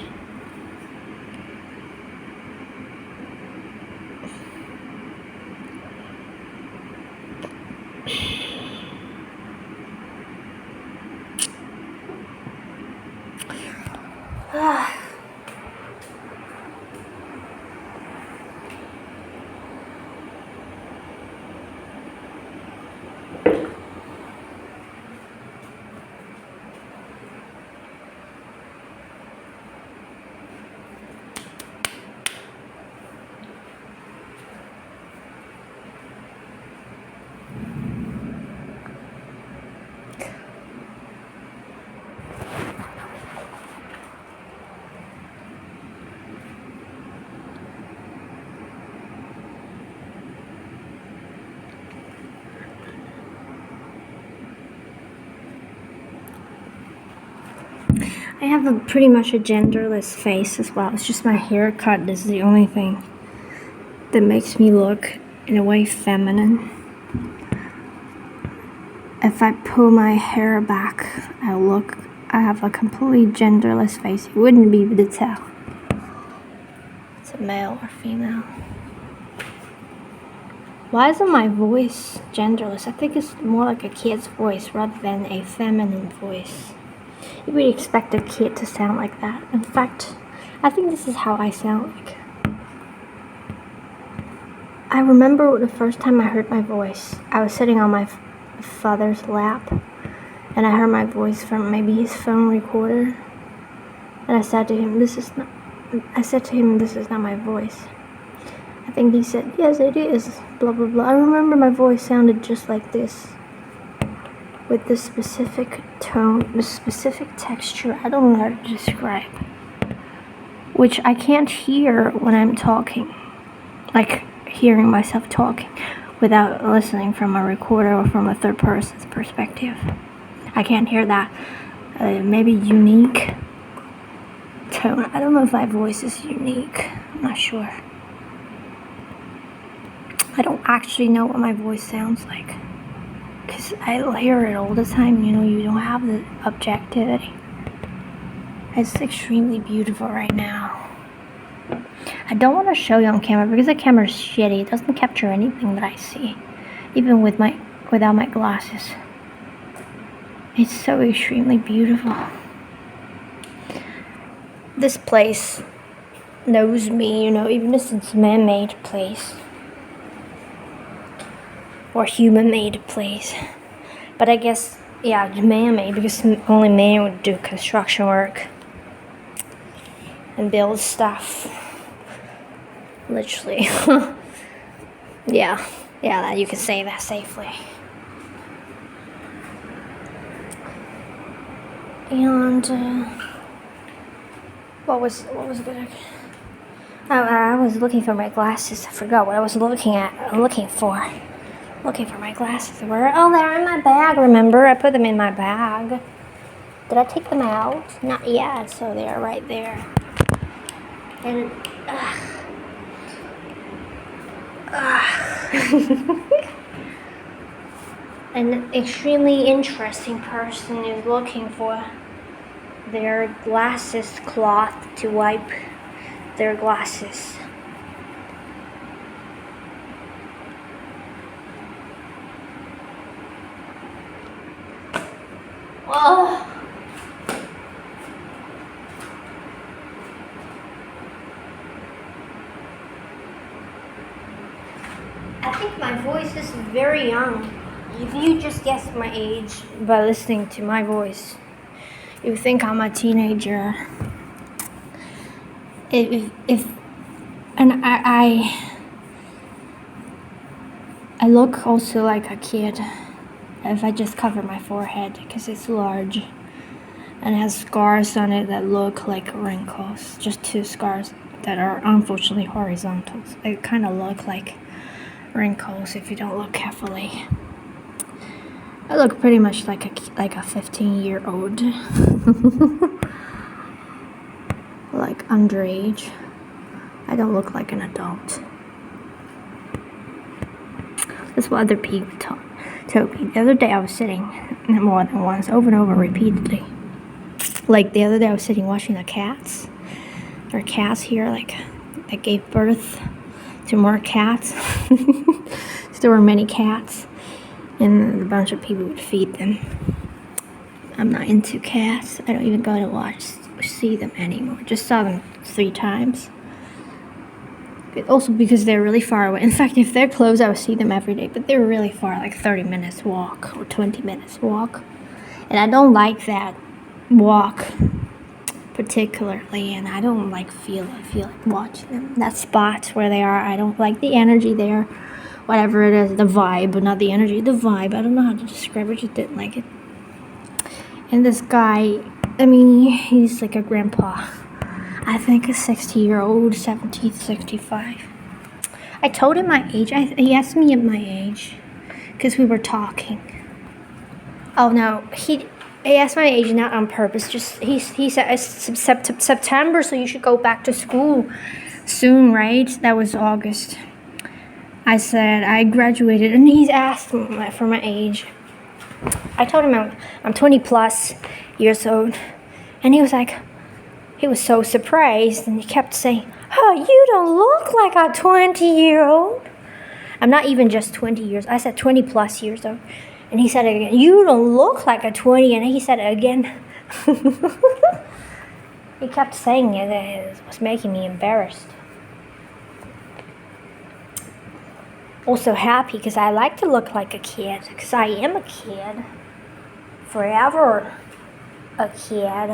I have pretty much a genderless face as well. It's just my haircut is the only thing that makes me look, in a way, feminine. If I pull my hair back, I have a completely genderless face. You wouldn't be able to tell it's a male or female. Why isn't my voice genderless? I think it's more like a kid's voice rather than a feminine voice. You would expect a kid to sound like that. In fact, I think this is how I sound like. I remember the first time I heard my voice. I was sitting on my father's lap, and I heard my voice from maybe his phone recorder. And I said to him, "This is not my voice." I think he said, "Yes, it is." Blah blah blah. I remember my voice sounded just like this, with this specific tone, this specific texture. I don't know how to describe, which I can't hear when I'm talking, like hearing myself talking without listening from a recorder or from a third person's perspective. I can't hear that maybe unique tone. I don't know if my voice is unique. I'm not sure. I don't actually know what my voice sounds like, because I hear it all the time. You know, you don't have the objectivity. It's extremely beautiful right now. I don't want to show you on camera because the camera is shitty. It doesn't capture anything that I see, even without my glasses. It's so extremely beautiful. This place knows me, you know, even if it's a man-made place or human-made place. But I guess, yeah, man-made, because only man would do construction work and build stuff. Literally. yeah, you can say that safely. And what was good? I was looking for my glasses. I forgot what I was looking for my glasses. Oh, they're in my bag. Remember, I put them in my bag. Did I take them out? Not yet. So they are right there. And an extremely interesting person is looking for their glasses cloth to wipe their glasses. Oh. I think my voice is very young. If you just guess my age by listening to my voice, you think I'm a teenager. I look also like a kid. if I just cover my forehead because it's large and it has scars on it that look like wrinkles. Just 2 scars that are unfortunately horizontal. They kind of look like wrinkles if you don't look carefully. I look pretty much like a 15-year-old. Like underage. I don't look like an adult. That's what other people told me. The other day I was sitting more than once, over and over, repeatedly. Like the other day I was sitting watching the cats. There are cats here, like, that gave birth to more cats. So there were many cats, and a bunch of people would feed them. I'm not into cats. I don't even go to see them anymore. Just saw them 3 times. Also because they're really far away. In fact, if they're close, I would see them every day. But they're really far, like 30 minutes walk or 20 minutes walk. And I don't like that walk particularly. And I don't feel like watching them. That spot where they are, I don't like the energy there. Whatever it is, the vibe, but not the energy, the vibe. I don't know how to describe it, just didn't like it. And this guy, I mean, he's like a grandpa. I think a 60-year-old, 70, 65. I told him my age. He asked me at my age because we were talking. Oh no, he asked my age not on purpose. Just he said it's September, so you should go back to school soon, right? That was August. I said I graduated, and he's asked for my age. I told him I'm 20 plus years old, and he was so surprised, and he kept saying, "Oh, you don't look like a 20-year-old." I'm not even just 20 years. I said 20 plus years old. And he said it again, "You don't look like a 20." And he said it again. He kept saying it. It was making me embarrassed. Also happy because I like to look like a kid. Because I am a kid. Forever a kid.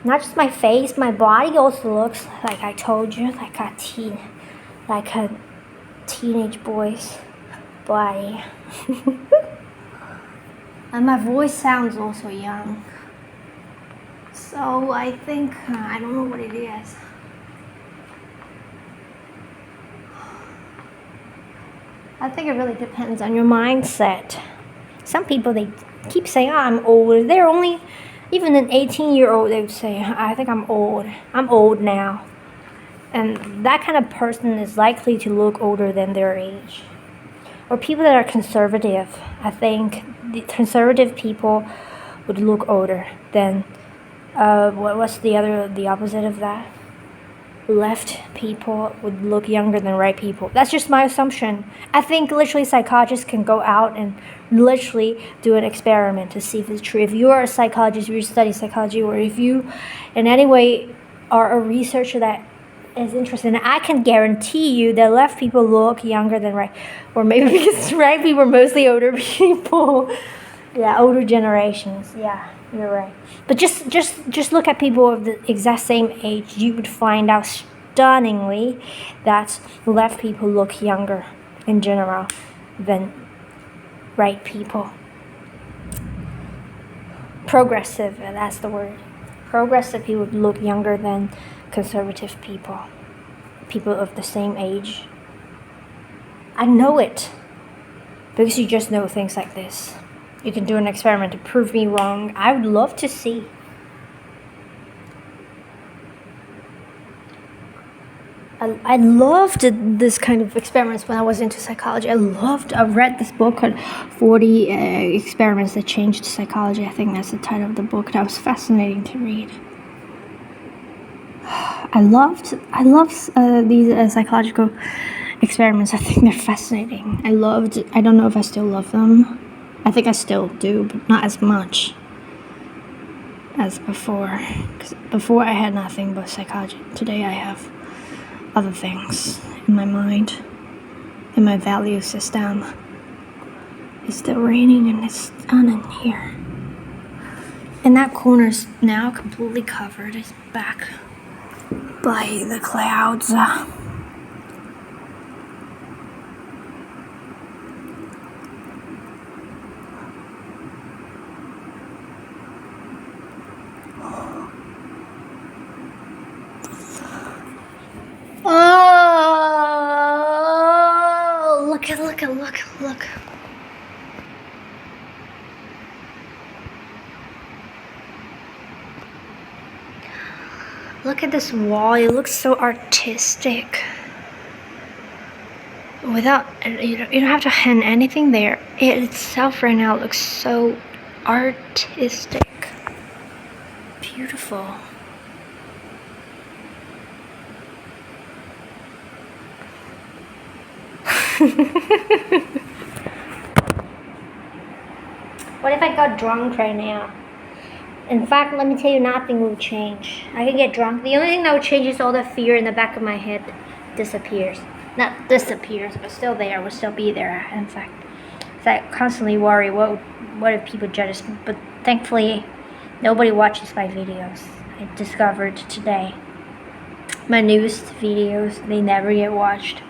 Not just my face, my body also looks like I told you, like a teenage boy's body. And my voice sounds also young. So I think, I don't know what it is. I think it really depends on your mindset. Some people, they keep saying, "Oh, I'm old." They're only, even an 18-year-old, they would say, "I think I'm old. I'm old now." And that kind of person is likely to look older than their age. Or people that are conservative. I think the conservative people would look older than, what's the opposite of that? Left people would look younger than right people. That's just my assumption. I think literally psychologists can go out and literally do an experiment to see if it's true. If you are a psychologist, if you study psychology, or if you in any way are a researcher that is interested, and I can guarantee you that left people look younger than right. Or maybe because right people are mostly older people. Yeah, older generations. Yeah, you're right. But just look at people of the exact same age. You would find out stunningly that left people look younger in general than right people. Progressive, that's the word. Progressive people would look younger than conservative people. People of the same age. I know it. Because you just know things like this. You can do an experiment to prove me wrong. I would love to see. I loved this kind of experiments when I was into psychology. I read this book called 40 Experiments That Changed Psychology. I think that's the title of the book. That was fascinating to read. I love these psychological experiments. I think they're fascinating. I don't know if I still love them. I think I still do, but not as much as before. 'Cause before I had nothing but psychology. Today I have other things in my mind, in my value system. It's still raining and it's on in here. And that corner's now completely covered. It's back by the clouds. Look at this wall, it looks so artistic. Without, you don't have to hang anything there. It itself right now looks so artistic. Beautiful. What if I got drunk right now? In fact, let me tell you, nothing will change. I can get drunk. The only thing that will change is all the fear in the back of my head disappears. Not disappears, but still there. Will still be there, in fact. So I constantly worry, what if people judge us? But thankfully, nobody watches my videos. I discovered today. My newest videos, they never get watched.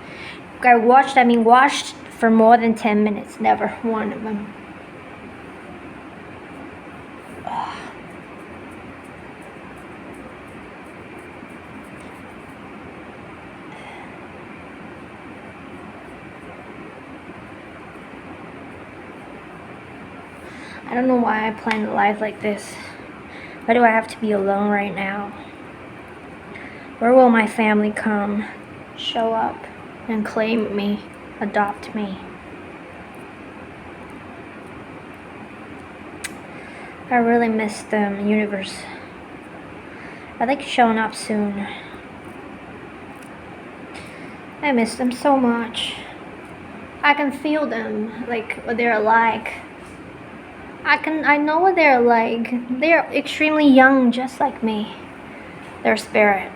I mean watched for more than 10 minutes. Never one of them. I don't know why I planned a life like this. Why do I have to be alone right now? Where will my family come, show up, and claim me, adopt me? I really miss them, universe. Are they showing up soon? I miss them so much. I can feel them, like what they're like. I know what they're like. They're extremely young, just like me. Their spirit.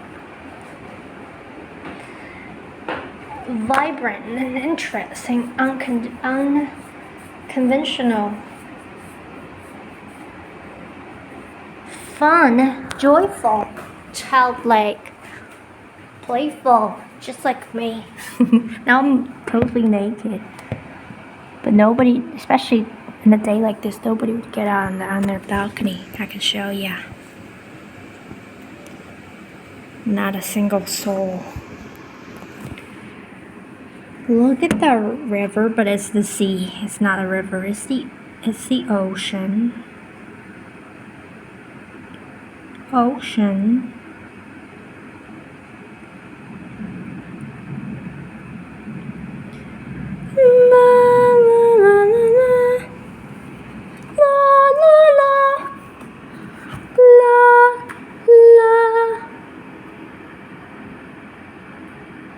Vibrant and interesting, unconventional. Fun, joyful, childlike, playful, just like me. Now I'm totally naked. But nobody, especially in a day like this, nobody would get out on their balcony. I can show ya. Not a single soul. Look at the river, but it's the sea. It's not a river. It's the ocean. Ocean.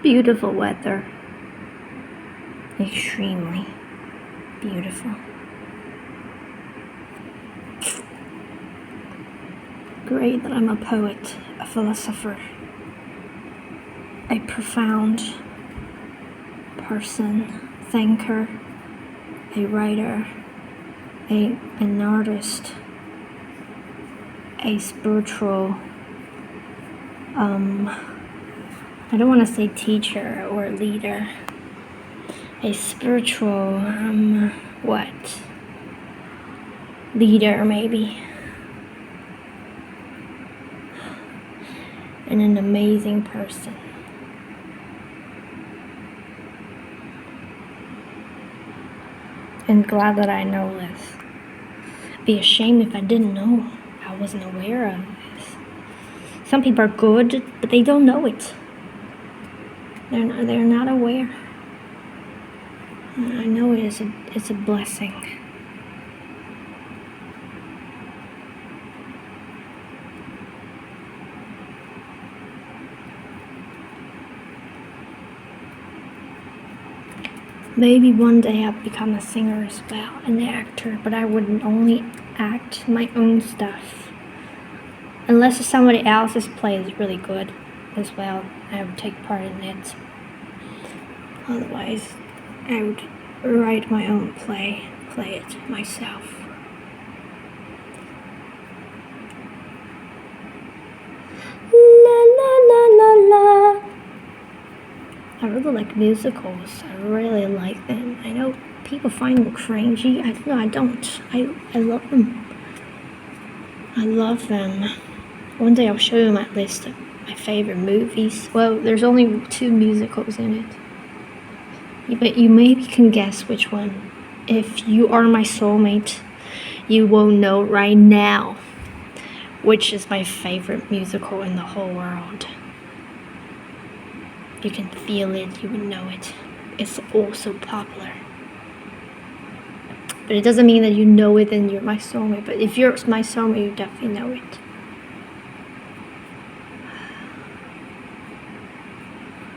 Beautiful weather. Extremely beautiful. Great that I'm a poet, a philosopher, a profound person, thinker, a writer, an artist, a spiritual, I don't want to say teacher or leader, a spiritual, leader maybe, and an amazing person. And glad that I know this. Be ashamed if I didn't know. I wasn't aware of this. Some people are good, but they don't know it. They're not aware. I know it's a blessing. Maybe one day I'll become a singer as well, an actor, but I wouldn't only act my own stuff. Unless somebody else's play is really good as well, I would take part in it. Otherwise, I would write my own play it myself. La la la la la. I really like musicals. I really like them. I know people find them cringy. I don't. I love them. I love them. One day I'll show you my list of my favorite movies. Well, there's only 2 musicals in it. But you maybe can guess which one. If you are my soulmate, you will know right now which is my favorite musical in the whole world. You can feel it, you would know it. It's also popular. But it doesn't mean that you know it and you're my soulmate. But if you're my soulmate, you definitely know it.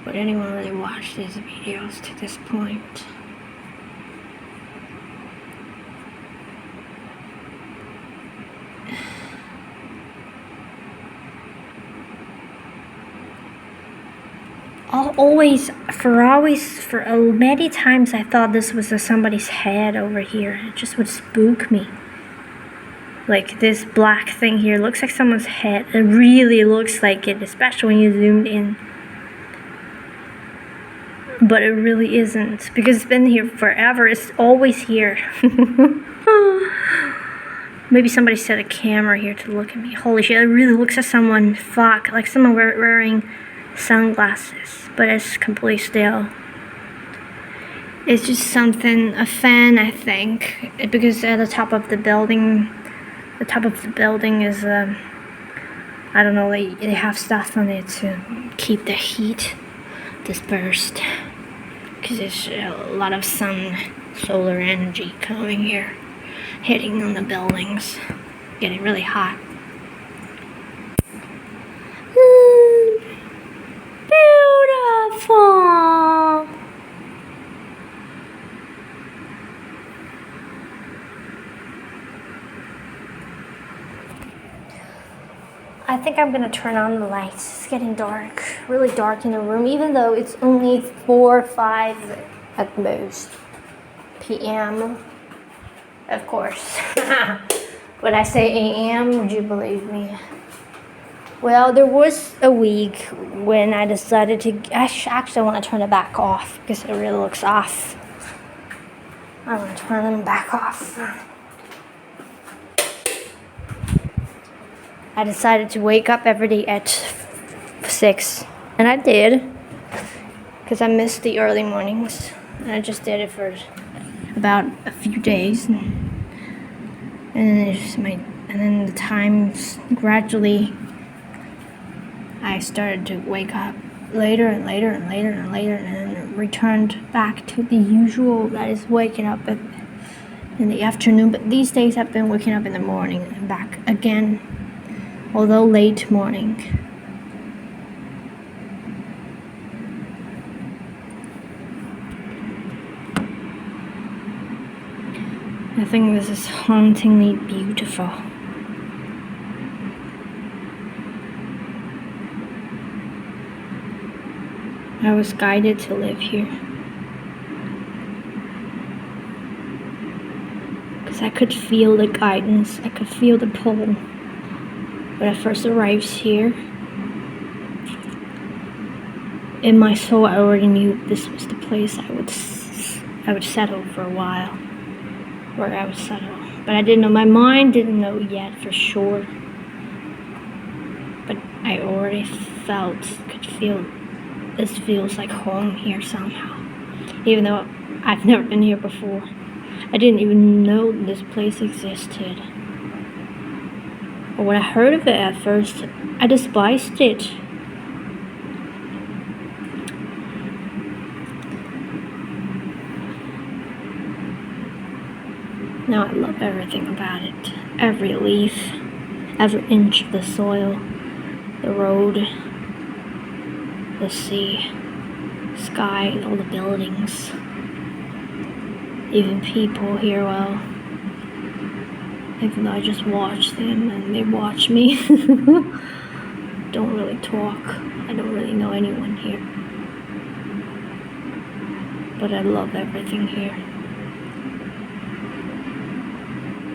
Would anyone really watch these videos to this point? For many times I thought this was somebody's head over here. It just would spook me. Like this black thing here looks like someone's head. It really looks like it, especially when you zoomed in. But it really isn't, because it's been here forever. It's always here. Maybe somebody set a camera here to look at me. Holy shit, it really looks like someone, like someone wearing sunglasses, but it's completely still. It's just something, a fan, I think, because at the top of the building is, I don't know, they have stuff on it to keep the heat dispersed, because there's a lot of solar energy coming here, hitting on the buildings, getting really hot. Beautiful. I think I'm gonna turn on the lights. It's getting dark, really dark in the room, even though it's only 4 or 5 at most p.m. Of course. When I say a.m., would you believe me? Well, there was a week when I decided to. Actually, I want to turn it back off because it really looks off. I want to turn them back off. I decided to wake up every day at 6, and I did, because I missed the early mornings. And I just did it for about a few days, and then the times gradually, I started to wake up later and later and later and later, and then returned back to the usual, that is waking up in the afternoon. But these days I've been waking up in the morning and back again, although late morning. I think this is hauntingly beautiful. I was guided to live here, because I could feel the guidance, I could feel the pull. When I first arrived here, in my soul I already knew this was the place I would settle for a while, where I would settle. But I didn't know, my mind didn't know yet for sure. But I already could feel, this feels like home here somehow. Even though I've never been here before. I didn't even know this place existed. But when I heard of it at first, I despised it. Now I love everything about it. Every leaf, every inch of the soil, the road, the sea, sky, all the buildings, even people here. Well, even though I just watch them and they watch me. Don't really talk. I don't really know anyone here. But I love everything here.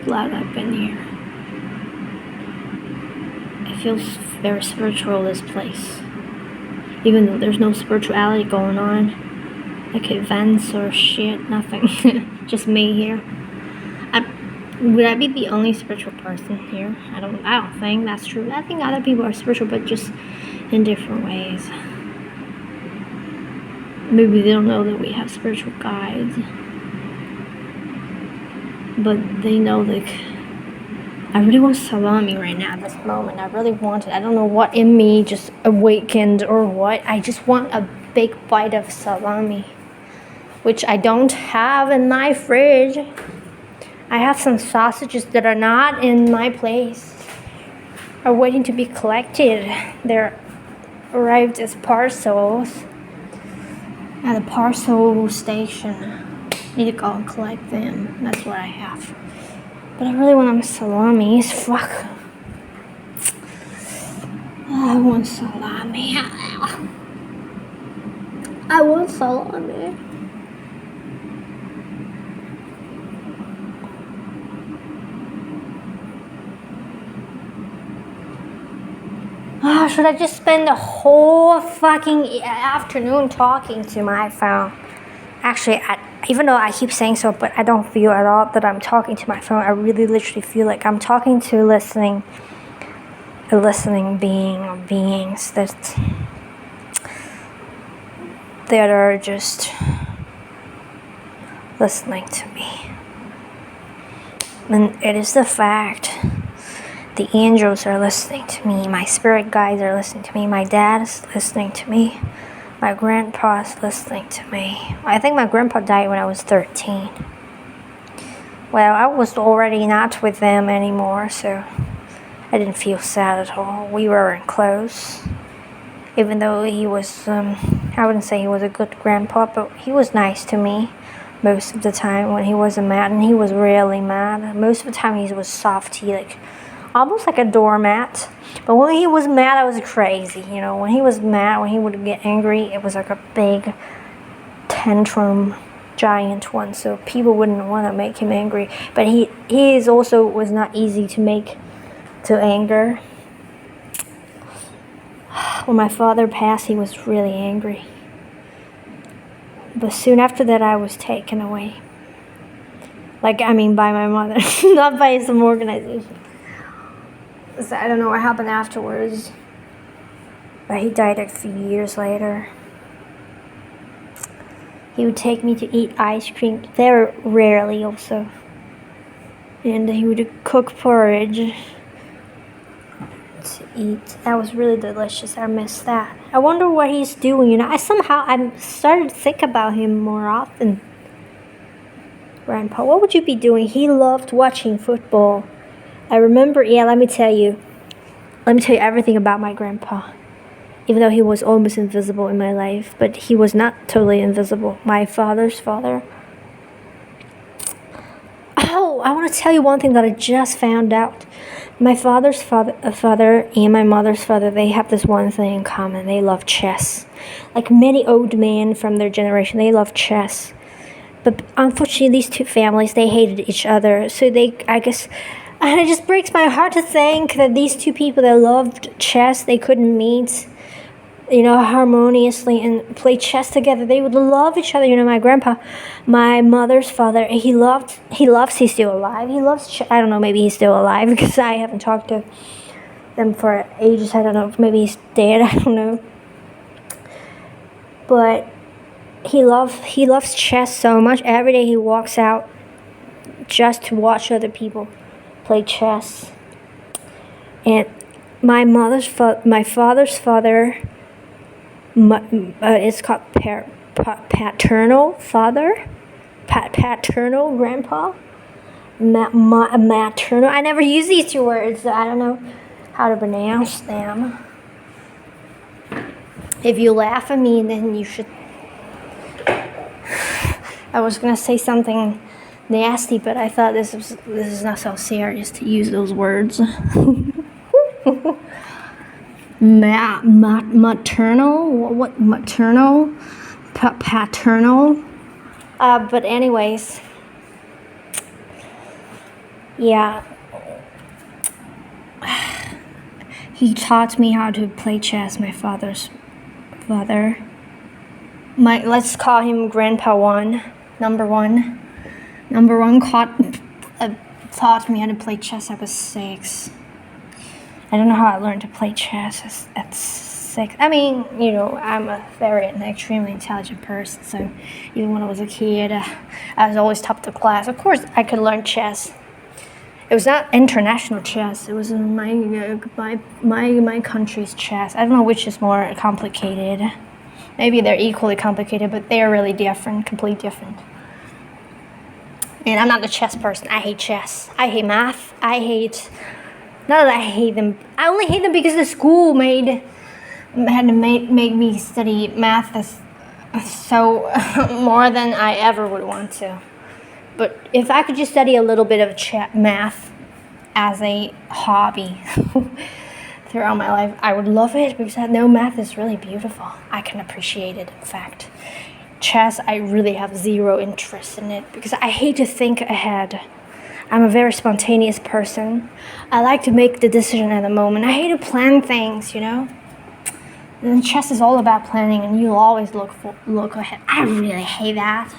Glad I've been here. It feels very spiritual, this place. Even though there's no spirituality going on, like events or shit, nothing. Just me here. Would I be the only spiritual person here? I don't think that's true. I think other people are spiritual, but just in different ways. Maybe they don't know that we have spiritual guides, but they know, like, I really want salami right now at this moment. I really want it. I don't know what in me just awakened or what. I just want a big bite of salami, which I don't have in my fridge. I have some sausages that are not in my place, are waiting to be collected. They're arrived as parcels at a parcel station. Need to go and collect them. That's what I have. But I really want salami. Fuck. I want salami. I want salami. Should I just spend the whole fucking afternoon talking to my phone? Actually, even though I keep saying so, but I don't feel at all that I'm talking to my phone. I really literally feel like I'm talking to a listening being or beings that are just listening to me. And it is the fact. The angels are listening to me. My spirit guides are listening to me. My dad is listening to me. My grandpa is listening to me. I think my grandpa died when I was 13. Well, I was already not with them anymore, so I didn't feel sad at all. We weren't close. Even though he was, I wouldn't say he was a good grandpa, but he was nice to me most of the time when he wasn't mad, and he was really mad. Most of the time he was softy, like almost like a doormat. But when he was mad, I was crazy. You know, when he was mad, when he would get angry, it was like a big tantrum, giant one. So people wouldn't want to make him angry. But he is also was not easy to make to anger. When my father passed, he was really angry. But soon after that, I was taken away. By my mother, not by some organization. So I don't know what happened afterwards, but he died a few years later. He would take me to eat ice cream, very rarely also, and he would cook porridge to eat. That was really delicious. I miss that. I wonder what he's doing. You know, I started to think about him more often. Grandpa, what would you be doing? He loved watching football. I remember, let me tell you everything about my grandpa. Even though he was almost invisible in my life, but he was not totally invisible. My father's father. Oh, I want to tell you one thing that I just found out. My father's father and my mother's father, they have this one thing in common. They love chess. Like many old men from their generation, they love chess. But unfortunately, these two families, they hated each other. So and it just breaks my heart to think that these two people that loved chess, they couldn't meet, harmoniously and play chess together. They would love each other. My grandpa, my mother's father, he's still alive. He loves I don't know, maybe he's still alive because I haven't talked to them for ages. I don't know, maybe he's dead. I don't know. But he loves chess so much. Every day he walks out just to watch other people play chess. And my father's father, it's called paternal father, paternal grandpa, maternal. I never use these two words, so I don't know how to pronounce them. If you laugh at me, then you should. I was gonna say something nasty, but I thought this is not so serious to use those words. Maternal? What? Maternal? Paternal? But anyways, yeah. He taught me how to play chess, my father's father. Let's call him Grandpa One. Number one taught me how to play chess. I was 6. I don't know how I learned to play chess at 6. I mean, I'm a very extremely intelligent person, so even when I was a kid, I was always top of the class. Of course, I could learn chess. It was not international chess. It was my country's chess. I don't know which is more complicated. Maybe they're equally complicated, but they're really different, completely different. And I'm not a chess person. I hate chess. I hate math. Not that I hate them. I only hate them because the school had to make me study math so more than I ever would want to. But if I could just study a little bit of math as a hobby throughout my life, I would love it, because I know math is really beautiful. I can appreciate it, in fact. Chess, I really have zero interest in it because I hate to think ahead. I'm a very spontaneous person. I like to make the decision at the moment. I hate to plan things, And chess is all about planning, and you'll always look ahead. I really hate that.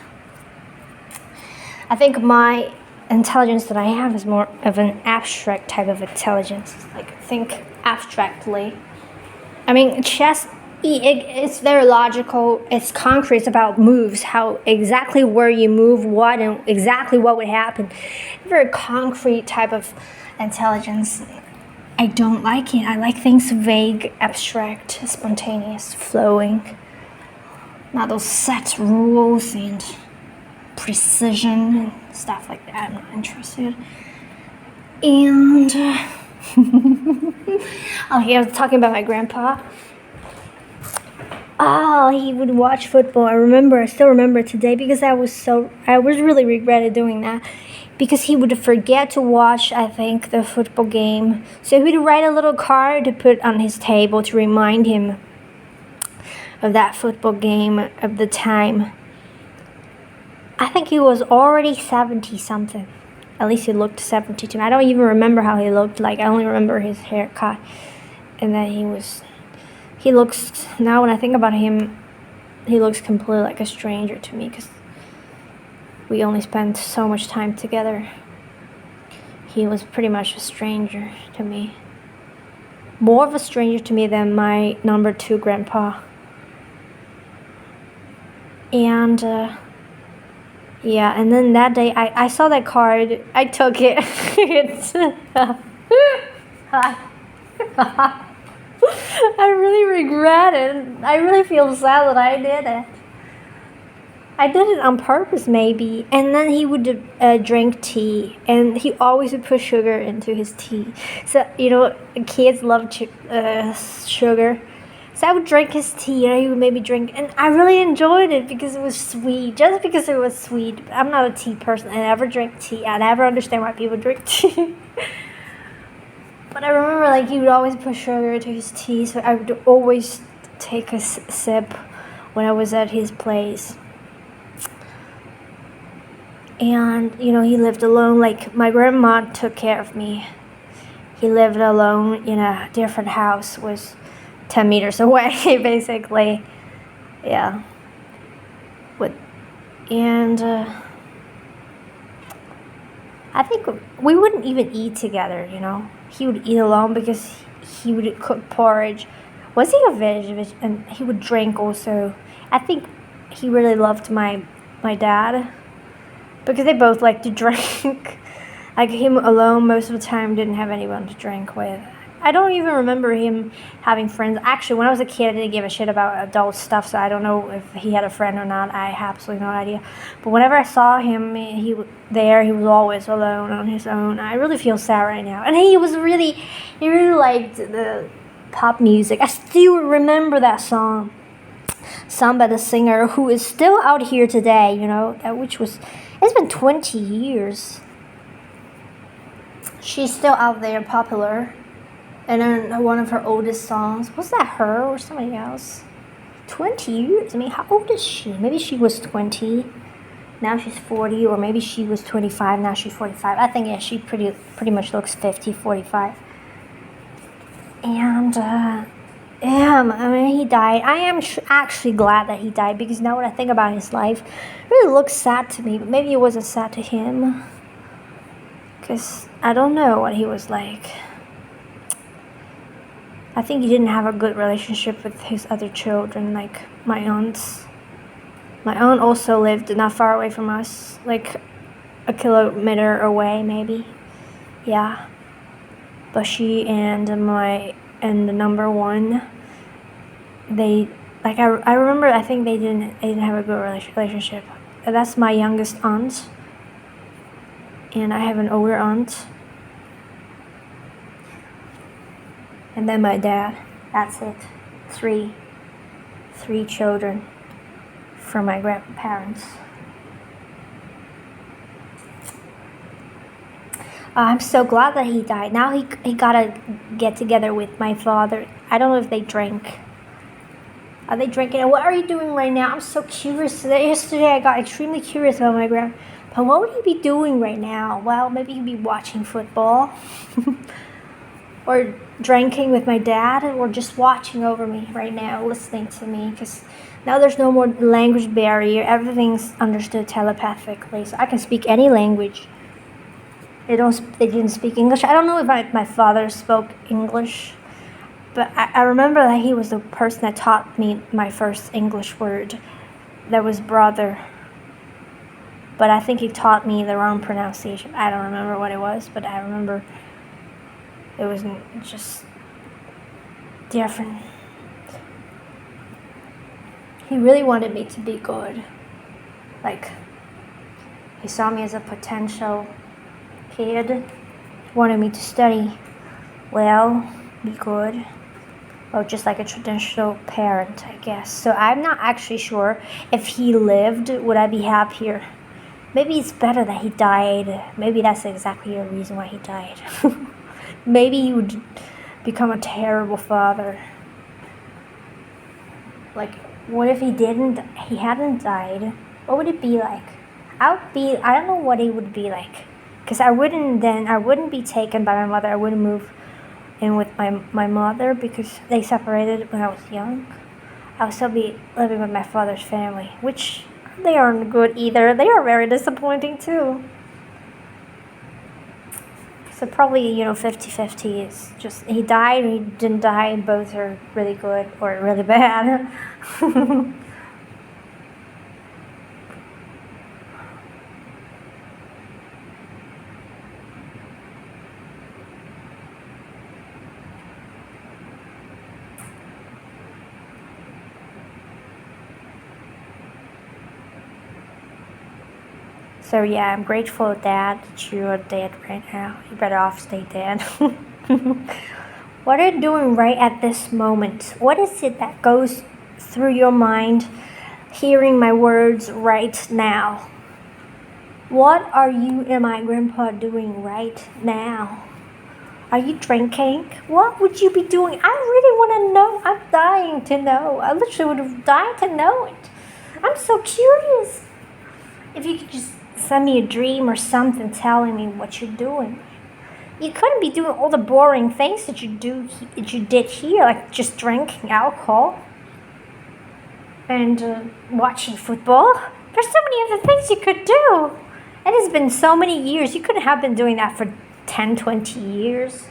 I think my intelligence that I have is more of an abstract type of intelligence. Like, think abstractly. I mean, chess, it's very logical. It's concrete. It's about moves, how exactly where you move, what, and exactly what would happen. Very concrete type of intelligence. I don't like it. I like things vague, abstract, spontaneous, flowing. Not those set rules and precision and stuff like that. I'm not interested. And I was talking about my grandpa. Oh, he would watch football. I still remember today, because I was really regretted doing that, because he would forget to watch, I think, the football game. So he would write a little card to put on his table to remind him of that football game, of the time. I think he was already 70-something. At least he looked 70 to me. I don't even remember how he looked like. I only remember his haircut. And then he looks, now when I think about him, he looks completely like a stranger to me, because we only spent so much time together. He was pretty much a stranger to me. More of a stranger to me than my number 2 grandpa. And, yeah, and then that day, I saw that card. I took it. I really regret it. I really feel sad that I did it. I did it on purpose, maybe. And then he would drink tea, and he always would put sugar into his tea. So, kids love sugar. So I would drink his tea, and he would maybe drink, and I really enjoyed it because it was sweet. Just because it was sweet. I'm not a tea person. I never drink tea. I never understand why people drink tea. But I remember, he would always put sugar into his tea, so I would always take a sip when I was at his place. And, he lived alone. My grandma took care of me. He lived alone in a different house, was 10 meters away, basically. Yeah. I think we wouldn't even eat together, He would eat alone because he would cook porridge. Was he a veg? And he would drink also. I think he really loved my dad, because they both like to drink. Him alone most of the time didn't have anyone to drink with. I don't even remember him having friends. Actually, when I was a kid, I didn't give a shit about adult stuff, so I don't know if he had a friend or not. I have absolutely no idea. But whenever I saw him, he was always alone on his own. I really feel sad right now. And he really liked the pop music. I still remember that song sung by the singer who is still out here today, it's been 20 years. She's still out there, popular. And then one of her oldest songs, was that her or somebody else? 20 years? I mean, how old is she? Maybe she was 20, now she's 40, or maybe she was 25, now she's 45. I think, she pretty much looks 50, 45. And, he died. I am actually glad that he died, because now when I think about his life, it really looks sad to me, but maybe it wasn't sad to him, because I don't know what he was like. I think he didn't have a good relationship with his other children, like my aunts. My aunt also lived not far away from us, like a kilometer away, maybe. Yeah. But she and the number one, they, like, I remember, I think they didn't have a good relationship. That's my youngest aunt, and I have an older aunt, and then my dad. That's it. Three children from my grandparents. I'm so glad that he died. Now he gotta get together with my father. I don't know if they drink. Are they drinking? And what are you doing right now? I'm so curious. Yesterday I got extremely curious about my grandpa. What would he be doing right now? Well, maybe he'd be watching football. Or drinking with my dad. Or just watching over me right now, listening to me. Because now there's no more language barrier. Everything's understood telepathically. So I can speak any language. They didn't speak English. I don't know if my father spoke English. But I remember that he was the person that taught me my first English word. That was brother. But I think he taught me the wrong pronunciation. I don't remember what it was, but I remember it was just different. He really wanted me to be good. Like, he saw me as a potential kid. Wanted me to study well, be good. Or just like a traditional parent, I guess. So I'm not actually sure if he lived, would I be happier? Maybe it's better that he died. Maybe that's exactly the reason why he died. Maybe he would become a terrible father. Like, what if he hadn't died? What would it be like? I don't know what it would be like. Because I wouldn't be taken by my mother. I wouldn't move in with my mother because they separated when I was young. I would still be living with my father's family, which they aren't good either. They are very disappointing too. So probably, 50-50 is just, he died or he didn't die, and both are really good or really bad. So yeah, I'm grateful, Dad, that you are dead right now. You better off stay dead. What are you doing right at this moment? What is it that goes through your mind hearing my words right now? What are you and my grandpa doing right now? Are you drinking? What would you be doing? I really want to know. I'm dying to know. I literally would have died to know it. I'm so curious. If you could just send me a dream or something telling me what you're doing. You couldn't be doing all the boring things that you did here, like just drinking alcohol and watching football. There's so many other things you could do. And it's been so many years. You couldn't have been doing that for 10, 20 years.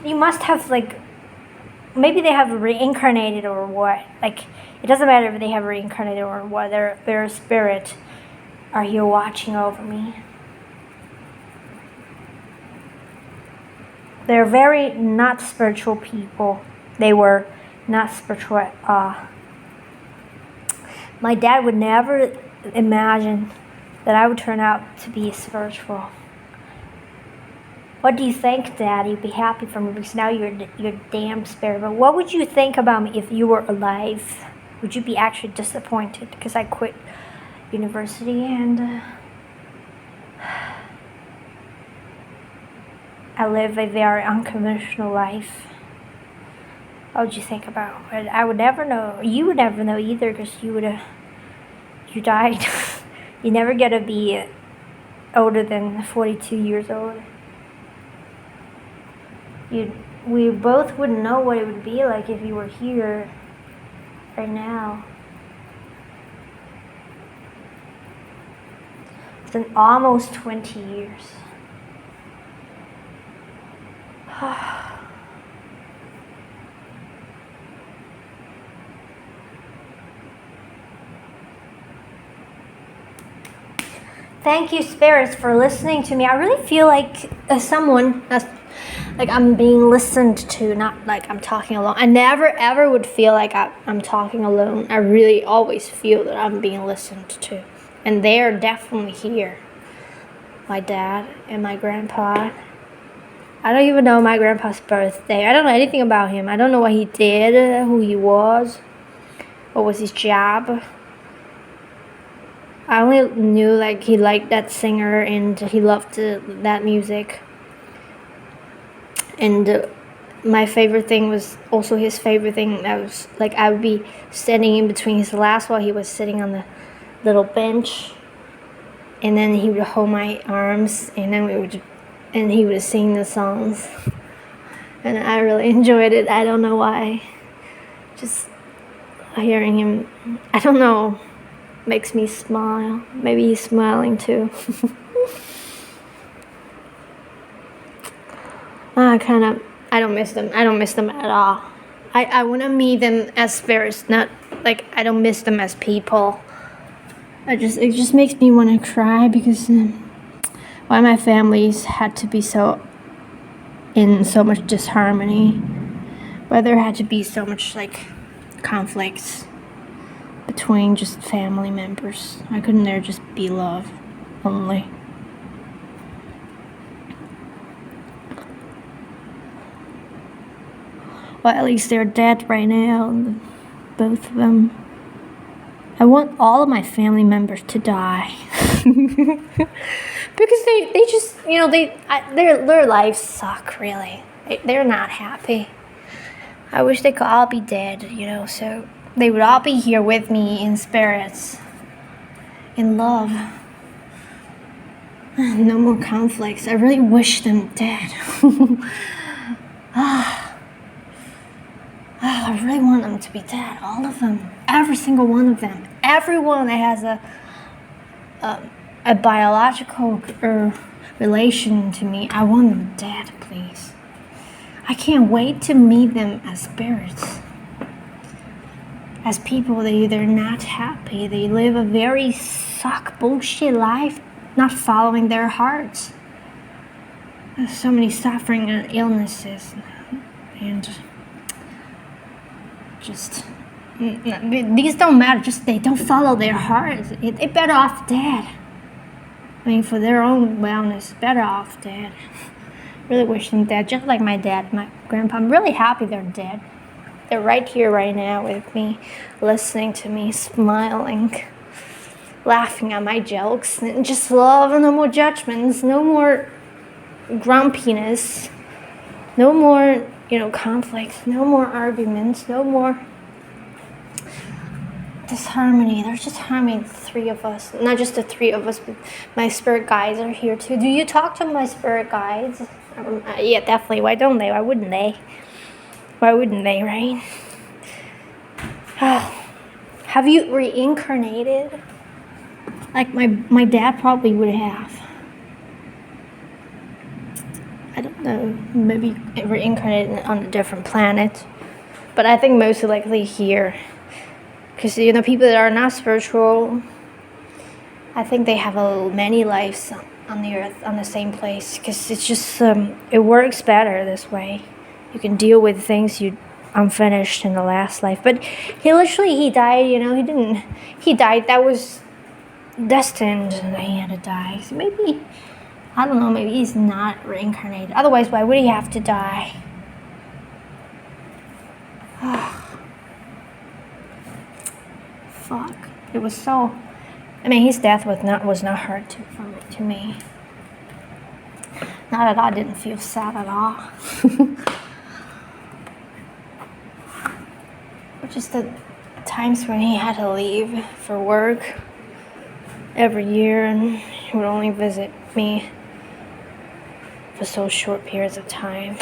You must have, maybe they have reincarnated or what. Like, it doesn't matter if they have reincarnated or what. They're a spirit are here watching over me. They're very not spiritual people. They were not spiritual. My dad would never imagine that I would turn out to be spiritual. What do you think, Dad? You'd be happy for me because now you're damn spiritual. What would you think about me if you were alive? Would you be actually disappointed because I quit university and I live a very unconventional life? What would you think about it? I would never know. You would never know either because you died. You never get to be older than 42 years old. We both wouldn't know what it would be like if you were here right now. It's been almost 20 years. thank you, spirits, for listening to me. I really feel like like I'm being listened to, not like I'm talking alone. I never ever would feel like I'm talking alone. I really always feel that I'm being listened to. And they're definitely here. My dad and my grandpa. I don't even know my grandpa's birthday. I don't know anything about him. I don't know what he did, who he was, what was his job. I only knew like he liked that singer and he loved that music. And my favorite thing was also his favorite thing. I was like, I would be standing in between his legs while he was sitting on the little bench, and then he would hold my arms, and then he would sing the songs, and I really enjoyed it. I don't know why. Just hearing him, I don't know, makes me smile. Maybe he's smiling too. I don't miss them. I don't miss them at all. I want to meet them as spirits, not like I don't miss them as people. It just makes me want to cry because why my families had to be so in so much disharmony. Why there had to be so much like conflicts between just family members. Why couldn't there just be love only? Well, at least they're dead right now, both of them. I want all of my family members to die. Because they just, their lives suck, really. They're not happy. I wish they could all be dead, so they would all be here with me in spirits, in love. No more conflicts. I really wish them dead. I really want them to be dead, all of them, every single one of them, everyone that has a biological relation to me. I want them dead, please. I can't wait to meet them as spirits, as people. They're not happy. They live a very bullshit life, not following their hearts. There's so many suffering and illnesses, and just these don't matter. Just they don't follow their hearts. They're better off dead. I mean, for their own wellness, better off dead. Really wish them dead, just like my dad, my grandpa. I'm really happy they're dead. They're right here, right now with me, listening to me, smiling, laughing at my jokes, and just love. No more judgments, no more grumpiness, no more conflicts, no more arguments, no more disharmony. There's just harmony, the three of us. Not just the three of us, but my spirit guides are here too. Do you talk to my spirit guides? Yeah, definitely. Why don't they? Why wouldn't they? Why wouldn't they, right? Have you reincarnated? Like my dad probably would have. I don't know, maybe reincarnated on a different planet, but I think most likely here, because people that are not spiritual, I think they have many lives on the earth, on the same place, because it's just it works better this way. You can deal with things you unfinished in the last life. But he died. He died. That was destined that he had to die. So maybe. I don't know, maybe he's not reincarnated. Otherwise, why would he have to die? Fuck. It was so... his death was not hurt to me. Not at all. I didn't feel sad at all. Just the times when he had to leave for work every year, and he would only visit me for so short periods of time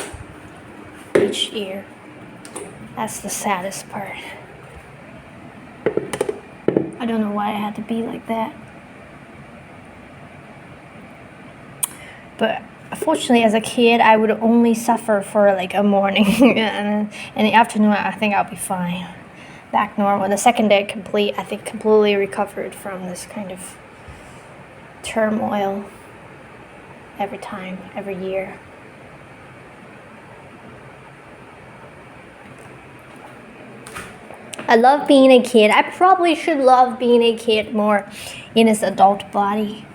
each year. That's the saddest part. I don't know why it had to be like that. But unfortunately, as a kid, I would only suffer for like a morning, and in the afternoon, I think I'll be fine, back normal. The second day, completely recovered from this kind of turmoil every time, every year. I love being a kid. I probably should love being a kid more in his adult body.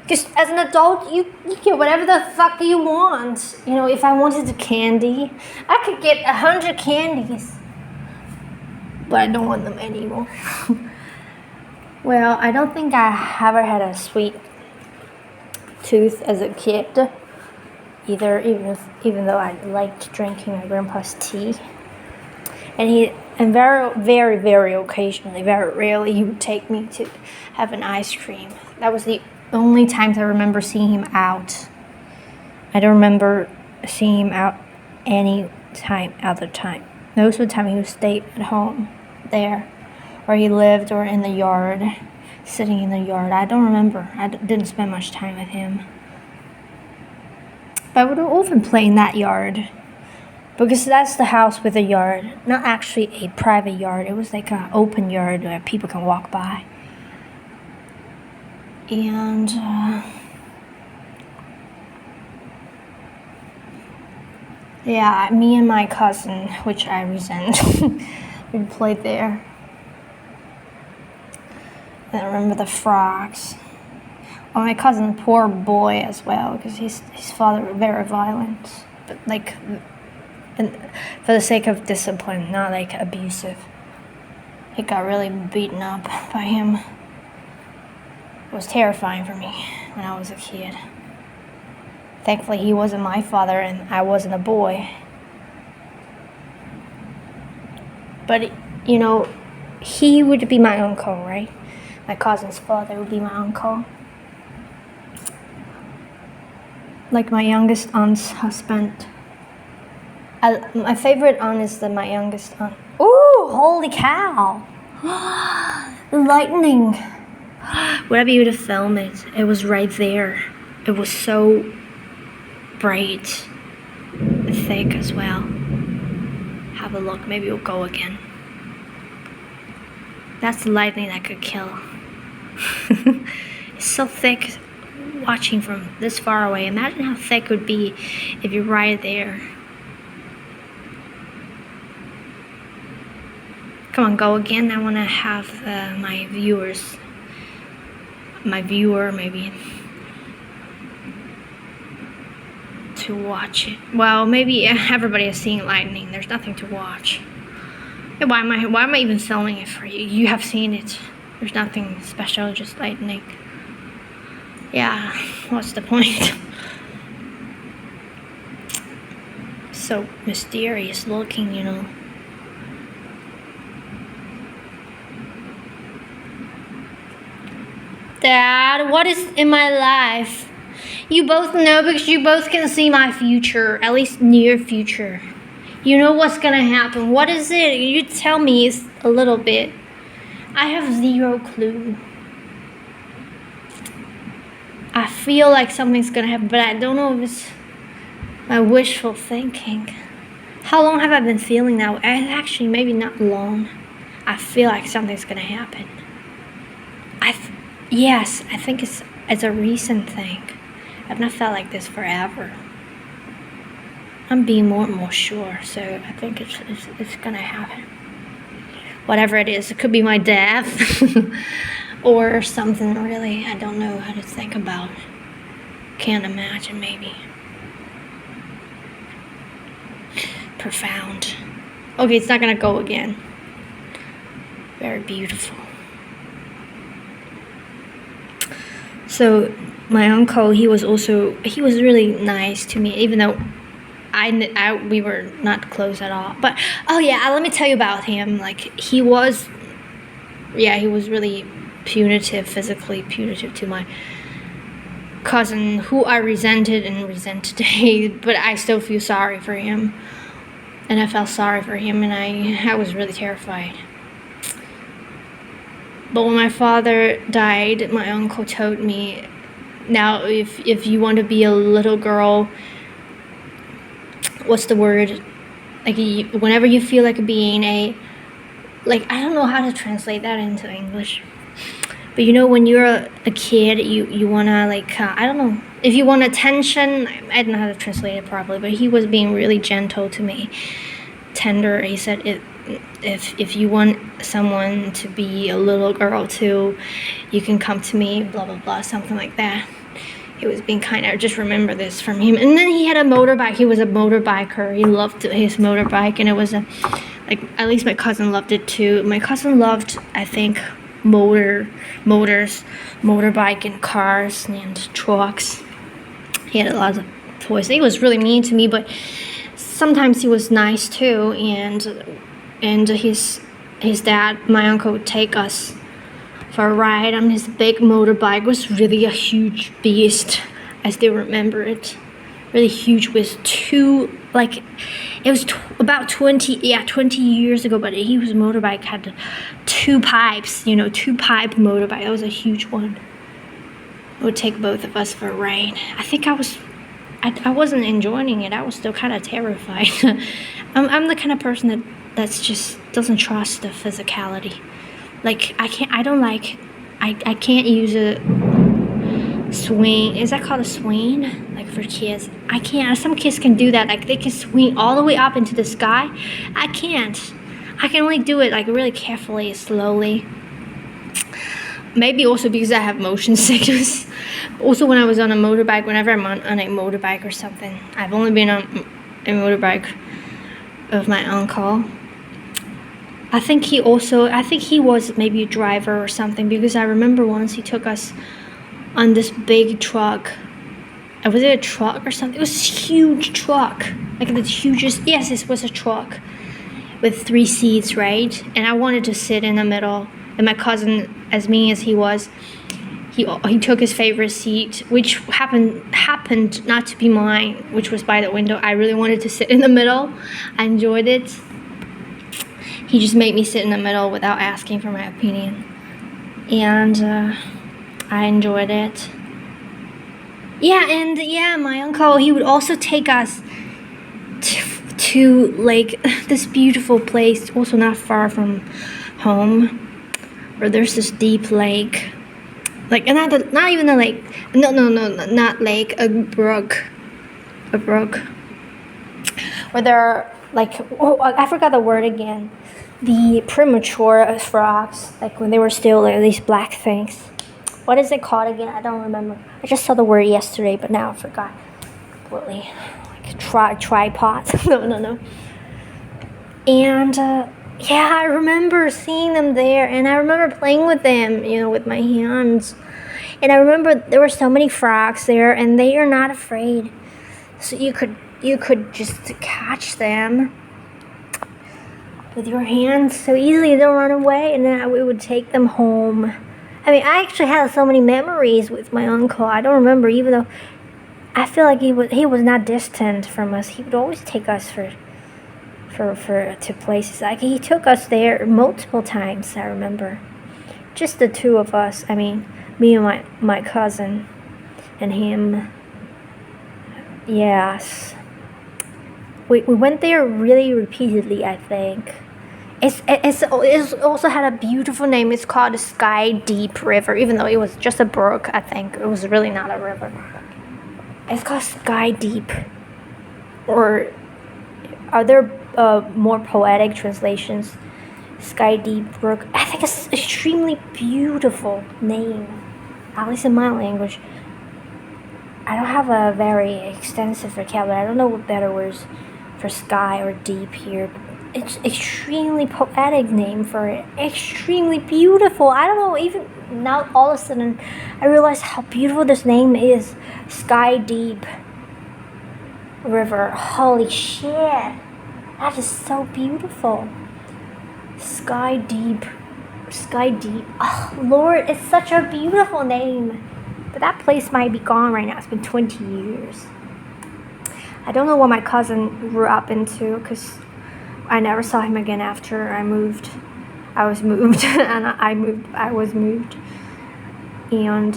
Because as an adult, you get whatever the fuck you want. You know, if I wanted a candy, I could get 100 candies. But I don't want them anymore. Well, I don't think I ever had a sweet tooth as a kid either, even though I liked drinking my grandpa's tea. And very, very, very occasionally, very rarely, he would take me to have an ice cream. That was the only times I remember seeing him out. I don't remember seeing him out any other time. Most of the time he would stay at home there where he lived or in the yard, sitting in the yard. I don't remember. I didn't spend much time with him. But I would often play in that yard because that's the house with a yard. Not actually a private yard. It was like an open yard where people can walk by. And yeah, me and my cousin, which I resent, we played there. And I remember the frogs. Oh, my cousin, poor boy as well, because his father was very violent, but like, and for the sake of discipline, not like abusive. He got really beaten up by him. It was terrifying for me when I was a kid. Thankfully, he wasn't my father and I wasn't a boy. But, you know, he would be my uncle, right? My cousin's father would be my uncle. Like my youngest aunt's husband. My favorite aunt is my youngest aunt. Ooh, holy cow! The lightning. Would I be able to film it? It was right there. It was so bright, thick as well. Have a look. Maybe it'll go again. That's the lightning that could kill. It's so thick. Watching from this far away. Imagine how thick it would be if you're right there. Come on, go again. I want to have my viewer maybe to watch it. Well, maybe everybody is seeing lightning. There's nothing to watch. Hey, why am I even filming it for you? You have seen it. There's nothing special, just lightning. Yeah, what's the point? So mysterious looking, you know. Dad, what is in my life? You both know because you both can see my future, at least near future. You know what's gonna happen. What is it? You tell me a little bit. I have zero clue. I feel like something's gonna happen, but I don't know if it's my wishful thinking. How long have I been feeling that way? Actually, maybe not long. I feel like something's gonna happen. Yes, I think it's a recent thing. I've not felt like this forever. I'm being more and more sure, so I think it's gonna happen. Whatever it is, it could be my death or something really I don't know how to think about. Can't imagine, maybe. Profound. Okay, it's not gonna go again. Very beautiful. So my uncle, he was really nice to me, even though we were not close at all. But oh yeah, let me tell you about him. Like he was really punitive, physically punitive to my cousin, who I resented and resent today. But I still feel sorry for him, and I felt sorry for him, and I was really terrified. But when my father died, my uncle told me, now if you want to be a little girl, what's the word? Like whenever you feel like being I don't know how to translate that into English. But you know, when you're a kid, you wanna like I don't know, if you want attention. I don't know how to translate it properly, but he was being really gentle to me, tender. He said, if you want someone to be a little girl too, you can come to me, blah blah blah, something like that. He was being kind. I just remember this from him. And then he had a motorbike. He was a motorbiker. He loved his motorbike, and it was a like, at least my cousin loved it too. My cousin loved, I think, motors, motorbike and cars and trucks. He had a lot of toys. He was really mean to me, but sometimes he was nice too. And his dad, my uncle, would take us for a ride on his big motorbike. It was really a huge beast. I still remember it. Really huge, with two, like, it was about 20 years ago, but his motorbike had two pipes, you know, two pipe motorbike. That was a huge one. It would take both of us for a ride. I think I wasn't enjoying it. I was still kind of terrified. I'm the kind of person that's just doesn't trust the physicality. Like, I can't use a swing. Is that called a swing? Like, for kids, I can't. Some kids can do that. Like, they can swing all the way up into the sky. I can't. I can only do it like really carefully, slowly. Maybe also because I have motion sickness. Also, when I was on a motorbike, whenever I'm on a motorbike or something, I've only been on a motorbike of my uncle. I think he was maybe a driver or something, because I remember once he took us on this big truck. Was it a truck or something? It was a huge truck. Like the hugest, yes, this was a truck with 3 seats, right? And I wanted to sit in the middle. And my cousin, as mean as he was, he took his favorite seat, which happened not to be mine, which was by the window. I really wanted to sit in the middle. I enjoyed it. He just made me sit in the middle without asking for my opinion. And I enjoyed it. Yeah, my uncle, he would also take us to like this beautiful place, also not far from home, where there's this deep lake. Like, not even a lake. No, not lake, a brook. Where there are, like, I forgot the word again. The premature frogs, like when they were still like these black things. What is it called again? I don't remember. I just saw the word yesterday, but now I forgot completely. Like tripod. No. And yeah, I remember seeing them there, and I remember playing with them, you know, with my hands. And I remember there were so many frogs there, and they are not afraid. So you could just catch them with your hands so easily. They'll run away, and then we would take them home. I mean, I actually had so many memories with my uncle. I don't remember, even though I feel like he was not distant from us. He would always take us to places. Like, he took us there multiple times, I remember. Just the two of us. I mean, me and my cousin and him. Yes. We went there really repeatedly, I think. It's also had a beautiful name. It's called the Sky Deep River, even though it was just a brook, I think. It was really not a river. It's called Sky Deep. Or are there more poetic translations? Sky Deep Brook. I think it's extremely beautiful name, at least in my language. I don't have a very extensive vocabulary. I don't know what better words for sky or deep here. It's extremely poetic name for it. Extremely beautiful. I don't know, even now all of a sudden I realize how beautiful this name is. Sky Deep River. Holy shit. That is so beautiful. Sky Deep. Oh Lord, it's such a beautiful name. But that place might be gone right now. It's been 20 years. I don't know what my cousin grew up into, because I never saw him again after I moved. I was moved, and I was moved. And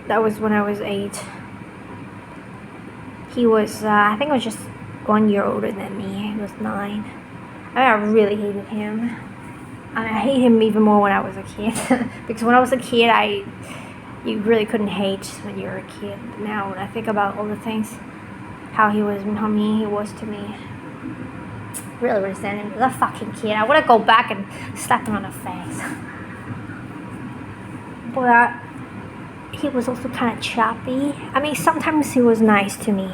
that was when I was 8. He was, I think he was just 1 year older than me. He was 9. I really hated him. I hate him even more when I was a kid. Because when I was a kid, you really couldn't hate when you were a kid. But now when I think about all the things, how mean he was to me, really resent him. That fucking kid. I want to go back and slap him on the face. But he was also kind of choppy. I mean, sometimes he was nice to me,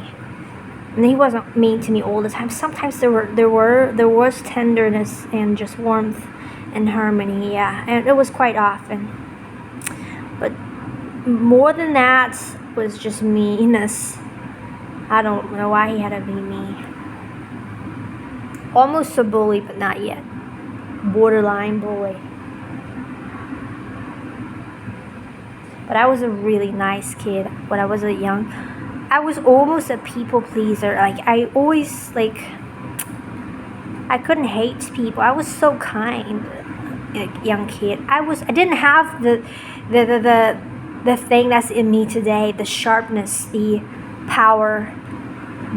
and he wasn't mean to me all the time. Sometimes there was tenderness and just warmth and harmony. Yeah, and it was quite often. But more than that was just meanness. I don't know why he had to be me. Almost a bully, but not yet. Borderline bully. But I was a really nice kid when I was young. I was almost a people pleaser. Like, I always, I couldn't hate people. I was so kind, young kid. I didn't have the thing that's in me today, the sharpness, the power,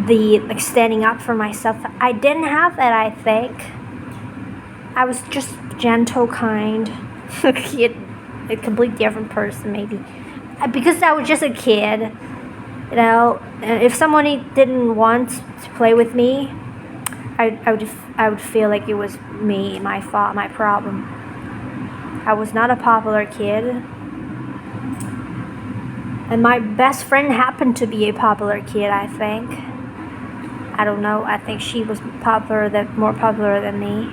the standing up for myself. I didn't have that, I think. I was just gentle, kind kid, a completely different person, maybe, because I was just a kid. If somebody didn't want to play with me, I would feel like it was me, my fault, my problem. I was not a popular kid, and my best friend happened to be a popular kid, I think. I don't know. I think she was more popular than me.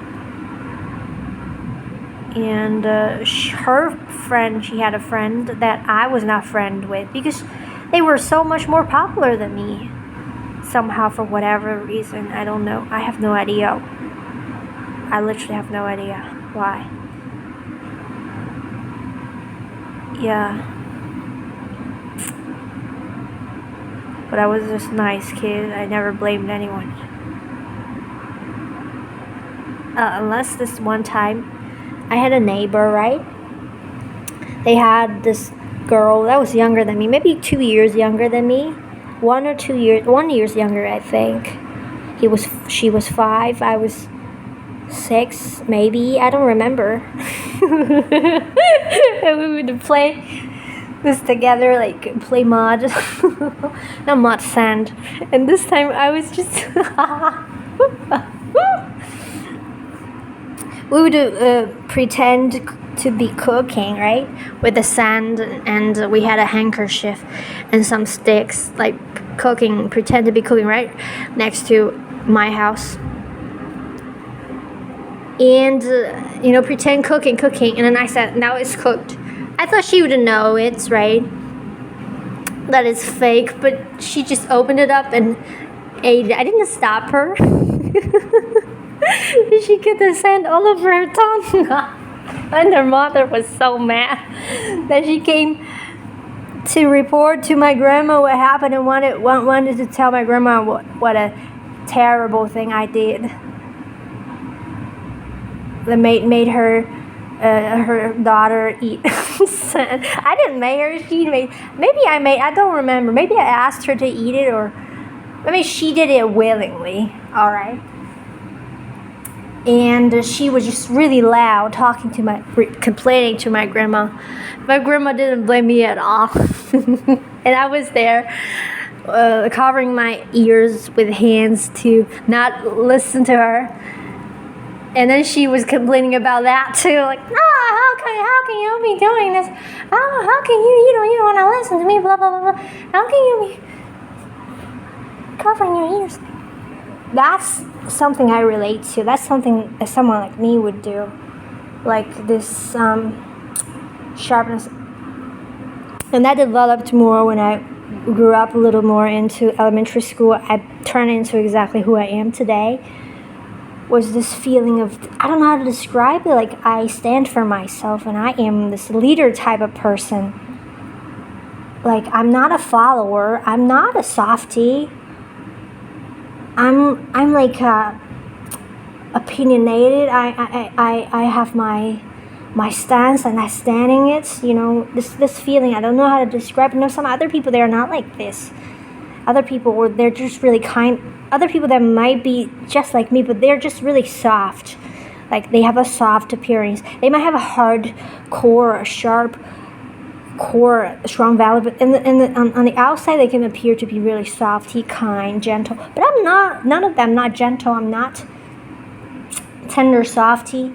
And her friend, she had a friend that I was not friend with because they were so much more popular than me. Somehow, for whatever reason, I don't know. I have no idea. I literally have no idea why. Yeah. But I was just a nice kid. I never blamed anyone. Unless this one time, I had a neighbor, right? They had this girl that was younger than me, maybe 2 years younger than me. 1 year younger, I think. She was 5, I was 6, maybe. I don't remember. And we would play this together, like play mud. Not mud, sand. And this time I was just we would pretend to be cooking, right, with the sand, and we had a handkerchief and some sticks, like pretend to be cooking right next to my house, and pretend cooking, and then I said, now it's cooked. I thought she would know it's right, that it's fake, but she just opened it up and ate it. I didn't stop her. She got the sand all over her tongue. And her mother was so mad that she came to report to my grandma what happened and wanted to tell my grandma what a terrible thing I did. That made her daughter eat sand. I didn't make her. I don't remember. Maybe I asked her to eat it, or maybe she did it willingly. All right. And she was just really loud, complaining to my grandma. My grandma didn't blame me at all. And I was there covering my ears with hands to not listen to her. And then she was complaining about that too, like, how can you be doing this? How can you don't want to listen to me, blah, blah, blah, blah. How can you be covering your ears? That's something I relate to. That's something that someone like me would do. Like this sharpness. And that developed more when I grew up a little more into elementary school. I turned into exactly who I am today. Was this feeling of, I don't know how to describe it, like I stand for myself and I am this leader type of person. Like, I'm not a follower. I'm not a softie. I'm like opinionated. I have my stance and I stand in it. This feeling, I don't know how to describe it. Some other people, they're not like this. Other people, they're just really kind. Other people that might be just like me, but they're just really soft. Like they have a soft appearance. They might have a hard core, a sharp core, strong value, but on the outside they can appear to be really softy, kind, gentle. But I'm not. None of them. Not gentle. I'm not tender, softy.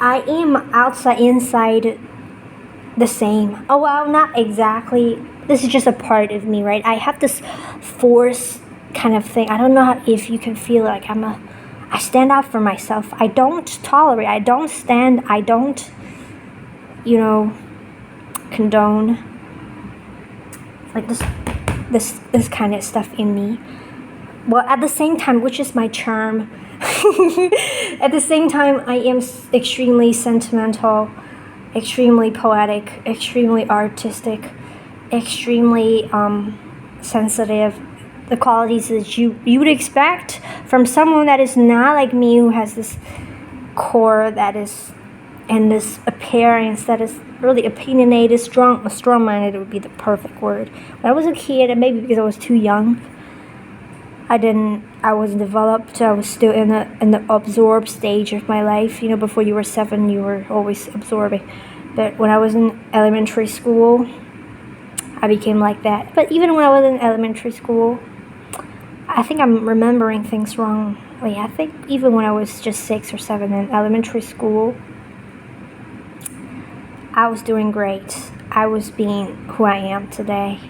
I am outside, inside the same. Oh well, not exactly. This is just a part of me, right? I have this force kind of thing. I don't know if you can feel like I stand up for myself. I don't tolerate. I don't stand. I don't, condone like this kind of stuff in me. Well, at the same time, which is my charm, at the same time I am extremely sentimental, extremely poetic, extremely artistic, extremely sensitive. The qualities that you would expect from someone that is not like me, who has this core that is, and this appearance that is really opinionated, strong-minded would be the perfect word. When I was a kid, and maybe because I was too young, I wasn't developed. I was still in the absorb stage of my life. Before you were 7, you were always absorbing. But when I was in elementary school, I became like that. But even when I was in elementary school, I think I'm remembering things wrongly. I think even when I was just 6 or 7 in elementary school, I was doing great. I was being who I am today.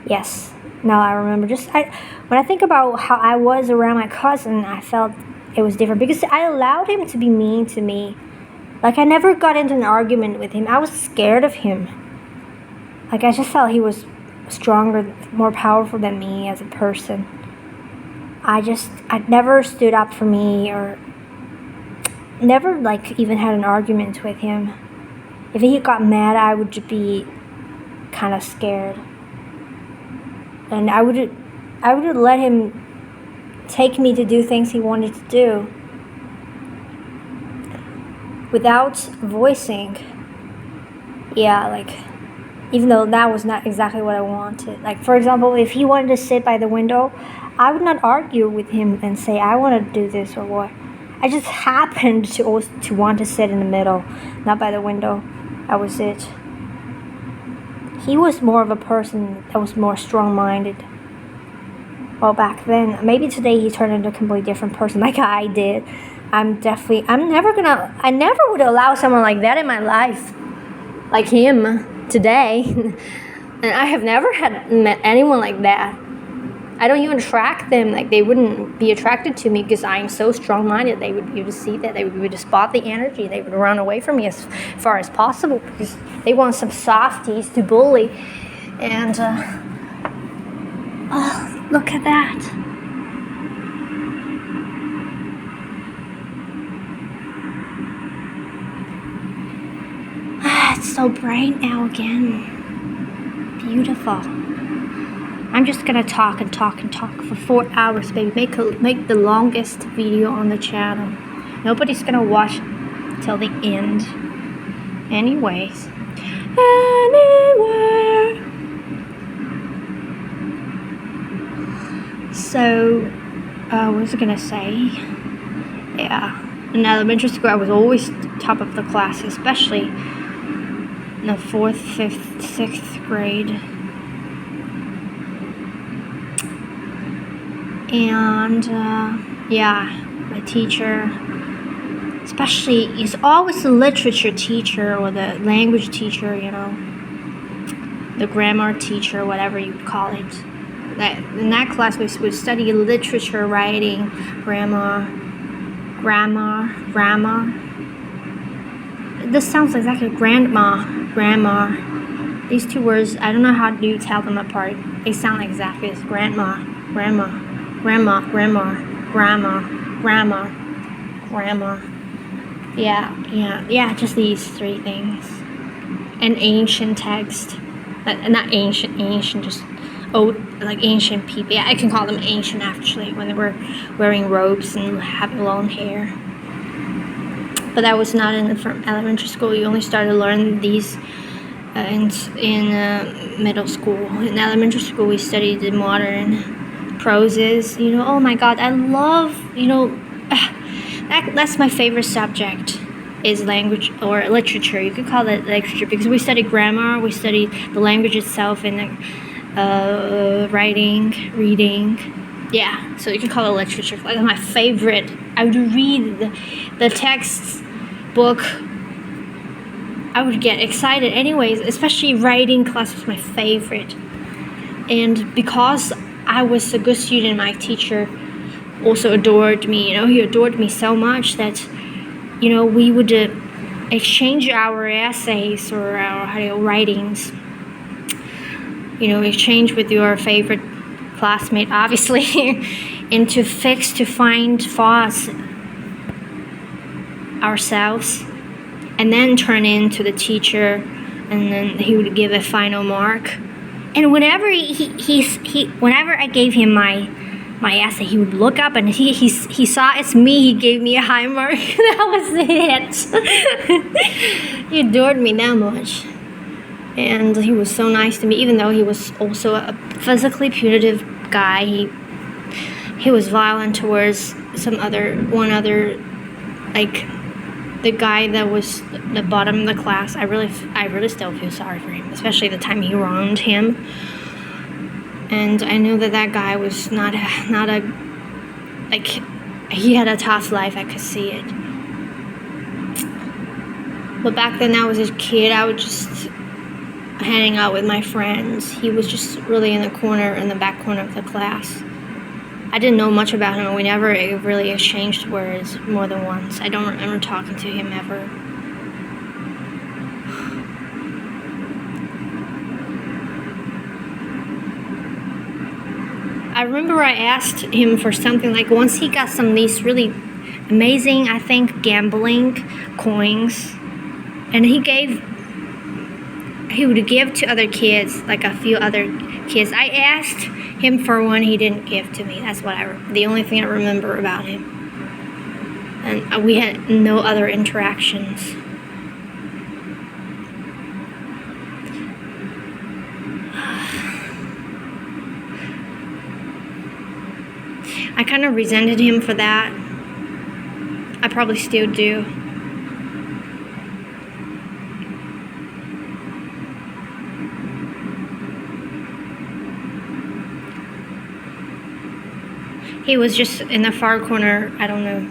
Yes. Now I remember. When I think about how I was around my cousin, I felt it was different because I allowed him to be mean to me. Like I never got into an argument with him. I was scared of him. Like I just felt he was stronger, more powerful than me as a person. I never stood up for me, or never even had an argument with him. If he got mad, I would just be kind of scared. And I would let him take me to do things he wanted to do without voicing. Yeah, even though that was not exactly what I wanted. Like, for example, if he wanted to sit by the window, I would not argue with him and say, I want to do this or what. I just happened to want to sit in the middle, not by the window. That was it. He was more of a person that was more strong-minded. Well, back then, maybe today he turned into a completely different person like I did. I never would allow someone like that in my life. Like him today. And I have never met anyone like that. I don't even attract them. Like, they wouldn't be attracted to me because I am so strong-minded. They would be able to see that. They would be able to spot the energy. They would run away from me as far as possible because they want some softies to bully. And, oh, look at that. It's so bright now again. Beautiful. I'm just gonna talk and talk and talk for 4 hours, baby. Make the longest video on the channel. Nobody's gonna watch till the end. Anyways. Anywhere. So, what was I gonna say? Yeah. In elementary school, I was always top of the class, especially in the 4th, 5th, 6th grade. And my teacher, especially, is always the literature teacher or the language teacher, the grammar teacher, whatever you call it. In that class, we would study literature, writing, grammar. This sounds exactly grandma. These two words, I don't know how do you tell them apart. They sound exactly as grandma. Yeah, just these 3 things. And ancient text. Not ancient, just old, like ancient people. Yeah, I can call them ancient actually, when they were wearing robes and having long hair. But that was not from elementary school. You only started to learn these in middle school. In elementary school, we studied the modern proses. Oh my God, I love, That's my favorite subject, is language or literature. You could call it literature because we study grammar, we study the language itself, and writing, reading. Yeah, so you can call it literature. Like my favorite. I would read the text book. I would get excited anyways, especially writing class was my favorite. And because I was a good student, my teacher also adored me. He adored me so much that, we would exchange our essays or our writings. Exchange with your favorite classmate, obviously, and to find faults ourselves, and then turn in to the teacher, and then he would give a final mark. And whenever whenever I gave him my essay, he would look up and he saw it's me. He gave me a high mark. That was it. He adored me that much, and he was so nice to me. Even though he was also a physically punitive guy, he was violent towards one other, like the guy that was the bottom of the class. I really still feel sorry for him, especially the time he wronged him. And I knew that guy was not a he had a tough life. I could see it. But back then, I was a kid. I was just hanging out with my friends. He was just really in the back corner of the class. I didn't know much about him. We never really exchanged words more than once. I don't remember talking to him ever. I remember I asked him for something, like once he got some of these really amazing, I think, gambling coins, and he would give to other kids, like a few other kids. I asked him for one, he didn't give to me. That's the only thing I remember about him. And we had no other interactions. I kind of resented him for that. I probably still do. He was just in the far corner, I don't know,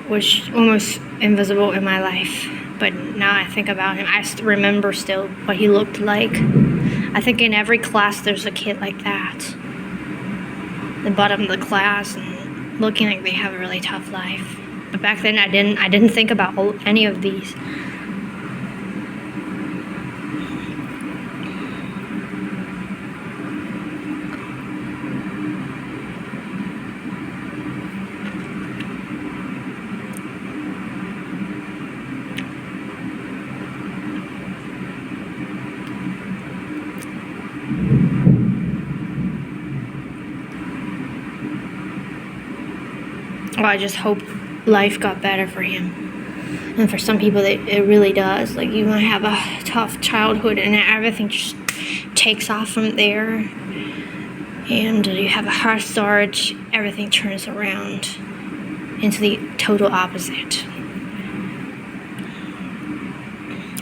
was almost invisible in my life. But now I think about him, I remember still what he looked like. I think in every class there's a kid like that. The bottom of the class and looking like they have a really tough life. But back then I didn't think about any of these. Well, I just hope life got better for him. And for some people, it really does. Like, you might have a tough childhood and everything just takes off from there. And you have a hard start, everything turns around into the total opposite.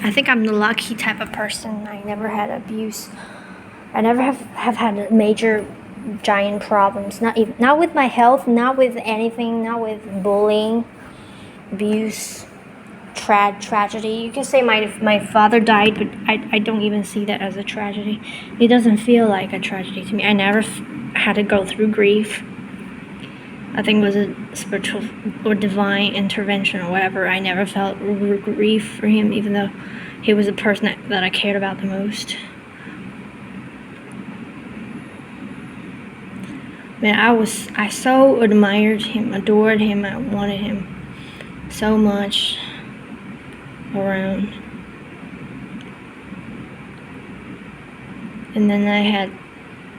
I think I'm the lucky type of person. I never had abuse. I never have had major giant problems, not with my health, not with anything, not with bullying, abuse, tragedy. You can say my father died, but I don't even see that as a tragedy. It doesn't feel like a tragedy to me. I never had to go through grief. I think it was a spiritual or divine intervention or whatever. I never felt grief for him, even though he was the person that I cared about the most. Man, I so admired him, adored him, I wanted him so much around. And then I had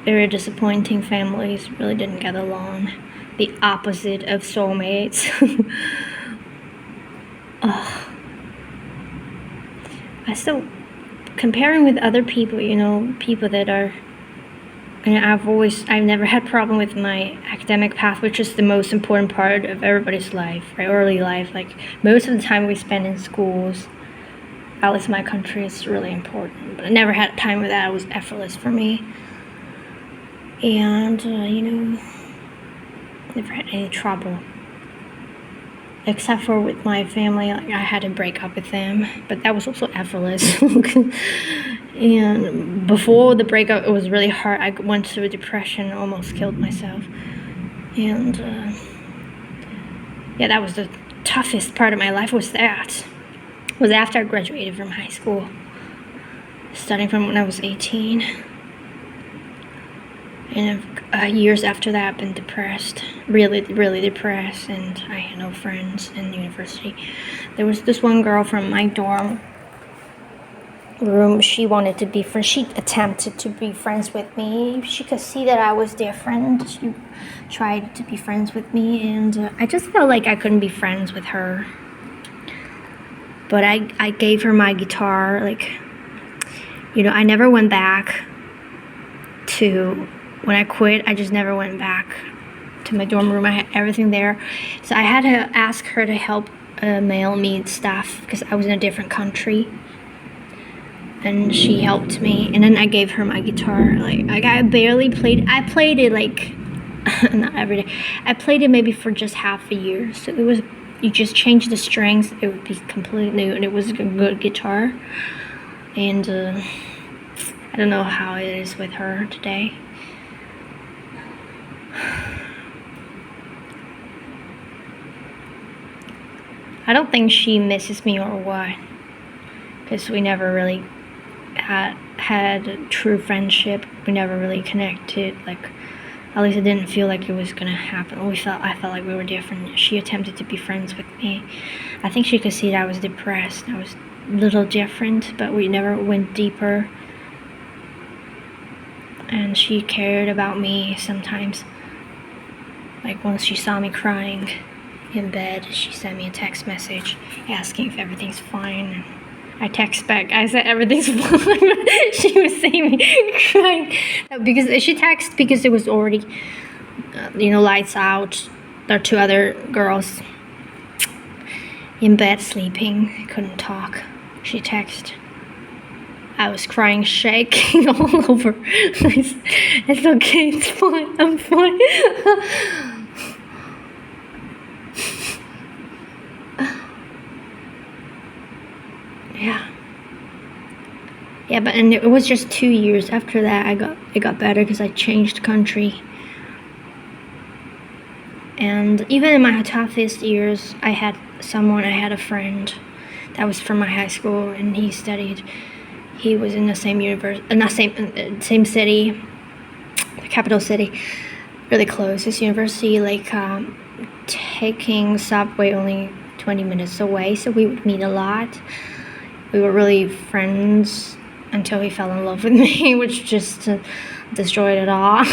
very disappointing families, really didn't get along. The opposite of soulmates. I still, comparing with other people, people that are And I've never had problem with my academic path, which is the most important part of everybody's life, right? Early life, like most of the time we spend in schools, at least in my country, is really important. But I never had time with that. It was effortless for me. And, never had any trouble. Except for with my family, like I had to break up with them, but that was also effortless. And before the breakup, it was really hard. I went through a depression, almost killed myself. And that was the toughest part of my life. Was after I graduated from high school, starting from when I was 18. And years after that, I've been depressed, really, really depressed, and I had no friends in university. There was this one girl from my dorm room. She wanted to be friends. She attempted to be friends with me. She could see that I was different. She tried to be friends with me, and I just felt like I couldn't be friends with her. But I gave her my guitar. I never went back to... When I quit, I just never went back to my dorm room. I had everything there. So I had to ask her to help mail me stuff because I was in a different country. And she helped me. And then I gave her my guitar. I barely played. I played it not every day. I played it maybe for just half a year. So it was, you just change the strings, it would be completely new. And it was a good guitar. And I don't know how it is with her today. I don't think she misses me or what, because we never really had true friendship. We never really connected. At least it didn't feel like it was gonna happen. I felt like we were different. She attempted to be friends with me. I think she could see that I was depressed. I was a little different, but we never went deeper. And she cared about me sometimes. Once she saw me crying in bed, she sent me a text message asking if everything's fine. And I text back, I said everything's fine. She was seeing me crying. Because she texted because it was already, lights out. There are two other girls in bed sleeping. I couldn't talk. She texted. I was crying, shaking all over. It's okay, it's fine, I'm fine. But it was just 2 years after that it got better because I changed country. And even in my toughest years, I had a friend that was from my high school, and he was in the same same city, the capital city, really close. This university, taking subway only 20 minutes away, so we would meet a lot. We were really friends until he fell in love with me, which just destroyed it all.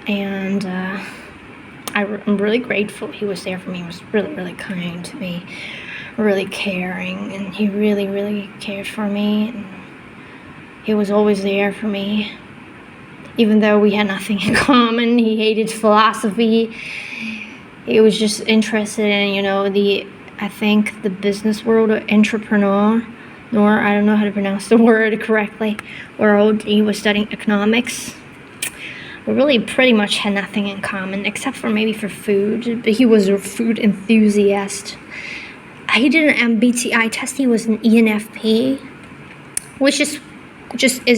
And I'm really grateful he was there for me. He was really, really kind to me, really caring, and he really, really cared for me. And he was always there for me, even though we had nothing in common. He hated philosophy. He was just interested in, I think the business world, or entrepreneur, I don't know how to pronounce the word correctly, world. He was studying economics. We really pretty much had nothing in common, except for maybe for food, but he was a food enthusiast. He did an MBTI test. He was an ENFP, which is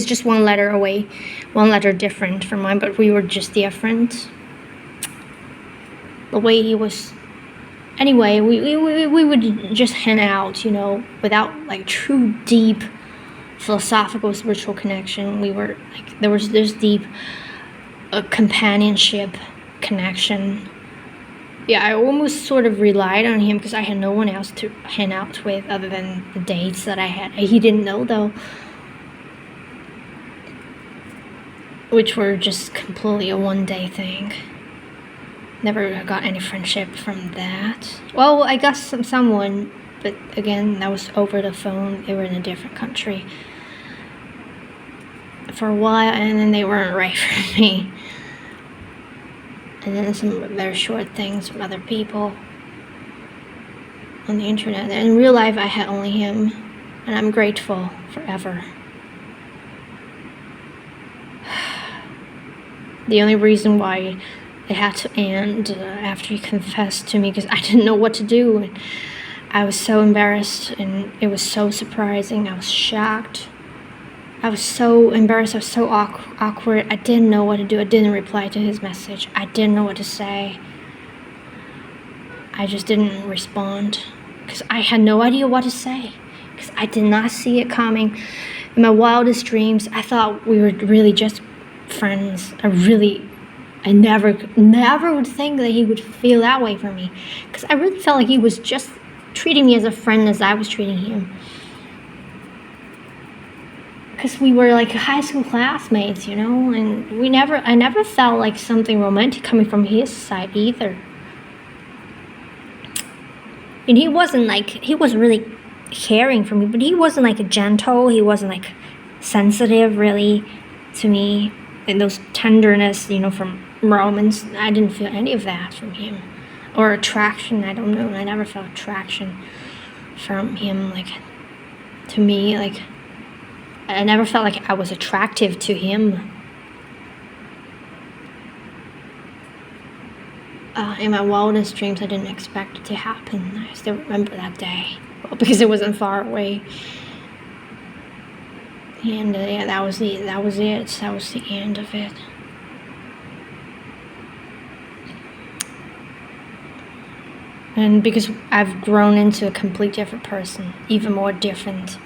just one letter away, one letter different from mine, but we were just different. The way he was, anyway, we would just hang out, without true deep philosophical spiritual connection. We were there was this deep companionship connection. I almost sort of relied on him because I had no one else to hang out with other than the dates that I had. He didn't know though, which were just completely a one-day thing. Never got any friendship from that. Well, I got someone but again, that was over the phone. They were in a different country for a while, and then they weren't right for me. And then some very short things from other people on the internet. And in real life, I had only him, and I'm grateful forever. The only reason why it had to end after he confessed to me, because I didn't know what to do. And I was so embarrassed, and it was so surprising. I was shocked. I was so embarrassed. I was so awkward. I didn't know what to do. I didn't reply to his message. I didn't know what to say. I just didn't respond because I had no idea what to say, because I did not see it coming. In my wildest dreams, I thought we were really just friends. I never would think that he would feel that way for me, because I really felt like he was just treating me as a friend as I was treating him. Because we were like high school classmates, you know, and I never felt like something romantic coming from his side either. And he was really caring for me, but he wasn't like gentle, he wasn't like sensitive really to me. And those tenderness, you know, from romance, I didn't feel any of that from him. Or attraction, I don't know, I never felt attraction from him, like, to me, like, I never felt like I was attractive to him. In my wildest dreams, I didn't expect it to happen. I still remember that day. Well, because it wasn't far away. And yeah, that was it. That was the end of it. And because I've grown into a complete different person, even more different.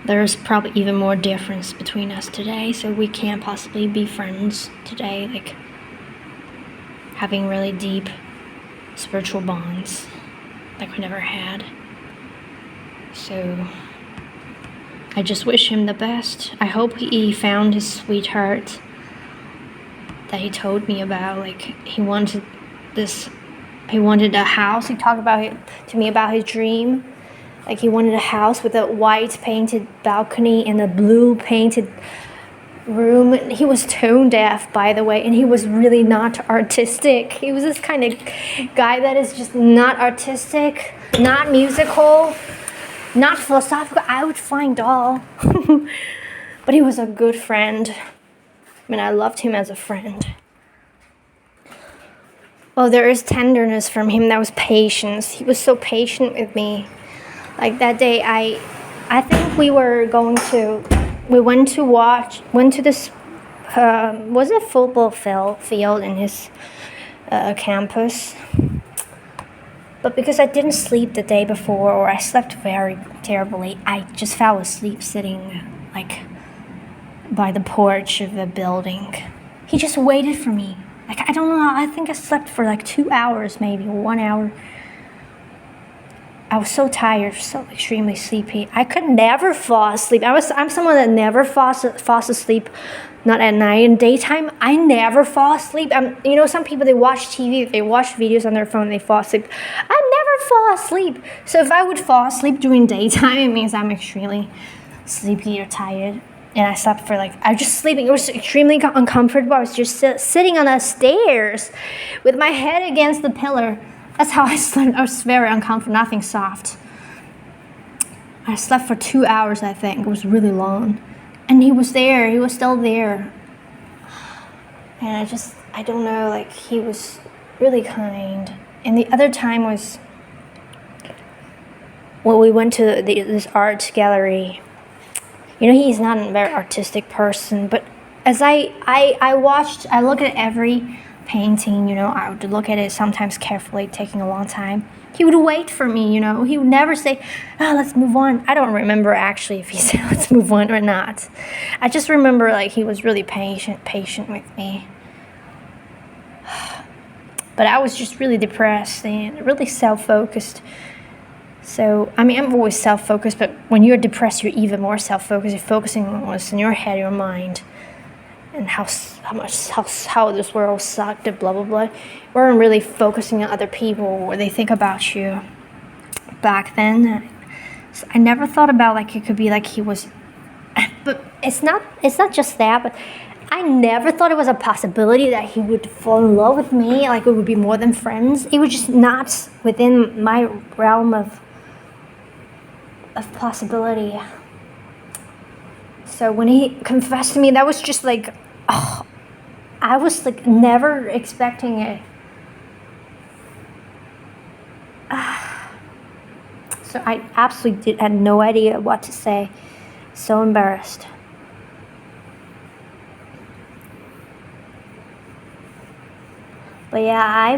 There's probably even more difference between us today, so we can't possibly be friends today, like having really deep spiritual bonds like we never had. So I just wish him the best. I hope he found his sweetheart that he told me about. Like, he wanted a house. He talked about it to me about his dream. Like, he wanted a house with a white painted balcony and a blue painted room. He was tone deaf, by the way, and he was really not artistic. He was this kind of guy that is just not artistic, not musical, not philosophical. I would find all. But he was a good friend. I mean, I loved him as a friend. Well, there is tenderness from him. That was patience. He was so patient with me. Like that day, I think we went to this, was it football field in his campus. But because I didn't sleep the day before, or I slept very terribly, I just fell asleep sitting like by the porch of the building. He just waited for me. Like, I don't know, I think I slept for like 2 hours, maybe 1 hour. I was so tired, so extremely sleepy. I could never fall asleep. I'm someone that never falls asleep, not at night. In daytime, I never fall asleep. You know, some people, they watch TV, they watch videos on their phone, they fall asleep. I never fall asleep. So if I would fall asleep during daytime, it means I'm extremely sleepy or tired. And I slept for I was just sleeping. It was extremely uncomfortable. I was just sitting on the stairs with my head against the pillar. That's how I slept. I was very uncomfortable, nothing soft. I slept for 2 hours, I think. It was really long. And he was there. He was still there. And I don't know, he was really kind. And the other time was when we went to this art gallery. You know, he's not a very artistic person, but as I look at every painting, you know, I would look at it sometimes carefully, taking a long time. He would wait for me, you know. He would never say, "Oh, let's move on." I don't remember actually if he said let's move on or not. I just remember he was really patient with me. But I was just really depressed and really self-focused. So, I mean, I'm always self-focused, but when you're depressed, you're even more self-focused. You're focusing on what's in your head, your mind, and how this world sucked and blah, blah, blah. You weren't really focusing on other people, what they think about you. back then. So I never thought about like it could be like he was, but it's not just that, but I never thought it was a possibility that he would fall in love with me, like we would be more than friends. It was just not within my realm of possibility. So when he confessed to me, that was just like, oh, I was like never expecting it. So I absolutely had no idea what to say. So embarrassed. But yeah,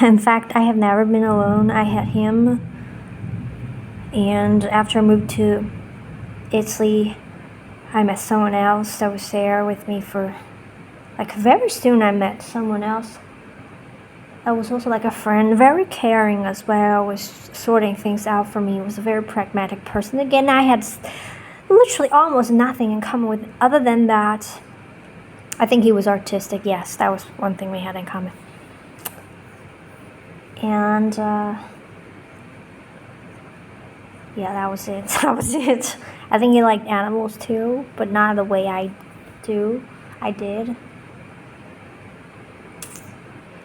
in fact, I have never been alone. I had him. And after I moved to Italy, I met someone else that was there with me for, like, very soon I met someone else that was also like a friend, very caring as well, was sorting things out for me, was a very pragmatic person. Again, I had literally almost nothing in common with, other than that, I think he was artistic. Yes, that was one thing we had in common. And, yeah, that was it. That was it. I think he liked animals too, but not the way I did.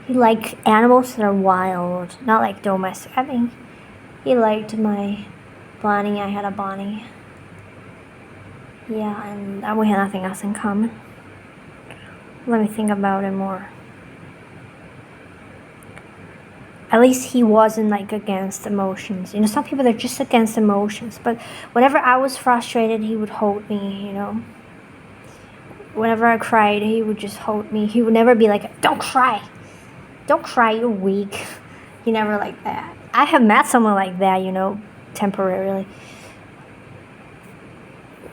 He liked animals that are wild, not like domestic. I think he liked my Bonnie. I had a Bonnie. Yeah, and we had nothing else in common. Let me think about it more. At least he wasn't like against emotions. You know, some people, they're just against emotions. But whenever I was frustrated, he would hold me, you know. Whenever I cried, he would just hold me. He would never be like, don't cry. Don't cry, you're weak. He never like that. I have met someone like that, you know, temporarily.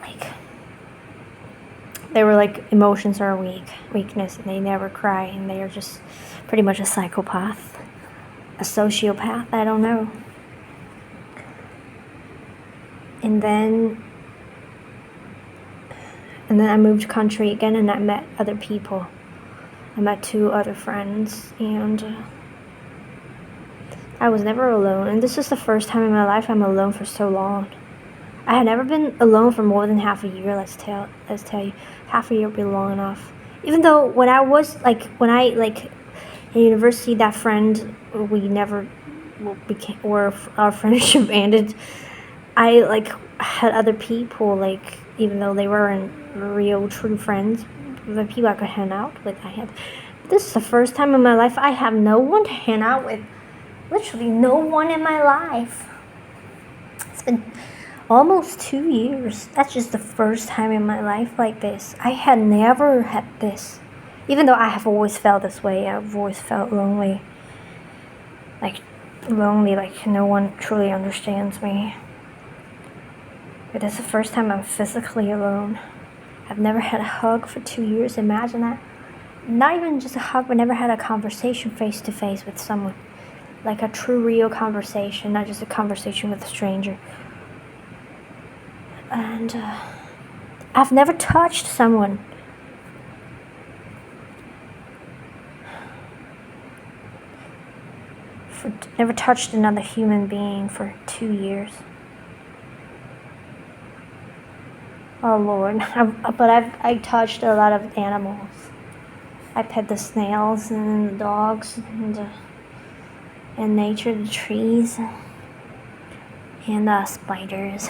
Like, they were like, emotions are weakness, and they never cry, and they are just pretty much a psychopath. A sociopath, I don't know. And then I moved country again, and I met other people. I met 2 other friends, and I was never alone. And this is the first time in my life I'm alone for so long. I had never been alone for more than half a year. Let's tell you, half a year would be long enough. Even though when I in university, that friend, we never became, or our friendship ended. I like had other people, like, even though they weren't real true friends, the people I could hang out with. This is the first time in my life I have no one to hang out with. Literally no one in my life. It's been almost 2 years. That's just the first time in my life like this. I had never had this. Even though I have always felt this way, I've always felt lonely. Like no one truly understands me. But it's the first time I'm physically alone. I've never had a hug for 2 years. Imagine that. Not even just a hug, but never had a conversation face to face with someone. Like a true, real conversation, not just a conversation with a stranger. And I've never touched someone. Never touched another human being for 2 years. Oh Lord, I touched a lot of animals. I pet the snails and the dogs and nature, the trees and the spiders,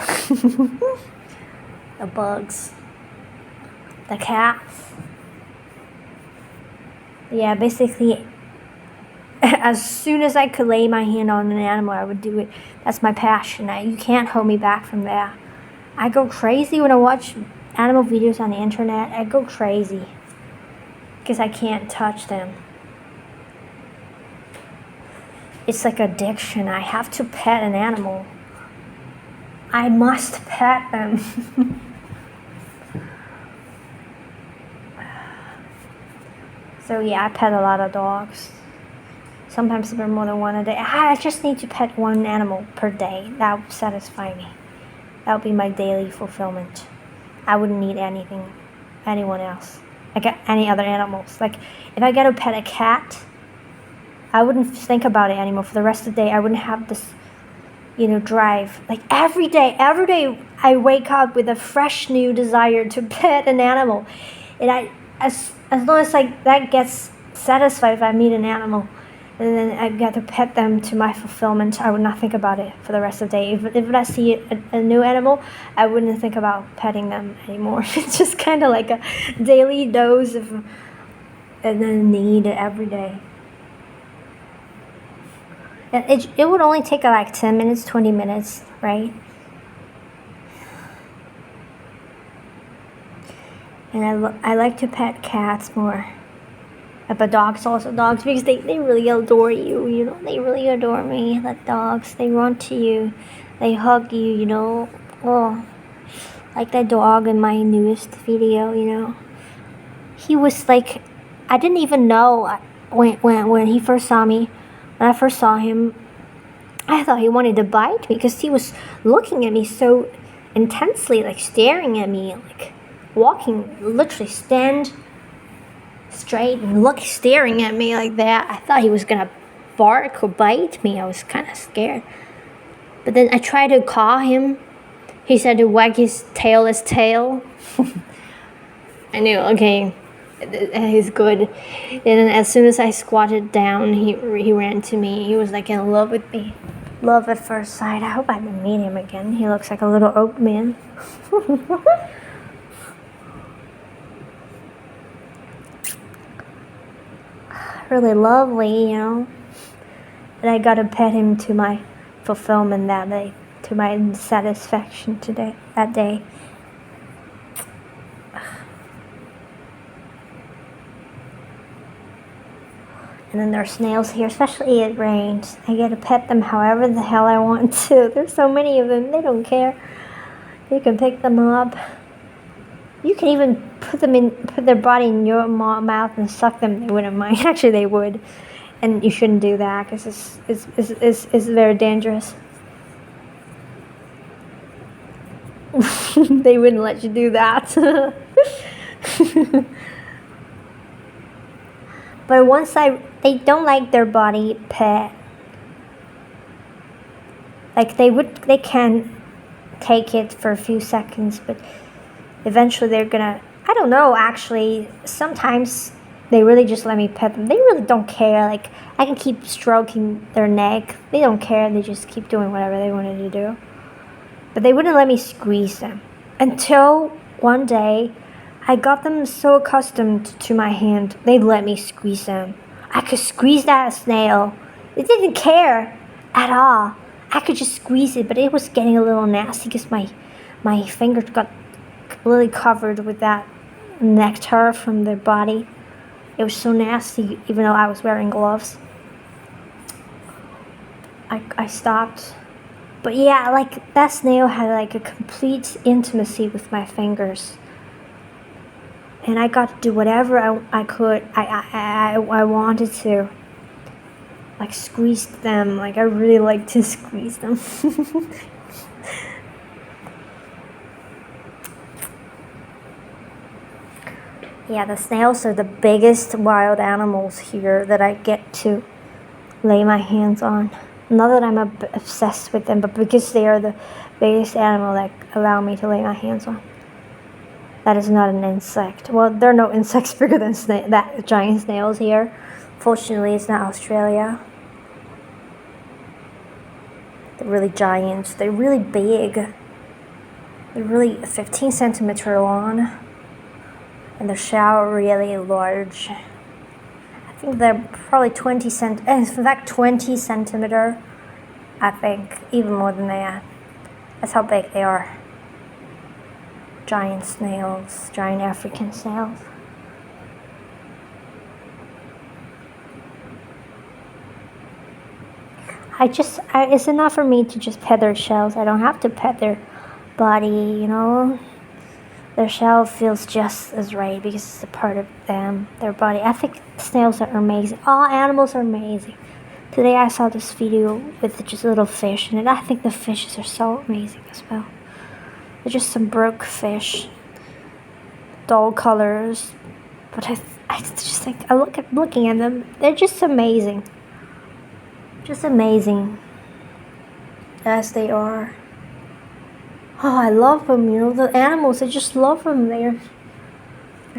the bugs, the cats. Yeah, basically, as soon as I could lay my hand on an animal, I would do it. That's my passion. You can't hold me back from that. I go crazy when I watch animal videos on the internet. I go crazy because I can't touch them. It's like addiction. I have to pet an animal. I must pet them. So yeah, I pet a lot of dogs. Sometimes even more than one a day. I just need to pet one animal per day. That would satisfy me. That would be my daily fulfillment. I wouldn't need anyone else. Like any other animals. Like if I get to pet a cat, I wouldn't think about it anymore. For the rest of the day, I wouldn't have this drive. Like every day I wake up with a fresh new desire to pet an animal. And as long as that gets satisfied if I meet an animal, and then I get to pet them to my fulfillment, I would not think about it for the rest of the day. If I see a new animal, I wouldn't think about petting them anymore. It's just kind of like a daily dose of and then need every day. And it would only take like 10 minutes, 20 minutes, right? And I like to pet cats more. But dogs also, because they really adore you, they really adore me. The dogs, they run to you, they hug you, oh, like that dog in my newest video, he was like, I didn't even know when he first saw me. When I first saw him, I thought he wanted to bite me because he was looking at me so intensely, like staring at me, like walking, literally stand straight and staring at me like that. I thought he was gonna bark or bite me. I was kind of scared. But then I tried to call him. He said to wag his tail. I knew, okay, he's good. And then as soon as I squatted down, he ran to me. He was like in love with me. Love at first sight. I hope I can meet him again. He looks like a little old man. Really lovely, And I got to pet him to my fulfillment that day, to my satisfaction that day. And then there are snails here, especially it rains. I get to pet them however the hell I want to. There's so many of them, they don't care. You can pick them up. You can even put their body in your mouth and suck them. They wouldn't mind. Actually, they would. And you shouldn't do that because it's very dangerous. They wouldn't let you do that. But once they don't like their body pet. Like they can take it for a few seconds, but eventually they're gonna, I don't know, actually, sometimes they really just let me pet them. They really don't care. Like, I can keep stroking their neck. They don't care. They just keep doing whatever they wanted to do. But they wouldn't let me squeeze them. Until one day, I got them so accustomed to my hand, they'd let me squeeze them. I could squeeze that snail. It didn't care at all. I could just squeeze it, but it was getting a little nasty because my fingers got completely covered with that nectar from their body. It was so nasty, even though I was wearing gloves. I stopped. But yeah, like that snail had like a complete intimacy with my fingers. And I got to do whatever I could. I wanted to. Like squeeze them. Like I really like to squeeze them. Yeah, the snails are the biggest wild animals here that I get to lay my hands on. Not that I'm obsessed with them, but because they are the biggest animal that allow me to lay my hands on. That is not an insect. Well, there are no insects bigger than that giant snails here. Fortunately, it's not Australia. They're really giant. They're really big. They're really 15 centimeter long. And their shell are really large. I think they're probably 20 centimeter. I think, even more than that. That's how big they are. Giant snails, giant African snails. It's enough for me to just pet their shells. I don't have to pet their body, Their shell feels just as right because it's a part of them, their body. I think snails are amazing. All animals are amazing. Today I saw this video with just a little fish in it. I think the fishes are so amazing as well. They're just some broke fish, dull colors, but I just think looking at them. They're just amazing. Just amazing. as they are. Oh, I love them, you know, the animals, I just love them. They're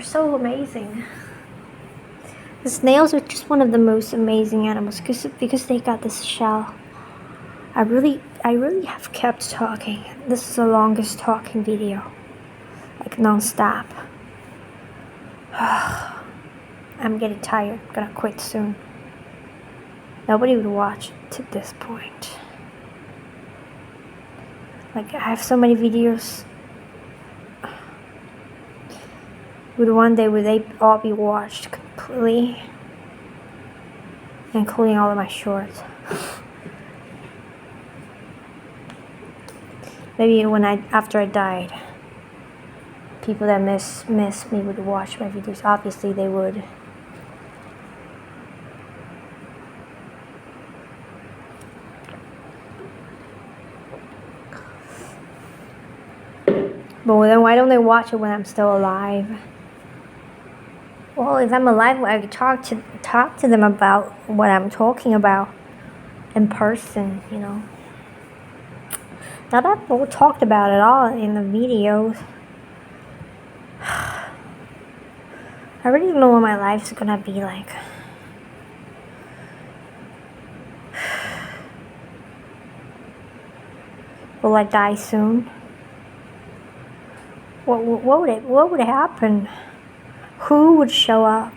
so amazing. The snails are just one of the most amazing animals because they got this shell. I really have kept talking. This is the longest talking video, like non-stop. I'm getting tired. I'm gonna quit soon. Nobody would watch it to this point. Like, I have so many videos. Would one day would they all be watched completely, including all of my shorts? Maybe after I died, people that miss me would watch my videos. Obviously, they would. But then why don't they watch it when I'm still alive? Well, if I'm alive, I could talk to them about what I'm talking about in person, you know. Now that we talked about it all in the videos, I really don't know what my life's gonna be like. Will I die soon? What would happen? Who would show up?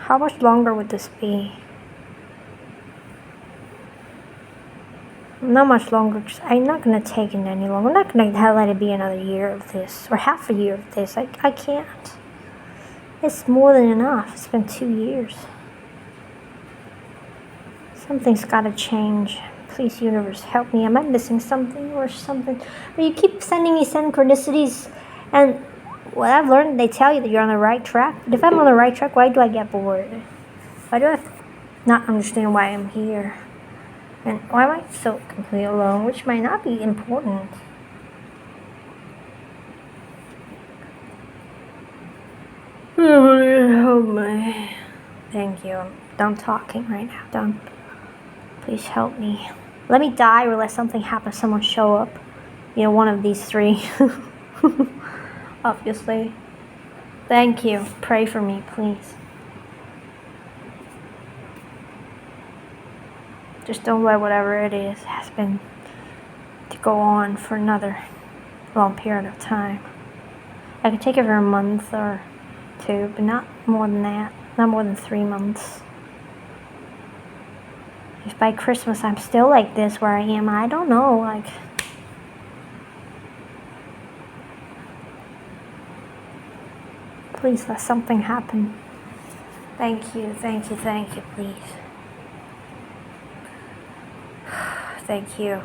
How much longer would this be? Not much longer. I'm not gonna take it any longer. I'm not gonna let it be another year of this or half a year of this. I can't. It's more than enough. It's been 2 years. Something's gotta change. Please, universe, help me. Am I missing something or something? But you keep sending me synchronicities, and what I've learned, they tell you that you're on the right track. But if I'm on the right track, why do I get bored? Why do I not understand why I'm here? And why am I so completely alone, which might not be important? Oh my. Thank you. I'm done talking right now. Done. Please help me. Let me die or let something happen. Someone show up. You know, one of these three. Obviously. Thank you. Pray for me, please. Just don't let whatever it is has been to go on for another long period of time. I could take it for a month or 2, but not more than that. Not more than 3 months. If by Christmas I'm still like this where I am, I don't know, like... Please let something happen. Thank you, thank you, thank you, please. Thank you.